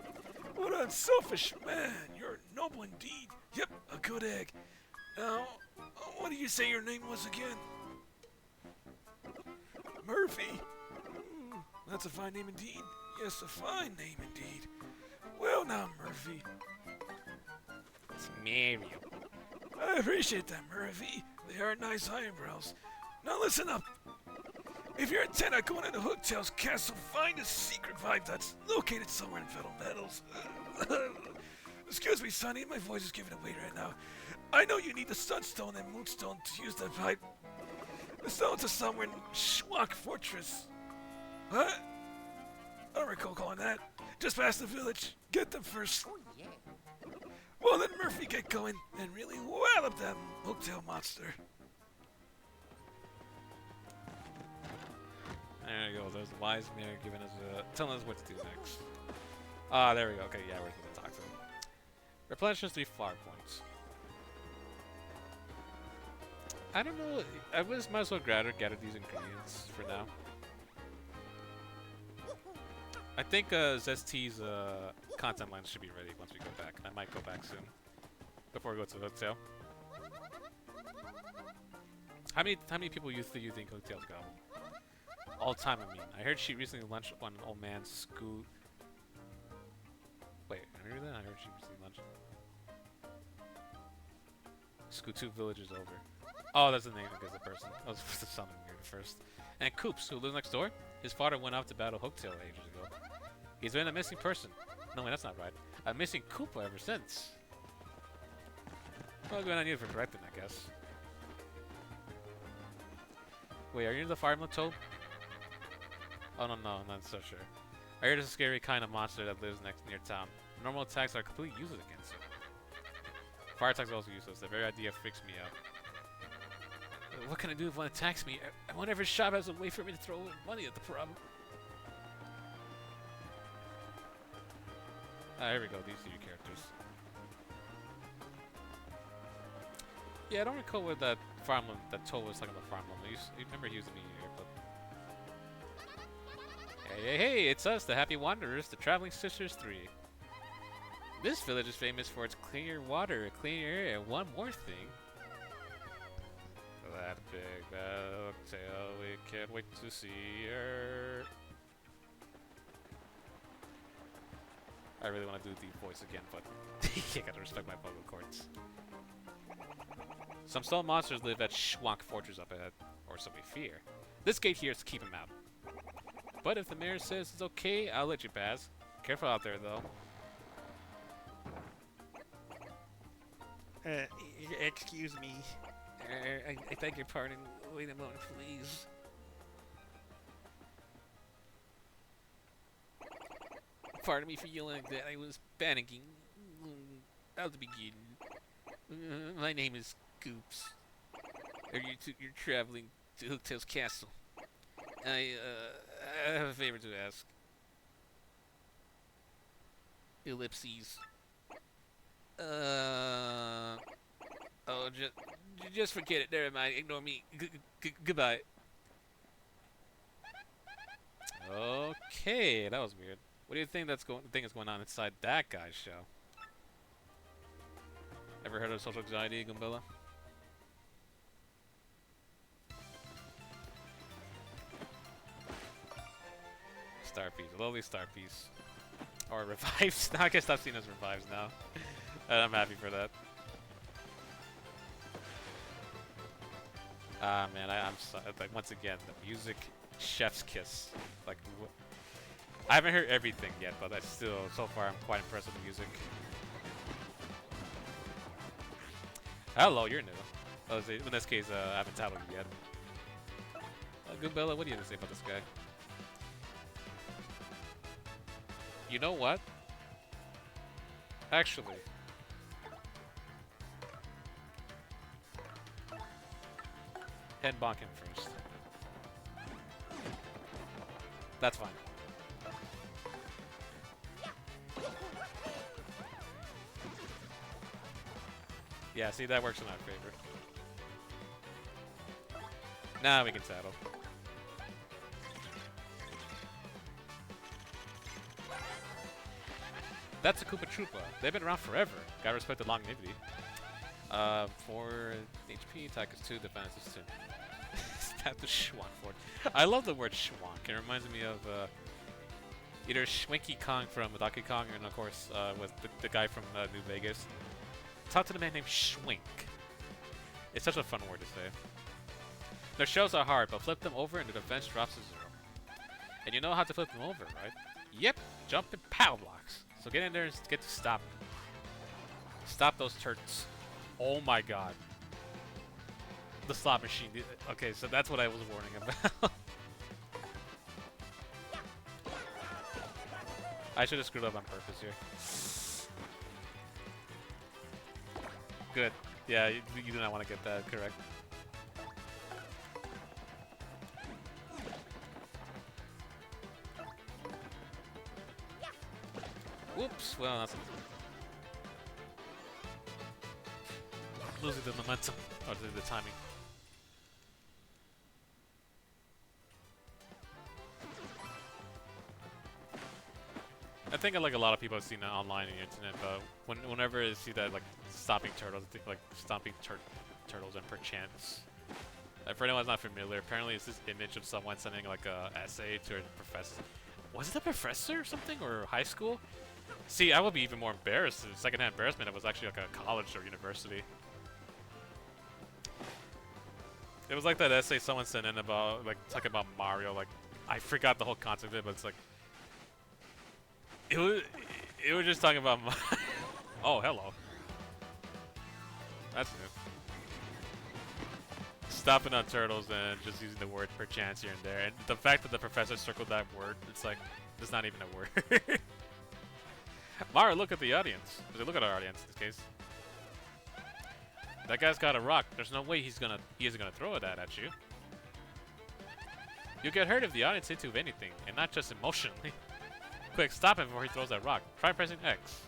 Speaker 3: What an unselfish man. You're noble indeed. Yep, a good egg. Now, what do you say your name was again? Murphy. That's a fine name indeed. Yes, a fine name indeed. Well now, Murphy.
Speaker 1: It's Mario.
Speaker 3: I appreciate that, Murphy. They are nice eyebrows. Now listen up. If you're intent on going into Hooktail's castle, find a secret vibe that's located somewhere in Fiddle Meadows. Excuse me, Sonny, my voice is giving away right now. I know you need the Sunstone and Moonstone to use that pipe. The stones are somewhere in Schwach Fortress. Huh? I don't recall calling that. Just past the village. Get them first.
Speaker 5: Oh, yeah.
Speaker 3: Well, then Murphy, get going and really wallop that Hooktail monster.
Speaker 1: There you go. There's the wise man giving us telling us what to do next. Ah, there we go. Okay, yeah, we're gonna talk to him. Replenishes 3 flower points. I don't know. I might as well gather these ingredients for now. I think Zest's content line should be ready once we go back. I might go back soon before we go to the Hooktail. How many people do you think Hooktail's got? All time, I mean. I heard she recently lunched on an old man's scoot. Wait, I heard that? I heard she recently lunched. Scoot 2 villages over. Oh, that's the name of the person. I was supposed to sound weird at first. And Coops, who lives next door, his father went off to battle Hooktail ages ago. He's been a missing person. No, wait, that's not right. A missing Koopa ever since. Well, going on you for correcting, I guess. Wait, are you the Fireman Toad? Oh, no, I'm not so sure. I heard it's a scary kind of monster that lives near town. Normal attacks are completely useless against it. Fire attacks are also useless. The very idea freaks me out. What can I do if one attacks me? I wonder if his shop has a way for me to throw money at the problem. Ah, here we go. These are your characters. Yeah, I don't recall what that farmland, that Toad was talking about farmland. I remember he used to be here, but... Hey, it's us, the Happy Wanderers, the Traveling Sisters 3. This village is famous for its clear water, clean air, and one more thing. That big bad Hooktail, we can't wait to see her. I really want to do the voice again, but I gotta respect my vocal cords. Some stone monsters live at Schwank Fortress up ahead, or so we fear. This gate here is to keep them out. But if the mayor says it's okay, I'll let you pass. Careful out there, though.
Speaker 2: Excuse me.
Speaker 5: I beg your pardon. Wait a moment, please. Pardon me for yelling like that. I was panicking. I'll begin. My name is Goops. You're traveling to Hooktail's castle. I have a favor to ask. Ellipses. Oh, just forget it. Never mind. Ignore me. Goodbye.
Speaker 1: Okay, that was weird. What do you think is going on inside that guy's show? Ever heard of social anxiety, Goombella? Star piece, a lovely star piece. Or revives. I guess I've seen as revives now. And I'm happy for that. Ah man, I'm so, like once again the music, chef's kiss. Like I haven't heard everything yet, but that's still, so far, I'm quite impressed with the music. Hello, you're new. Oh, in this case, I haven't titled you yet. Goombella, what do you have to say about this guy? You know what? Actually, head bonk him first. That's fine. Yeah, see, that works in our favor. Now we can settle. That's a Koopa Troopa. They've been around forever. Gotta respect the longevity. 4 HP, attack is 2, defense is 2. Stab the Schwank Fort. I love the word Schwank. It reminds me of either Schwanky Kong from Donkey Kong, and of course with the guy from New Vegas. Talk to the man named Schwink. It's such a fun word to say. Their shells are hard, but flip them over and the defense drops to 0. And you know how to flip them over, right? Yep, jump and power blocks. So get in there and get to stop them. Stop those turds. Oh my god. The slot machine. Okay, so that's what I was warning about. I should have screwed up on purpose here. Good. Yeah, you do not want to get that correct. Whoops. Well, that's losing the momentum or the timing. I think like a lot of people have seen that online on the internet, but whenever I see that like stomping turtles, I think like stomping turtles and perchance. For anyone who's not familiar, apparently it's this image of someone sending like a essay to a professor. Was it a professor or something, or high school? See, I would be even more embarrassed. Secondhand embarrassment. It was actually like a college or university. It was like that essay someone sent in about like talking about Mario. Like I forgot the whole concept of it, but it's like it was just talking about Mario. Oh, hello. That's new. Stopping on turtles and just using the word perchance here and there, and the fact that the professor circled that word, it's like it's not even a word. Mario, look at the audience. Look at our audience in this case. That guy's got a rock. There's no way he isn't gonna throw that at you. You'll get hurt if the audience hits you with anything, and not just emotionally. Quick, stop him before he throws that rock. Try pressing X.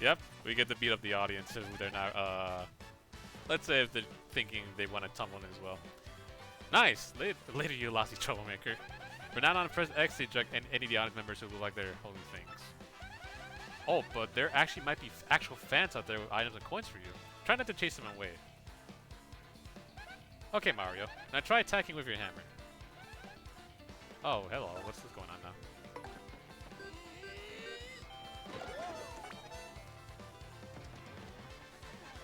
Speaker 1: Yep, we get to beat up the audience if they're not, let's say if they're thinking they want to tumble in as well. Nice! Later, you lousy troublemaker. From now on, press X to eject any of the audience members who look like they're holding things. Oh, but there actually might be actual fans out there with items and coins for you. Try not to chase them away. Okay, Mario. Now try attacking with your hammer. Oh, hello. What's going on now?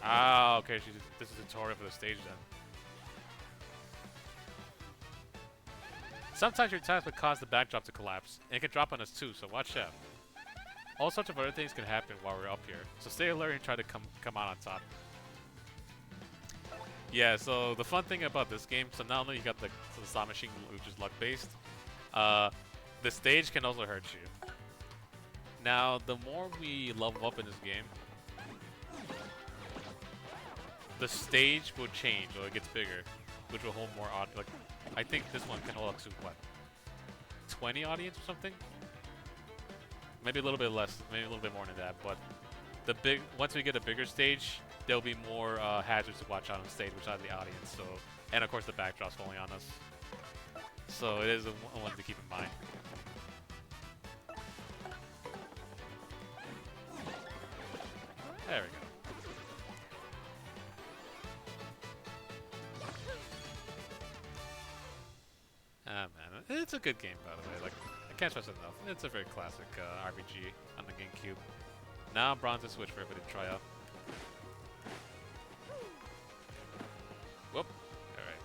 Speaker 1: Ah, okay. This is a tutorial for the stage then. Sometimes your attacks would cause the backdrop to collapse, and it can drop on us too, so watch out. All sorts of other things can happen while we're up here, so stay alert and try to come out on top. Yeah, so the fun thing about this game, so not only you got the slot machine, which is luck based, the stage can also hurt you. Now, the more we level up in this game, the stage will change, or it gets bigger, which will hold more like, I think this one can hold up to what, 20 audience or something? Maybe a little bit less, maybe a little bit more than that. But once we get a bigger stage, there'll be more hazards to watch out on stage, which are the audience. So, and of course the backdrop's falling on us. So it is a one to keep in mind. There we go. Ah man, it's a good game by the way. Like I can't stress it enough. It's a very classic RPG on the GameCube. Now bronze and Switch for everybody to try out. Whoop. All right.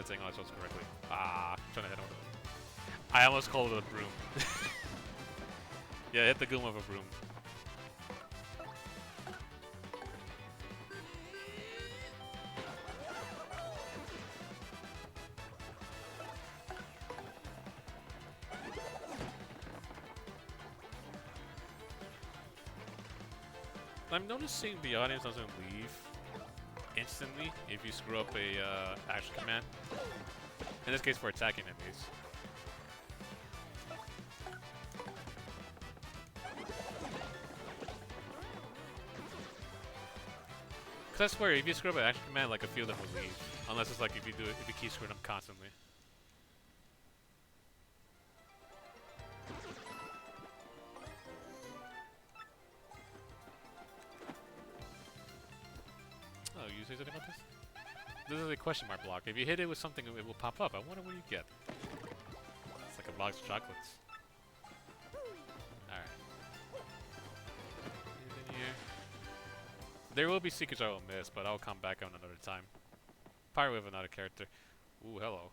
Speaker 1: That's saying all I supposed correctly. Ah, trying to hit him with it. I almost called it a broom. Yeah, hit the goon with a broom. I'm noticing the audience doesn't leave instantly if you screw up a action command. In this case, for attacking enemies. Cause I swear, if you screw up an action command, like a few of them will leave, unless it's like if you keep screwing up constantly. Oh, you say something about this? This is a question mark block. If you hit it with something, it will pop up. I wonder what you get. It's like a box of chocolates. Alright. Anything here? There will be secrets I will miss, but I'll come back on another time. Probably with another character. Ooh, hello.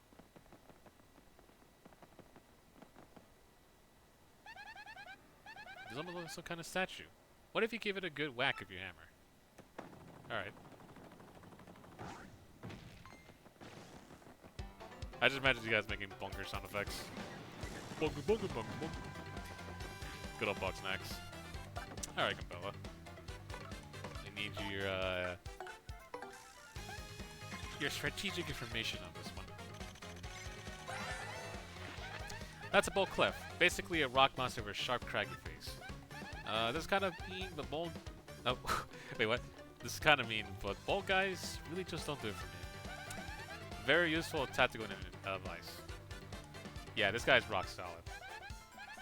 Speaker 1: There's almost some kind of statue. What if you give it a good whack with your hammer? Alright. I just imagine you guys making bunker sound effects. Bunker, bunker, bunker, bunker. Good old Bugs Snacks. Alright, Gambella. I need your strategic information on this one. That's a bold cliff. Basically a rock monster with a sharp, craggy face. This is kind of mean, but bold... Oh, wait, what? This is kind of mean, but bold guys really just don't do it for me. Very useful tactical advice. Yeah, this guy's rock solid.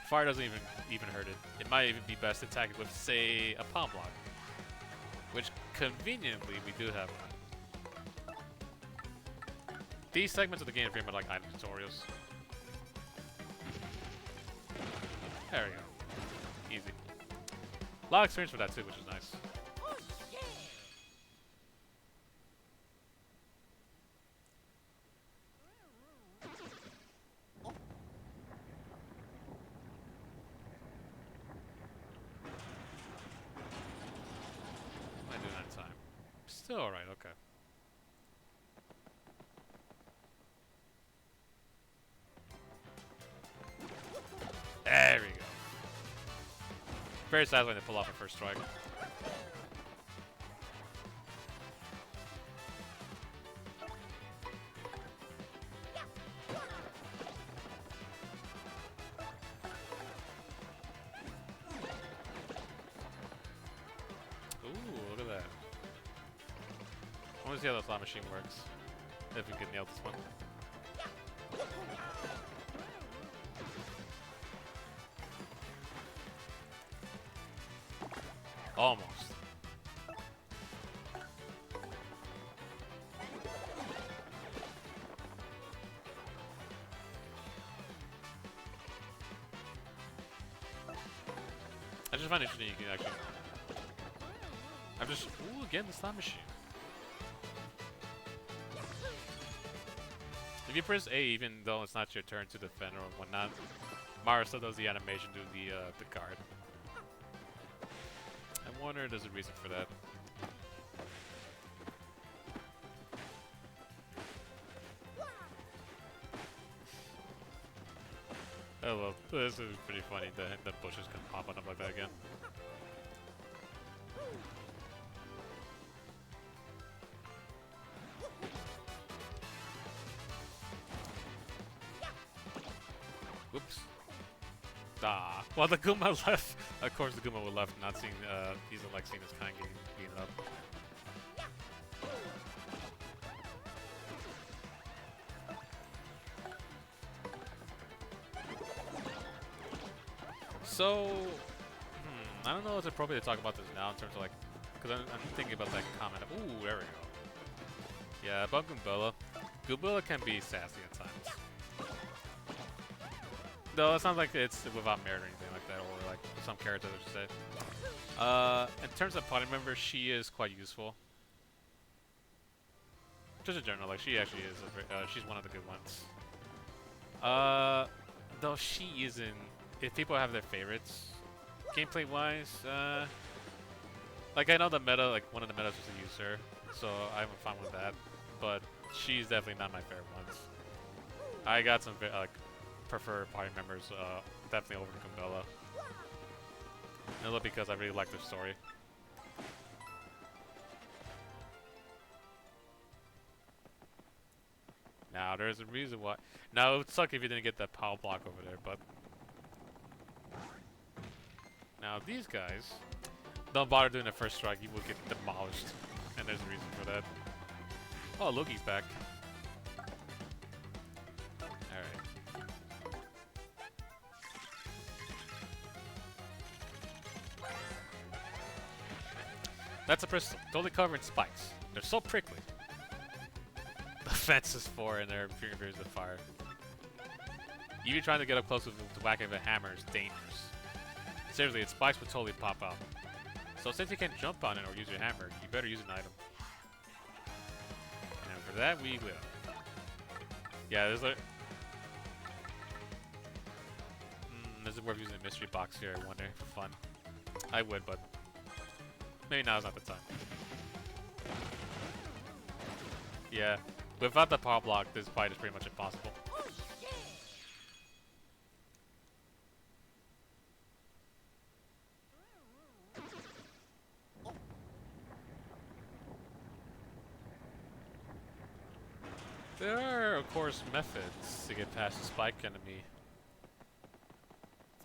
Speaker 1: Fire doesn't even hurt it. It might even be best to attack it with, say, a palm block. Which, conveniently, we do have one. These segments of the game are pretty much like item tutorials. There we go. Easy. A lot of experience for that too, which is nice. What am I doing that time? Still alright, okay. There we go. Very satisfying to pull off a first strike. Ooh, look at that. I want to see how the slot machine works. If we can nail this one. Almost. I just find it interesting you can actually... I'm just... Ooh, again, the slot machine. If you press A, even though it's not your turn to defend or whatnot, Mario still does the animation to the card. I wonder if there's a reason for that. Oh well, this is pretty funny that the bushes can pop on up like that again. Whoops. Ah. Well, the Goomba left. Of course, the Goomba will left, not seeing, he's like seeing his kind getting beaten up. So, I don't know if it's appropriate to talk about this now in terms of like, because I'm thinking about that comment. Ooh, there we go. Yeah, about Goombella. Goombella can be sassy at times. No, it's not like it's without merit or anything like that, or like some characters I should say. In terms of party members, she is quite useful. Just in general, like she actually is. She's one of the good ones. Though she isn't. If people have their favorites, gameplay wise, like I know the meta, like one of the metas was to use her, so I'm fine with that. But she's definitely not my favorite ones. I got some like prefer party members, definitely over Kumbella. Mainly because I really like their story. Now there's a reason why. Now it would suck if you didn't get that power block over there, but now these guys don't bother doing the first strike. You will get demolished, and there's a reason for that. Oh, Loki's back. All right. That's a pistol, totally covered in spikes. They're so prickly. The fence is 4 and their fingers with fire. Even trying to get up close with the whacking of a hammer is dangerous. Seriously, its spikes would totally pop out. So since you can't jump on it or use your hammer, you better use an item. And for that, we will. Yeah, there's like... is it worth using a mystery box here, I wonder, for fun? I would, but... maybe now's not the time. Yeah, without the power block, this fight is pretty much impossible. There are, of course, methods to get past the spike enemy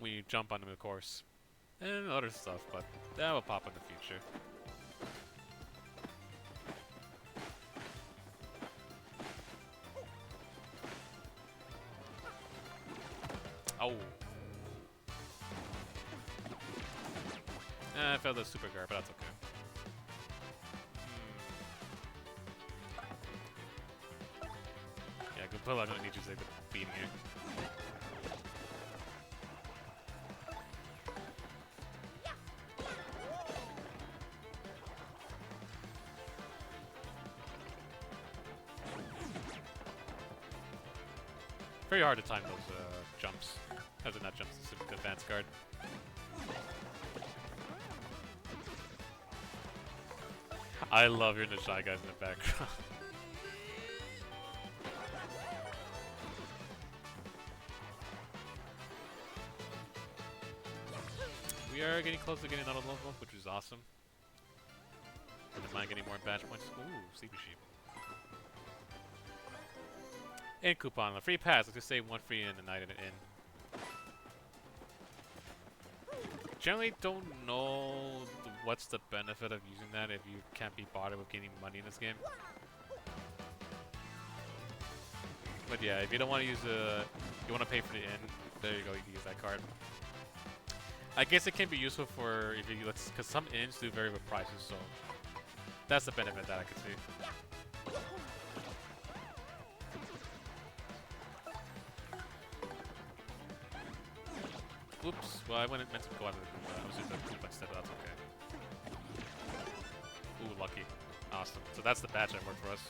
Speaker 1: when you jump on them, of course, and other stuff, but that will pop in the future. Oh. I failed the super guard, but that's okay. Yeah, good pull. I'm gonna need you to take the beam here. Very hard to time those jumps. As in not jumps, the advanced guard. I love hearing the Shy Guys in the background. We are getting close to getting another level, which is awesome. Wouldn't mind getting more badge points. Ooh, Sleepy Sheep. And coupon, a free pass. Let's just say one free in the night at an inn. Generally don't know what's the benefit of using that if you can't be bothered with getting money in this game. But yeah, if you don't want to use you want to pay for the inn, there you go, you can use that card. I guess it can be useful for if you because some inns do vary with prices, so that's the benefit that I could see. Oops, well I meant to go out of the Koopa. I was using the Koopa instead, but that's okay. Ooh, lucky. Awesome. So that's the badge that worked for us.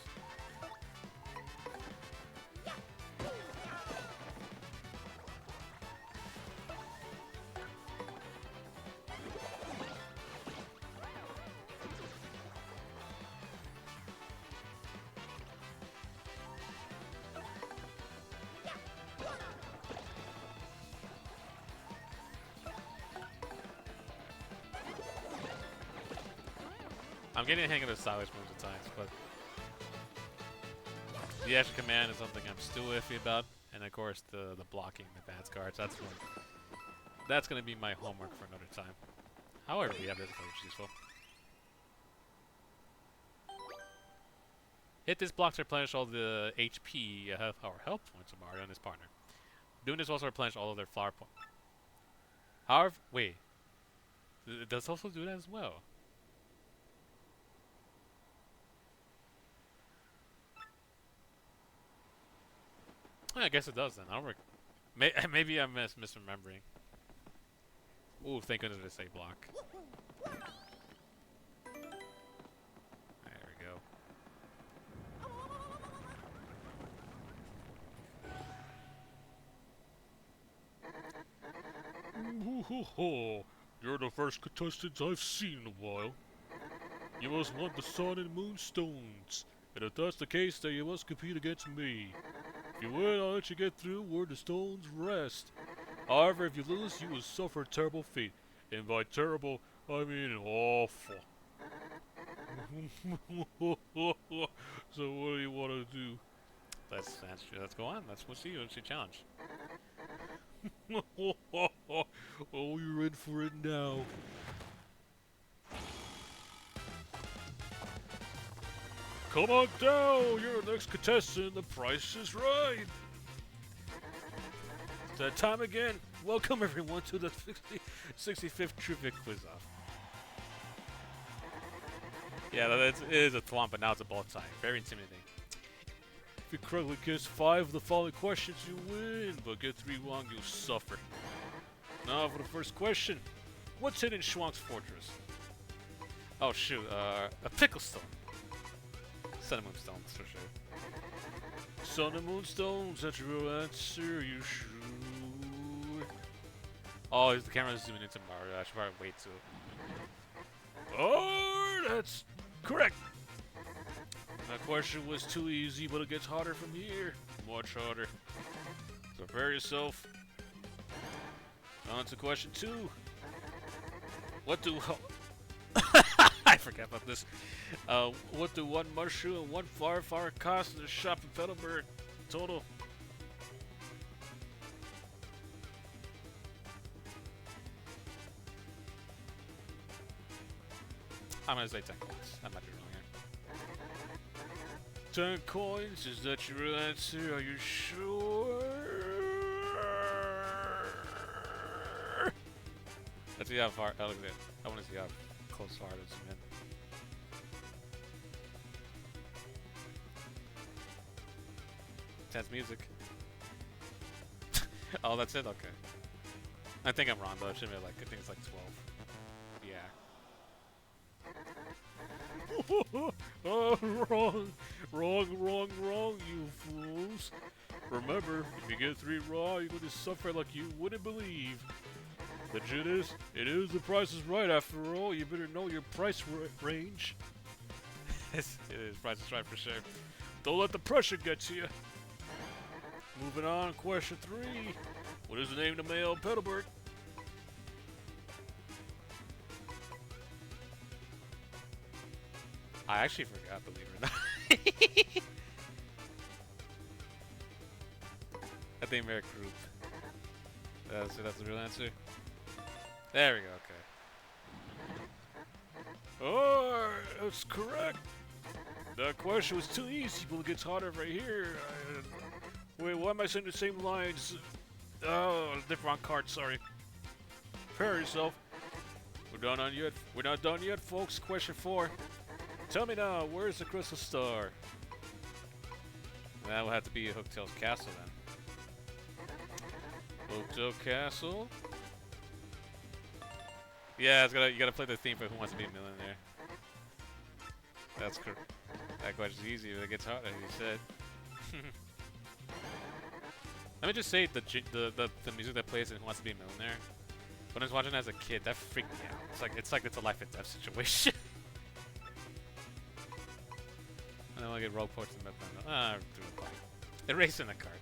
Speaker 1: I'm getting the hang of the sideways moves at times, but the extra command is something I'm still iffy about, and of course the blocking the advanced guards. That's gonna be my homework for another time. However, we have this, which is useful. Hit this block to replenish all the HP or health points of Mario and his partner. Doing this will also replenish all of their flower points. However, wait, it does also do that as well. I guess it does then. I don't maybe I'm misremembering. Ooh, thank goodness it's a block. There we go.
Speaker 3: Ho ho! You're the first contestant I've seen in a while. You must want the sun and moon stones. And if that's the case, then you must compete against me. If you win, I'll let you get through where the stones rest. However, if you lose, you will suffer a terrible fate. And by terrible, I mean awful. So what do you want to do?
Speaker 1: Let's go on. Let's see what's your challenge.
Speaker 3: Oh, you're in for it now. Come on down, you're the next contestant. The price is right. It's that time again. Welcome everyone to the 65th Trivia Quiz-Off.
Speaker 1: Yeah, it is a thwomp, but now it's a ball tie. Very intimidating.
Speaker 3: If you correctly guess 5 of the following questions, you win. But get 3 wrong, you'll suffer. Now for the first question. What's hidden in Schwank's fortress?
Speaker 1: Oh shoot, a pickle stone. Sun and moon stones for sure.
Speaker 3: Sun and moon stones, that's your real answer, you sure?
Speaker 1: Oh, the camera's zooming into Mario. I should probably wait to.
Speaker 3: Oh, that's correct. That question was too easy, but it gets harder from here. Much harder. So prepare yourself. On to question 2. What do...
Speaker 1: I forgot about this.
Speaker 3: What do 1 mushroom and 1 flower cost in the shop in Petalburg? Total.
Speaker 1: I'm gonna say 10 coins. I might be wrong here.
Speaker 3: 10 coins? Is that your real answer? Are you sure?
Speaker 1: Let's see how far. I want to see how close far it is, man. Tense music. Oh, that's it? Okay. I think I'm wrong, though. It should be like, I think it's like 12. Yeah.
Speaker 3: Oh, wrong, you fools. Remember, if you get 3 wrong, you're going to suffer like you wouldn't believe. The truth is, it is the price is right after all. You better know your price range.
Speaker 1: It is. Price is right for sure.
Speaker 3: Don't let the pressure get to you. Moving on, question 3. What is the name of the male Petalburg?
Speaker 1: I actually forgot, believe it or not. I think Merrick Group. That's the real answer. There we go, okay.
Speaker 3: Oh, that's correct. That question was too easy, but it gets harder right here. Wait, why am I saying the same lines? Oh, different card, sorry. Prepare yourself. We're not done yet, folks. Question 4. Tell me now, where's the crystal star?
Speaker 1: That will have to be Hooktail's castle then.
Speaker 3: Hooktail Castle.
Speaker 1: Yeah, you gotta play the theme for Who Wants to Be a Millionaire. That's correct. That question's easy, but it gets harder, you said. Let me just say the music that plays in Who Wants to Be a Millionaire. When I was watching it as a kid, that freaked me out. It's like it's a life and death situation. And then I get rogue ports in the background. Through the body. Erasing the card.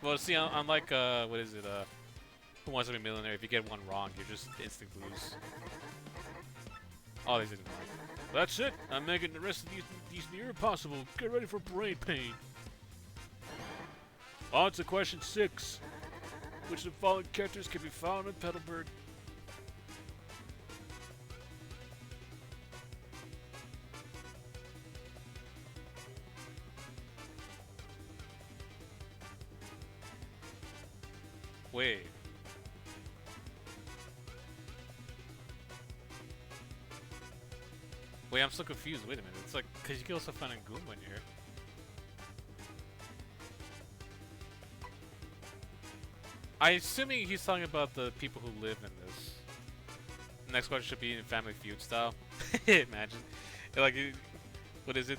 Speaker 1: Well, see, unlike what is it? Who Wants to Be a Millionaire? If you get one wrong, you just instantly lose. All these didn't work.
Speaker 3: That's it. I'm making the rest of these near impossible. Get ready for brain pain. On to question 6. Which of the following characters can be found in Petalburg?
Speaker 1: Wait. Wait, I'm so confused. Wait a minute. It's like, because you can also find a Goomba in here. I'm assuming he's talking about the people who live in this. Next question should be in Family Feud style. Imagine. Like, what is it?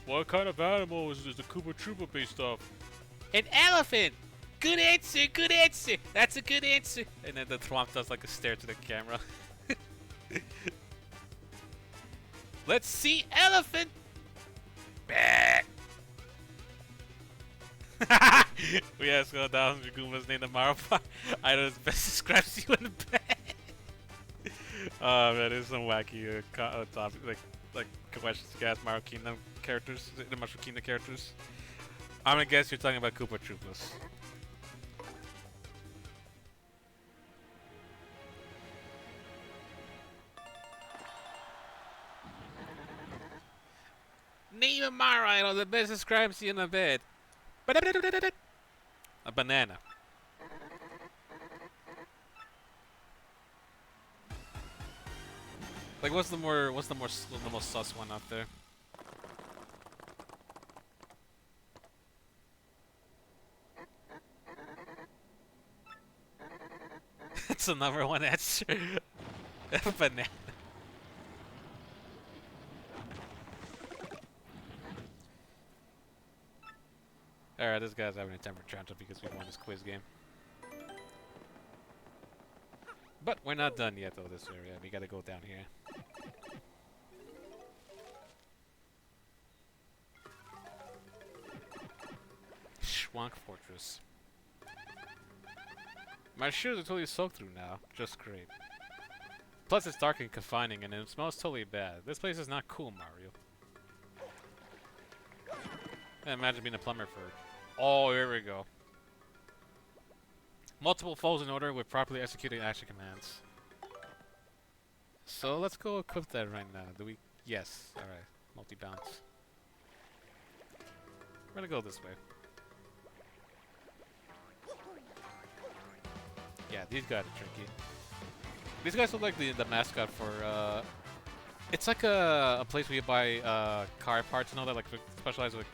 Speaker 3: What kind of animal is the Koopa Troopa based off?
Speaker 5: An elephant! Good answer, good answer! That's a good answer!
Speaker 1: And then the Thwomp does like a stare to the camera.
Speaker 5: Let's see elephant!
Speaker 2: Bah.
Speaker 1: We ask all down Goombas named the Maripar. I know this best describes you in the bed. Oh man, there's some wacky topic, like questions to ask Mario Kingdom characters, the Mushroom Kingdom characters. I'm gonna guess you're talking about Koopa Troopas.
Speaker 5: Name a Mario idol that best describes you in the bed.
Speaker 1: A banana. Like, what's the most sus one out there? That's the number one answer. A banana. Alright, this guy's having a temper tantrum because we won this quiz game. But we're not done yet though, this area. We gotta go down here. Schwank Fortress. My shoes are totally soaked through now. Just great. Plus it's dark and confining and it smells totally bad. This place is not cool, Mario. Imagine being a plumber for... Oh, here we go. Multiple foes in order with properly executing action commands. So let's go equip that right now. Do we? Yes. Alright. Multi-bounce. We're gonna go this way. Yeah, these guys are tricky. These guys look like the mascot for, it's like a place where you buy, car parts and all that, like specialized with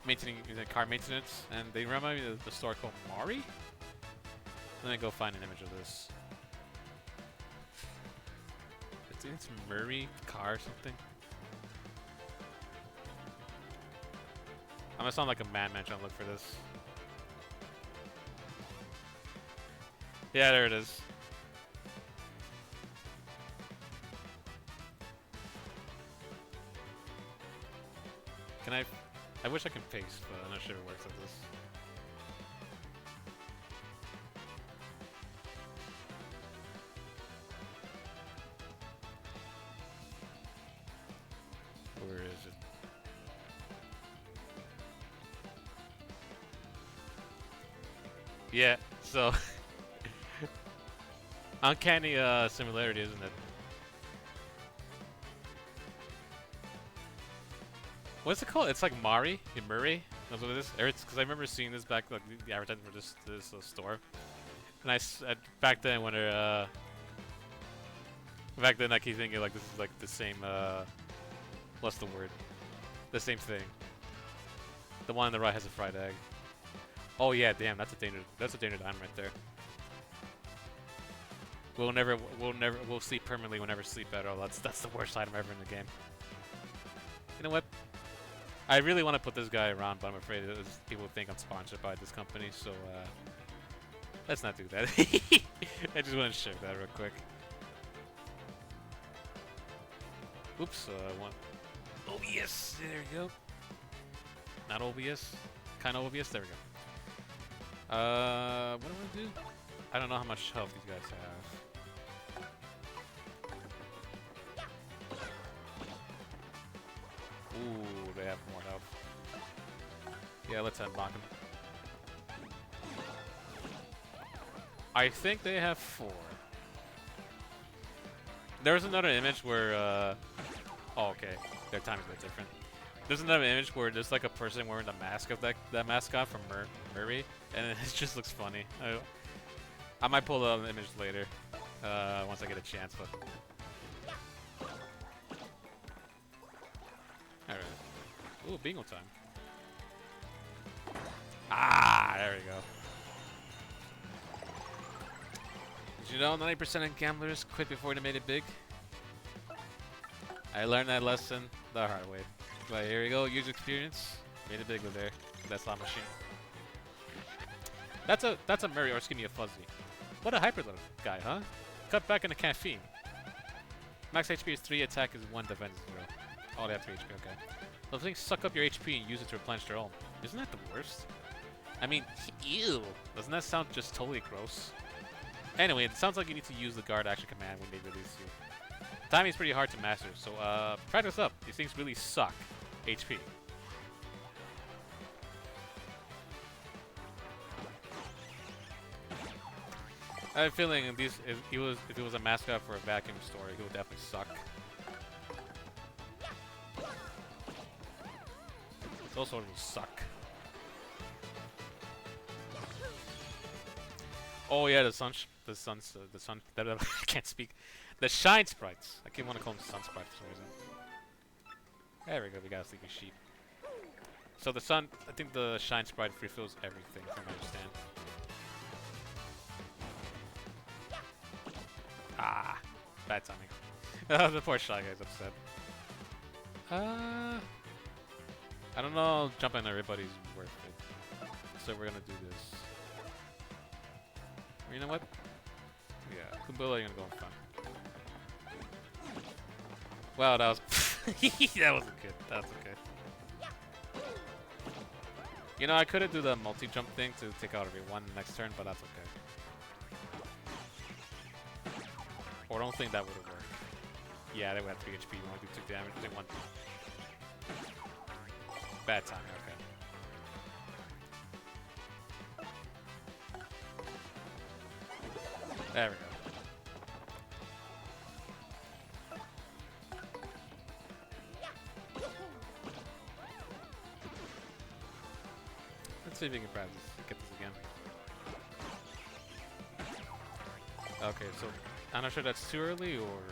Speaker 1: maintaining car maintenance, and they remind me of the store called Mari. Let me go find an image of this. It's Murray car or something. I'm gonna sound like a madman trying to look for this. Yeah, there it is. Can I wish I could paste, but I'm not sure it works like this. Where is it? Yeah, so uncanny similarity, isn't it? What's it called? It's like Mari in Murray. That's what it is. Because I remember seeing this back, like the advertising for this store, and back then when back then I keep thinking like this is like the same what's the word? The same thing. The one on the right has a fried egg. Oh yeah, damn, that's a dangerous item right there. We'll sleep permanently. We'll never sleep at all. That's the worst item ever in the game. You know what? I really want to put this guy around, but I'm afraid people think I'm sponsored by this company, so let's not do that. I just want to check that real quick. Oops, one. OBS, there we go. Not OBS, kind of OBS, there we go. What do I want to do? I don't know how much health these guys have. Ooh, they have more health. Yeah, let's unlock them. I think they have 4. There's another image where, oh, okay. Their time is a bit different. There's another image where there's like a person wearing the mask of that mascot from Murray, and it just looks funny. I might pull up an image later, once I get a chance, but... Alright. Ooh, bingo time. Ah, there we go. Did you know 90% of gamblers quit before they made it big? I learned that lesson the hard way. But here we go, user experience. Made it big with there. That slot machine. That's a Murray or give me a fuzzy. What a hyper little guy, huh? Cut back on the caffeine. Max HP is 3, attack is 1, defense is 0. Oh, they have 3 HP, okay. Those things suck up your HP and use it to replenish their own. Isn't that the worst? I mean, ew. Doesn't that sound just totally gross? Anyway, it sounds like you need to use the guard action command when they release you. Timing is pretty hard to master, so practice up. These things really suck HP. I have a feeling if it was a mascot for a vacuum store, he would definitely suck. Those swords will suck. Oh yeah, the sun. I can't speak. The shine sprites. I keep want to call them sun sprites for some reason. There we go. We got a sleepy sheep. So the sun. I think the shine sprite refills everything, from what I understand. Ah, bad timing. The poor shy guy's upset. I don't know. Jumping on everybody's worth it. So we're gonna do this. You know what? Yeah, Kumbula, you're gonna go in front. Wow, that was that wasn't good. That's okay. You know, I could have do the multi-jump thing to take out everyone next turn, but that's okay. Or I don't think that would have worked. Yeah, they would have 3 HP. You want to do 2 damage? They want bad timing. Okay. There we go. Let's see if we can practice. Get this again. Okay, so I'm not sure that's too early or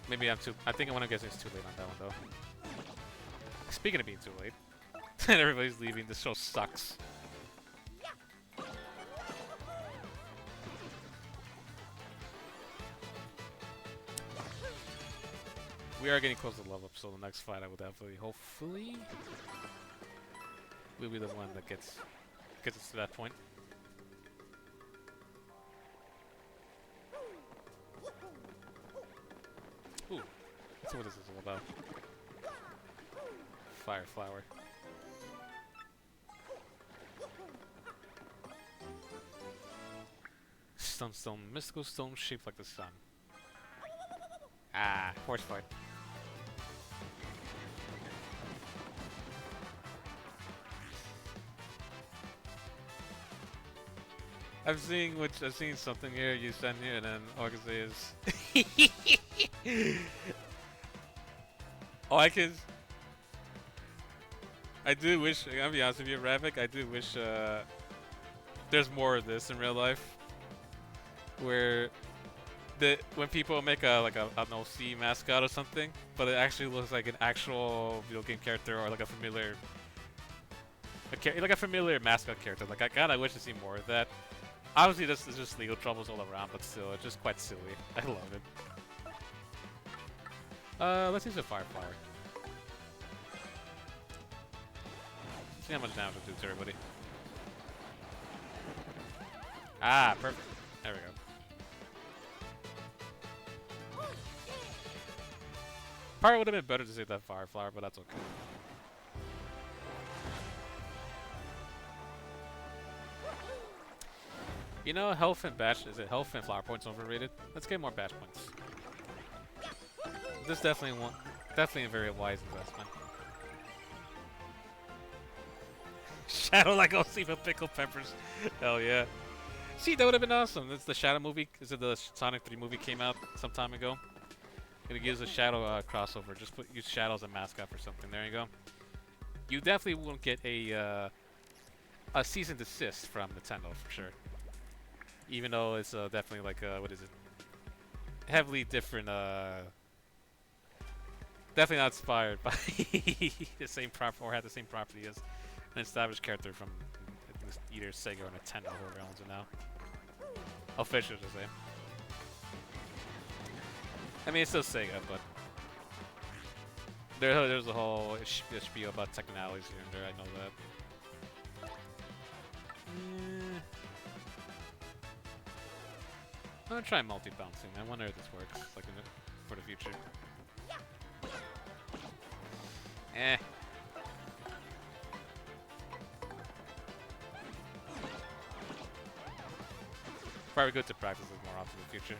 Speaker 1: maybe I'm too. I think I want to guess it's too late on that one though. Speaking of being too late, and everybody's leaving. This show sucks. We are getting close to level up, so the next fight I will definitely, hopefully, will be the one that gets us to that point. Ooh, let's see what this is all about. Fire flower. Stone, mystical stone shaped like the sun. Ah, horse fight. I've seen something here you sent here, and then August is. Oh, I do wish. I'm gonna be honest with you, Ravik. I do wish there's more of this in real life, where when people make an OC mascot or something, but it actually looks like an actual video game character or like a familiar mascot character. Like I kinda wish to see more of that. Obviously, this is just legal troubles all around, but still, it's just quite silly. I love it. Let's use a fire flower. See how much damage it do to everybody. Ah, perfect. There we go. Probably would have been better to save that fire flower, but that's okay. You know, health and flower points overrated? Let's get more bash points. This definitely a very wise investment. Shadow like OC with pickled peppers. Hell yeah. See, that would have been awesome. That's the Shadow movie. Is it the Sonic 3 movie came out some time ago? Gonna use a Shadow crossover. Just use Shadow as a mascot for something. There you go. You definitely won't get a cease and desist from Nintendo for sure. Even though it's definitely like what is it? Heavily different. Definitely not inspired by the same or had the same property as an established character from either Sega or Nintendo, whoever owns it now. Official to say. I mean, it's still Sega, but there's a whole spiel about technicalities here and there. I know that. I'm gonna try multi-bouncing. I wonder if this works, like for the future. Eh. Probably good to practice it more often in the future.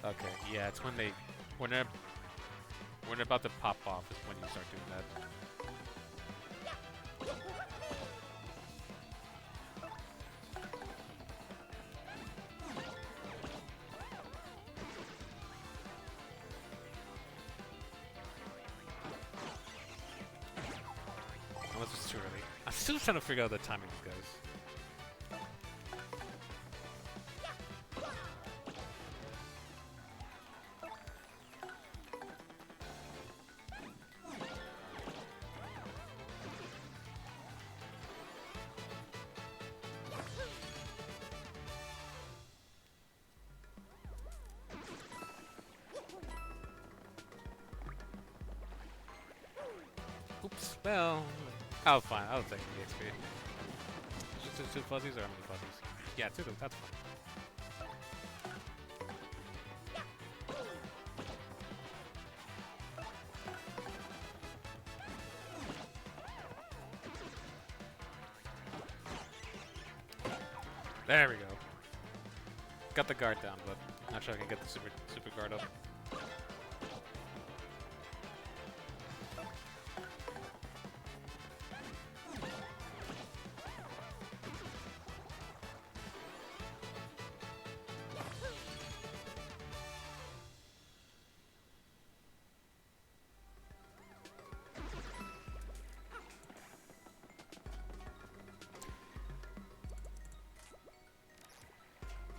Speaker 1: Okay, yeah, it's when they're about to pop off is when you start doing that. Unless it's too early. I'm still trying to figure out the timing of these guys. Oops. Well, I'll find. I'll take the XP. Just two fuzzies or how many fuzzies? Yeah, two. That's fine. There we go. Got the guard down, but not sure I can get the super guard up.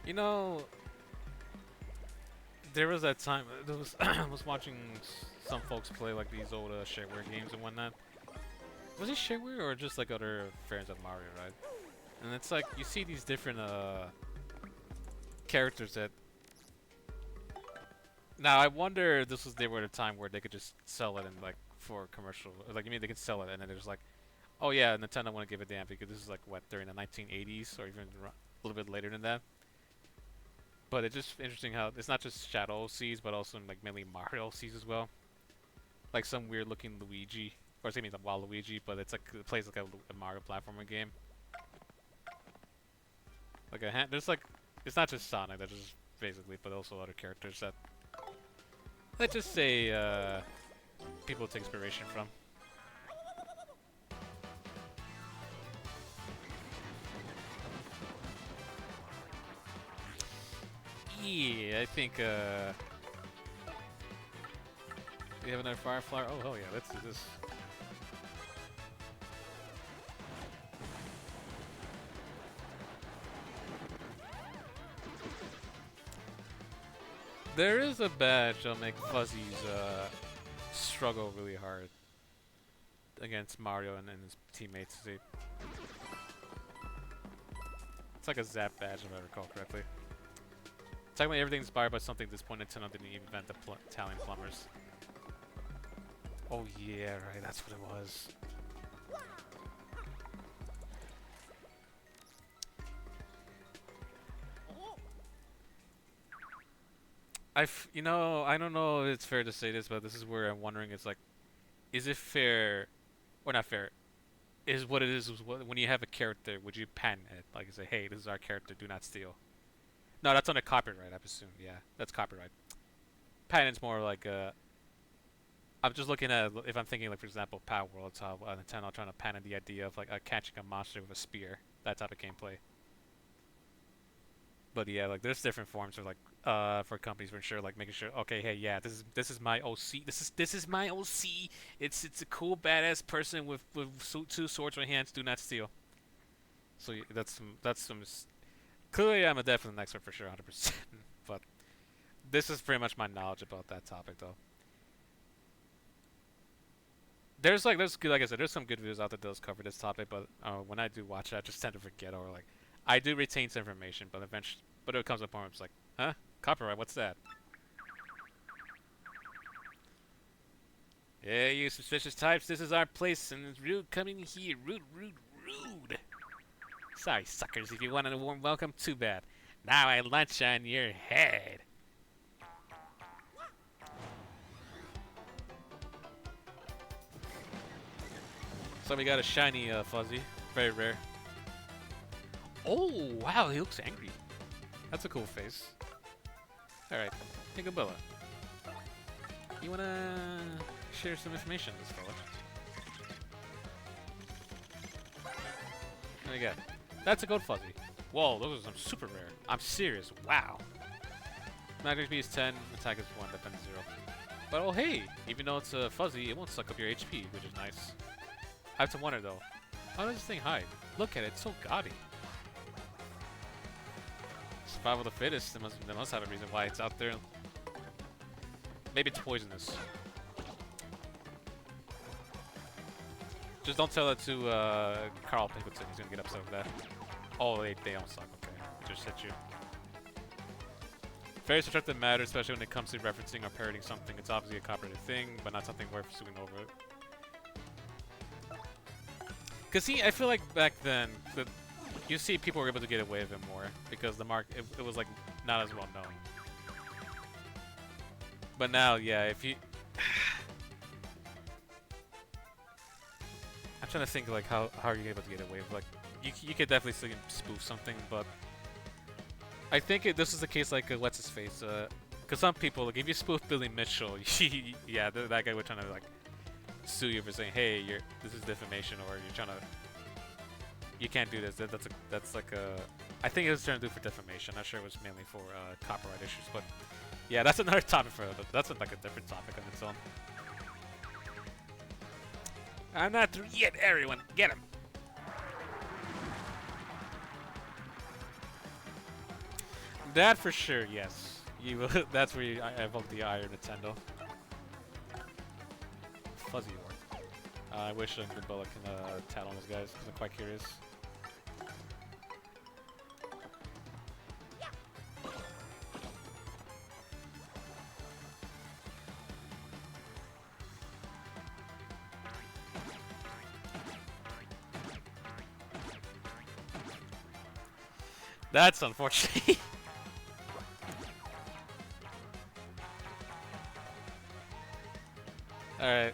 Speaker 1: You know, there was that time. There was I was watching some folks play like these old shareware games and whatnot. Was it shareware or just like other variants of Mario, right? And it's like you see these different characters that. Now I wonder if this was they were at a time where they could just sell it and like for commercial, like you mean they could sell it and then they're just like, oh yeah, Nintendo want to give a damn because this is like what during the 1980s or even a little bit later than that. But it's just interesting how it's not just Shadow Seas, but also like mainly Mario Seas as well. Like some weird looking Luigi, or excuse me, the Waluigi, but it's like it plays like a Mario platformer game. Like there's like it's not just Sonic, that's just basically, but also other characters that let's just say people take inspiration from. Yeah, I think we have another fire flower. Oh hell yeah, let's do this. There is a badge that'll make Fuzzies struggle really hard against Mario and his teammates. See, it's like a zap badge if I recall correctly. Technically, everything's inspired by something at this point Nintendo didn't even invent the Italian plumbers. Oh yeah, right, that's what it was. You know, I don't know if it's fair to say this, but this is where I'm wondering, it's like, is it fair, or not fair, is what it is when you have a character, would you patent it? Like, say, hey, this is our character, do not steal. No, that's under copyright, I presume, yeah, that's copyright. Patent's more like, I'm just looking at, if I'm thinking, like, for example, Power World, how Nintendo trying to patent the idea of, like, catching a monster with a spear, that type of gameplay. But yeah, like there's different forms of like for companies for sure, like making sure okay, hey, yeah, this is my OC. This is my OC. It's a cool badass person with two swords in hands. Do not steal. So that's some. Clearly, I'm a definite expert for sure, 100%. But this is pretty much my knowledge about that topic, though. There's like I said, there's some good videos out there that does cover this topic, but when I do watch it, I just tend to forget or like I do retain some information, but eventually, but it comes up where it's like, huh, copyright, what's that? Yeah, you suspicious types, this is our place, and it's rude coming here. Rude, rude, rude. Sorry, suckers, if you wanted a warm welcome, too bad. Now I lunch on your head. So we got a shiny Fuzzy. Very rare. Oh, wow, he looks angry. That's a cool face. Alright, hey Gabilla. You wanna share some information with this fella? What do you got? That's a gold Fuzzy. Whoa, those are some super rare. I'm serious, wow. Magic HP is 10, attack is 1, defense 0. But oh hey, even though it's a Fuzzy, it won't suck up your HP, which is nice. I have to wonder though, how does this thing hide? Look at it, it's so gaudy. Survival of the fittest, they must have a reason why it's out there. Maybe it's poisonous. Just don't tell it to Carl Pickleton, he's gonna get upset with that. Oh, they don't suck, okay. Just hit you. Very subjective matter, especially when it comes to referencing or parroting something. It's obviously a copyrighted thing, but not something worth pursuing over it. Cause see, I feel like back then, you see people were able to get away with it more because the it was like not as well known. But now, yeah, if you, I'm trying to think like how are you able to get away with like you could definitely still spoof something, but I think this is the case like what's his face, cause some people like if you spoof Billy Mitchell, yeah, that guy would trying to like sue you for saying, hey, this is defamation, or you're trying to, you can't do this. That's like a, I think it was trying to do for defamation. Not sure it was mainly for copyright issues, but yeah, that's another topic for that's like a different topic on its own. I'm not through yet, everyone. Get him. That for sure, yes. You will. That's where I evoke the Iron Nintendo. Fuzzy Orc. I wish Gabilla can tattle on those guys because I'm quite curious. That's unfortunate. Alright.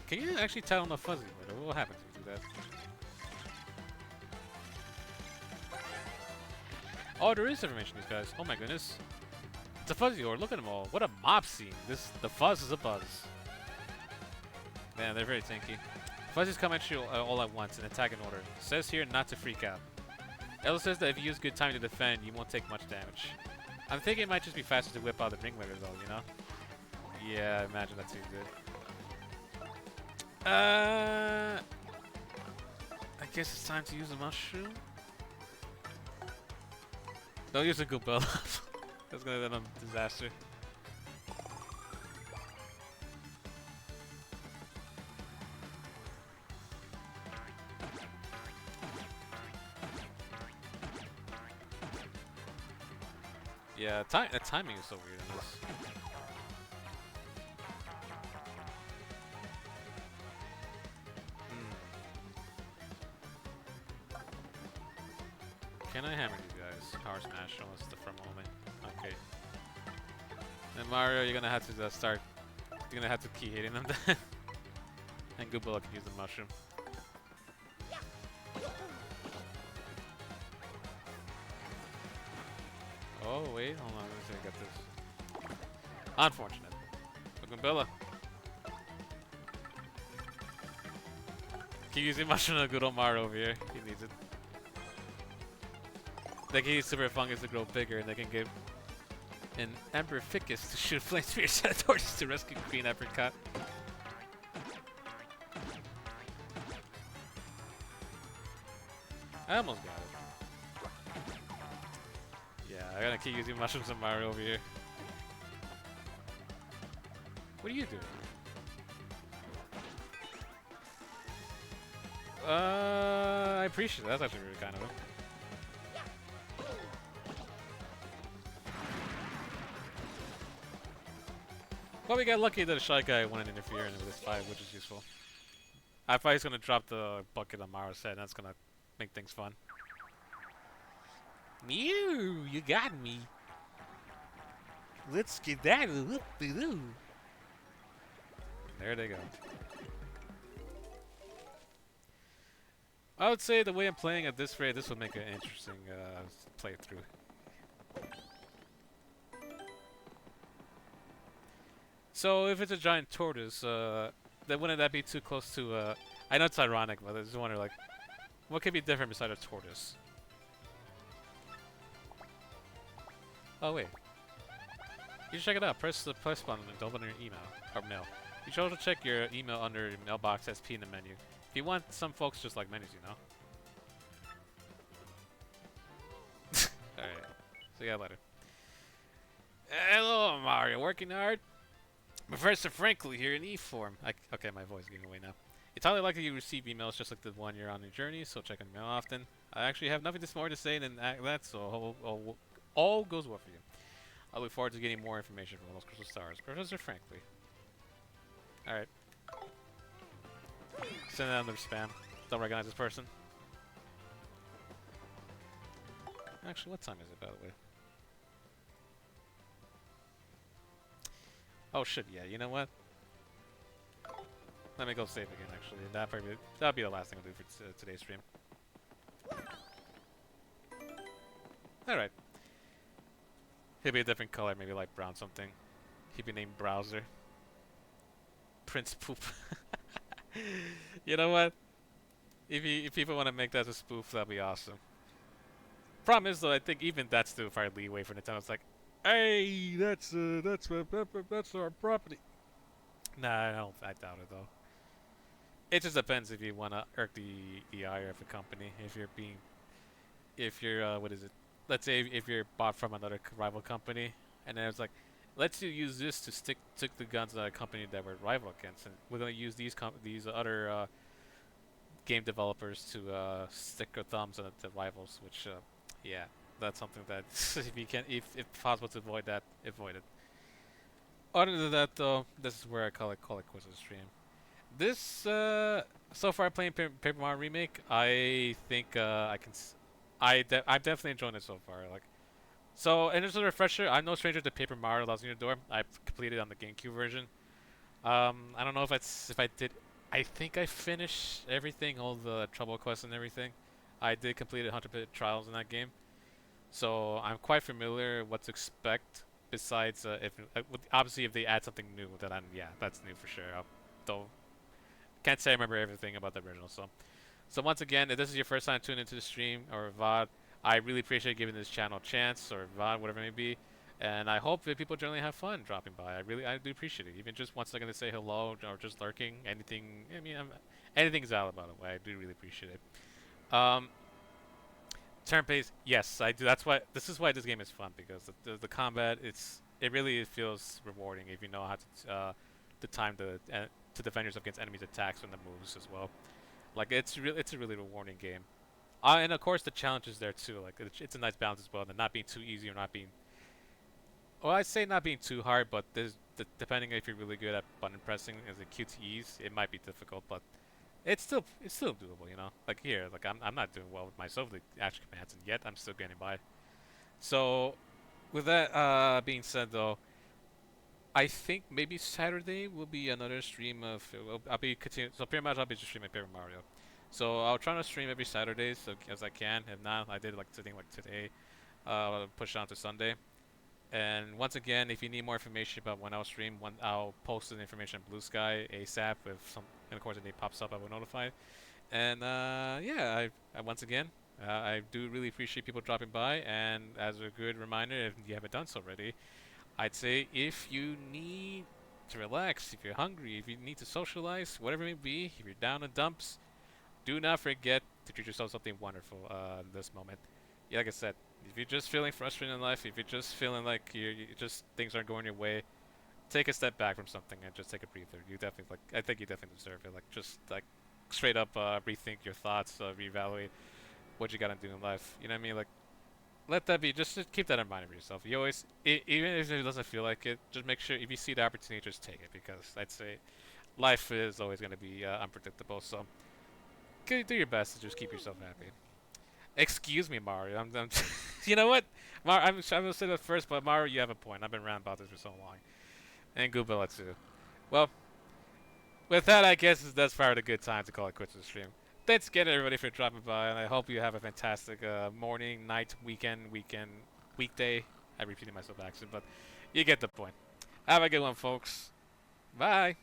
Speaker 1: Can you actually tell on the Fuzzy Order? What happens if you do that? Oh, there is information, these guys. Oh my goodness. It's a Fuzzy Order. Look at them all. What a mob scene. The fuzz is a buzz. Man, they're very tanky. Fuzzies come at you all at once in attack in order. It says here not to freak out. Ellis says that if you use good time to defend, you won't take much damage. I'm thinking it might just be faster to whip out the ringleader though, you know? Yeah, I imagine that seems good. I guess it's time to use a mushroom. Don't use a Goobella. That's gonna end up a disaster. Yeah, the timing is so weird in this. Can I hammer you guys? Power smash almost for a moment. Okay. Then Mario, you're gonna have to start. You're gonna have to keep hitting them then. And Goobella can use the mushroom. Oh wait, hold on. Let me see if I get this. Unfortunate. But Goobella. Keep using mushroom on good old Mario over here. He needs it. They can use Super Fungus to grow bigger, and they can give an Emperor Ficus to shoot flame spears at torches to rescue Queen Apricot. I almost got it. Yeah, I gotta keep using mushrooms on Mario over here. What are you doing? I appreciate that. That's actually really kind of him. Well, we got lucky that a shy guy wouldn't interfere with this fight, which is useful. I thought he's gonna drop the bucket on Mara's head, and that's gonna make things fun. Mew, you got me. Let's get that. There they go. I would say the way I'm playing at this rate, this will make an interesting playthrough. So if it's a giant tortoise, then wouldn't that be too close to? I know it's ironic, but I just wonder like, what could be different beside a tortoise? Oh wait, you should check it out. Press the plus button and open your email or mail. You should also check your email under your mailbox SP in the menu. If you want, some folks just like menus, you know. All right, see you later. Hello, Mario. Working hard? Professor Frankly here in E-form. Okay, my voice is getting away now. It's highly likely you receive emails just like the one you're on your journey, so check your mail often. I actually have nothing more to say than that, so all goes well for you. I look forward to getting more information from those crystal stars. Professor Frankly. Alright. Send that under spam. Don't recognize this person. Actually, what time is it, by the way? Oh shit, yeah, you know what? Let me go save again, actually. That'll be the last thing I'll do for today's stream. Alright. He'll be a different color, maybe like brown something. He'll be named Browser. Prince Poop. You know what? If people want to make that as a spoof, that'd be awesome. Problem is, though, I think even that's still far leeway for Nintendo. It's like, hey, that's our property. Nah, I doubt it though. It just depends if you want to irk the ire of a company. If you're what is it? Let's say if you're bought from another rival company, and then it's like, let's use this to stick the guns on a company that we're rival against, and we're gonna use these other game developers to stick their thumbs on the rivals. Which, yeah, that's something that if possible to avoid that, avoid it. Other than that, though, this is where I call it quits on the stream. This so far playing Paper Mario Remake, I think I'm definitely enjoying it so far. Like, so and just a refresher, I'm no stranger to Paper Mario Thousand Year Door. I completed on the GameCube version. I don't know if I did. I think I finished everything, all the trouble quests and everything. I did complete 100% trials in that game, so I'm quite familiar what to expect. Besides, obviously if they add something new, then yeah, that's new for sure. Though can't say I remember everything about the original. So once again, if this is your first time tuning into the stream or VOD, I really appreciate giving this channel a chance, or VOD, whatever it may be. And I hope that people generally have fun dropping by. I do appreciate it. Even just 1 second to say hello or just lurking, anything. I mean, anything's valid, by the way. I do really appreciate it. Turn-based, yes, I do. This is why this game is fun, because the combat, it really feels rewarding if you know how to time to defend yourself against enemies' attacks and the moves as well. Like it's a really rewarding game. And of course the challenge is there too. Like it's a nice balance as well. And not being too easy or not being. Well, I'd say not being too hard, but depending if you're really good at button pressing as a QTEs, it might be difficult, but it's still doable. You know, like here, like I'm not doing well with myself the action commands, and yet I'm still getting by. So, with that being said, though, I think maybe Saturday will be another stream of. I'll be continuing. So pretty much I'll be just streaming Paper Mario. So I'll try to stream every Saturday so as I can. If not, I did like today. I'll push it on to Sunday. And once again, if you need more information about when I'll stream, I'll post the information on Blue Sky ASAP. If some, and of course, if it pops up, I will notify. And yeah, I once again, I do really appreciate people dropping by. And as a good reminder, if you haven't done so already, I'd say if you need to relax, if you're hungry, if you need to socialize, whatever it may be, if you're down in dumps, do not forget to treat yourself something wonderful in this moment. Yeah, like I said, if you're just feeling frustrated in life, if you're just feeling like you just things aren't going your way, take a step back from something and just take a breather. You definitely I think you definitely deserve it. Like just like straight up rethink your thoughts, reevaluate what you gotta do in life. You know what I mean? Like let that be. Just keep that in mind of yourself. You always, even if it doesn't feel like it, just make sure if you see the opportunity, just take it because I'd say life is always going to be unpredictable. So do your best to just keep yourself happy. Excuse me, Mario. You know what? I'm gonna say that first, but Mario, you have a point. I've been ranting about this for so long, and Goobella too. Well, with that, I guess that's probably a good time to call it quits to the stream. Thanks again, everybody, for dropping by, and I hope you have a fantastic morning, night, weekend, weekday. I repeated myself actually, but you get the point. Have a good one, folks. Bye.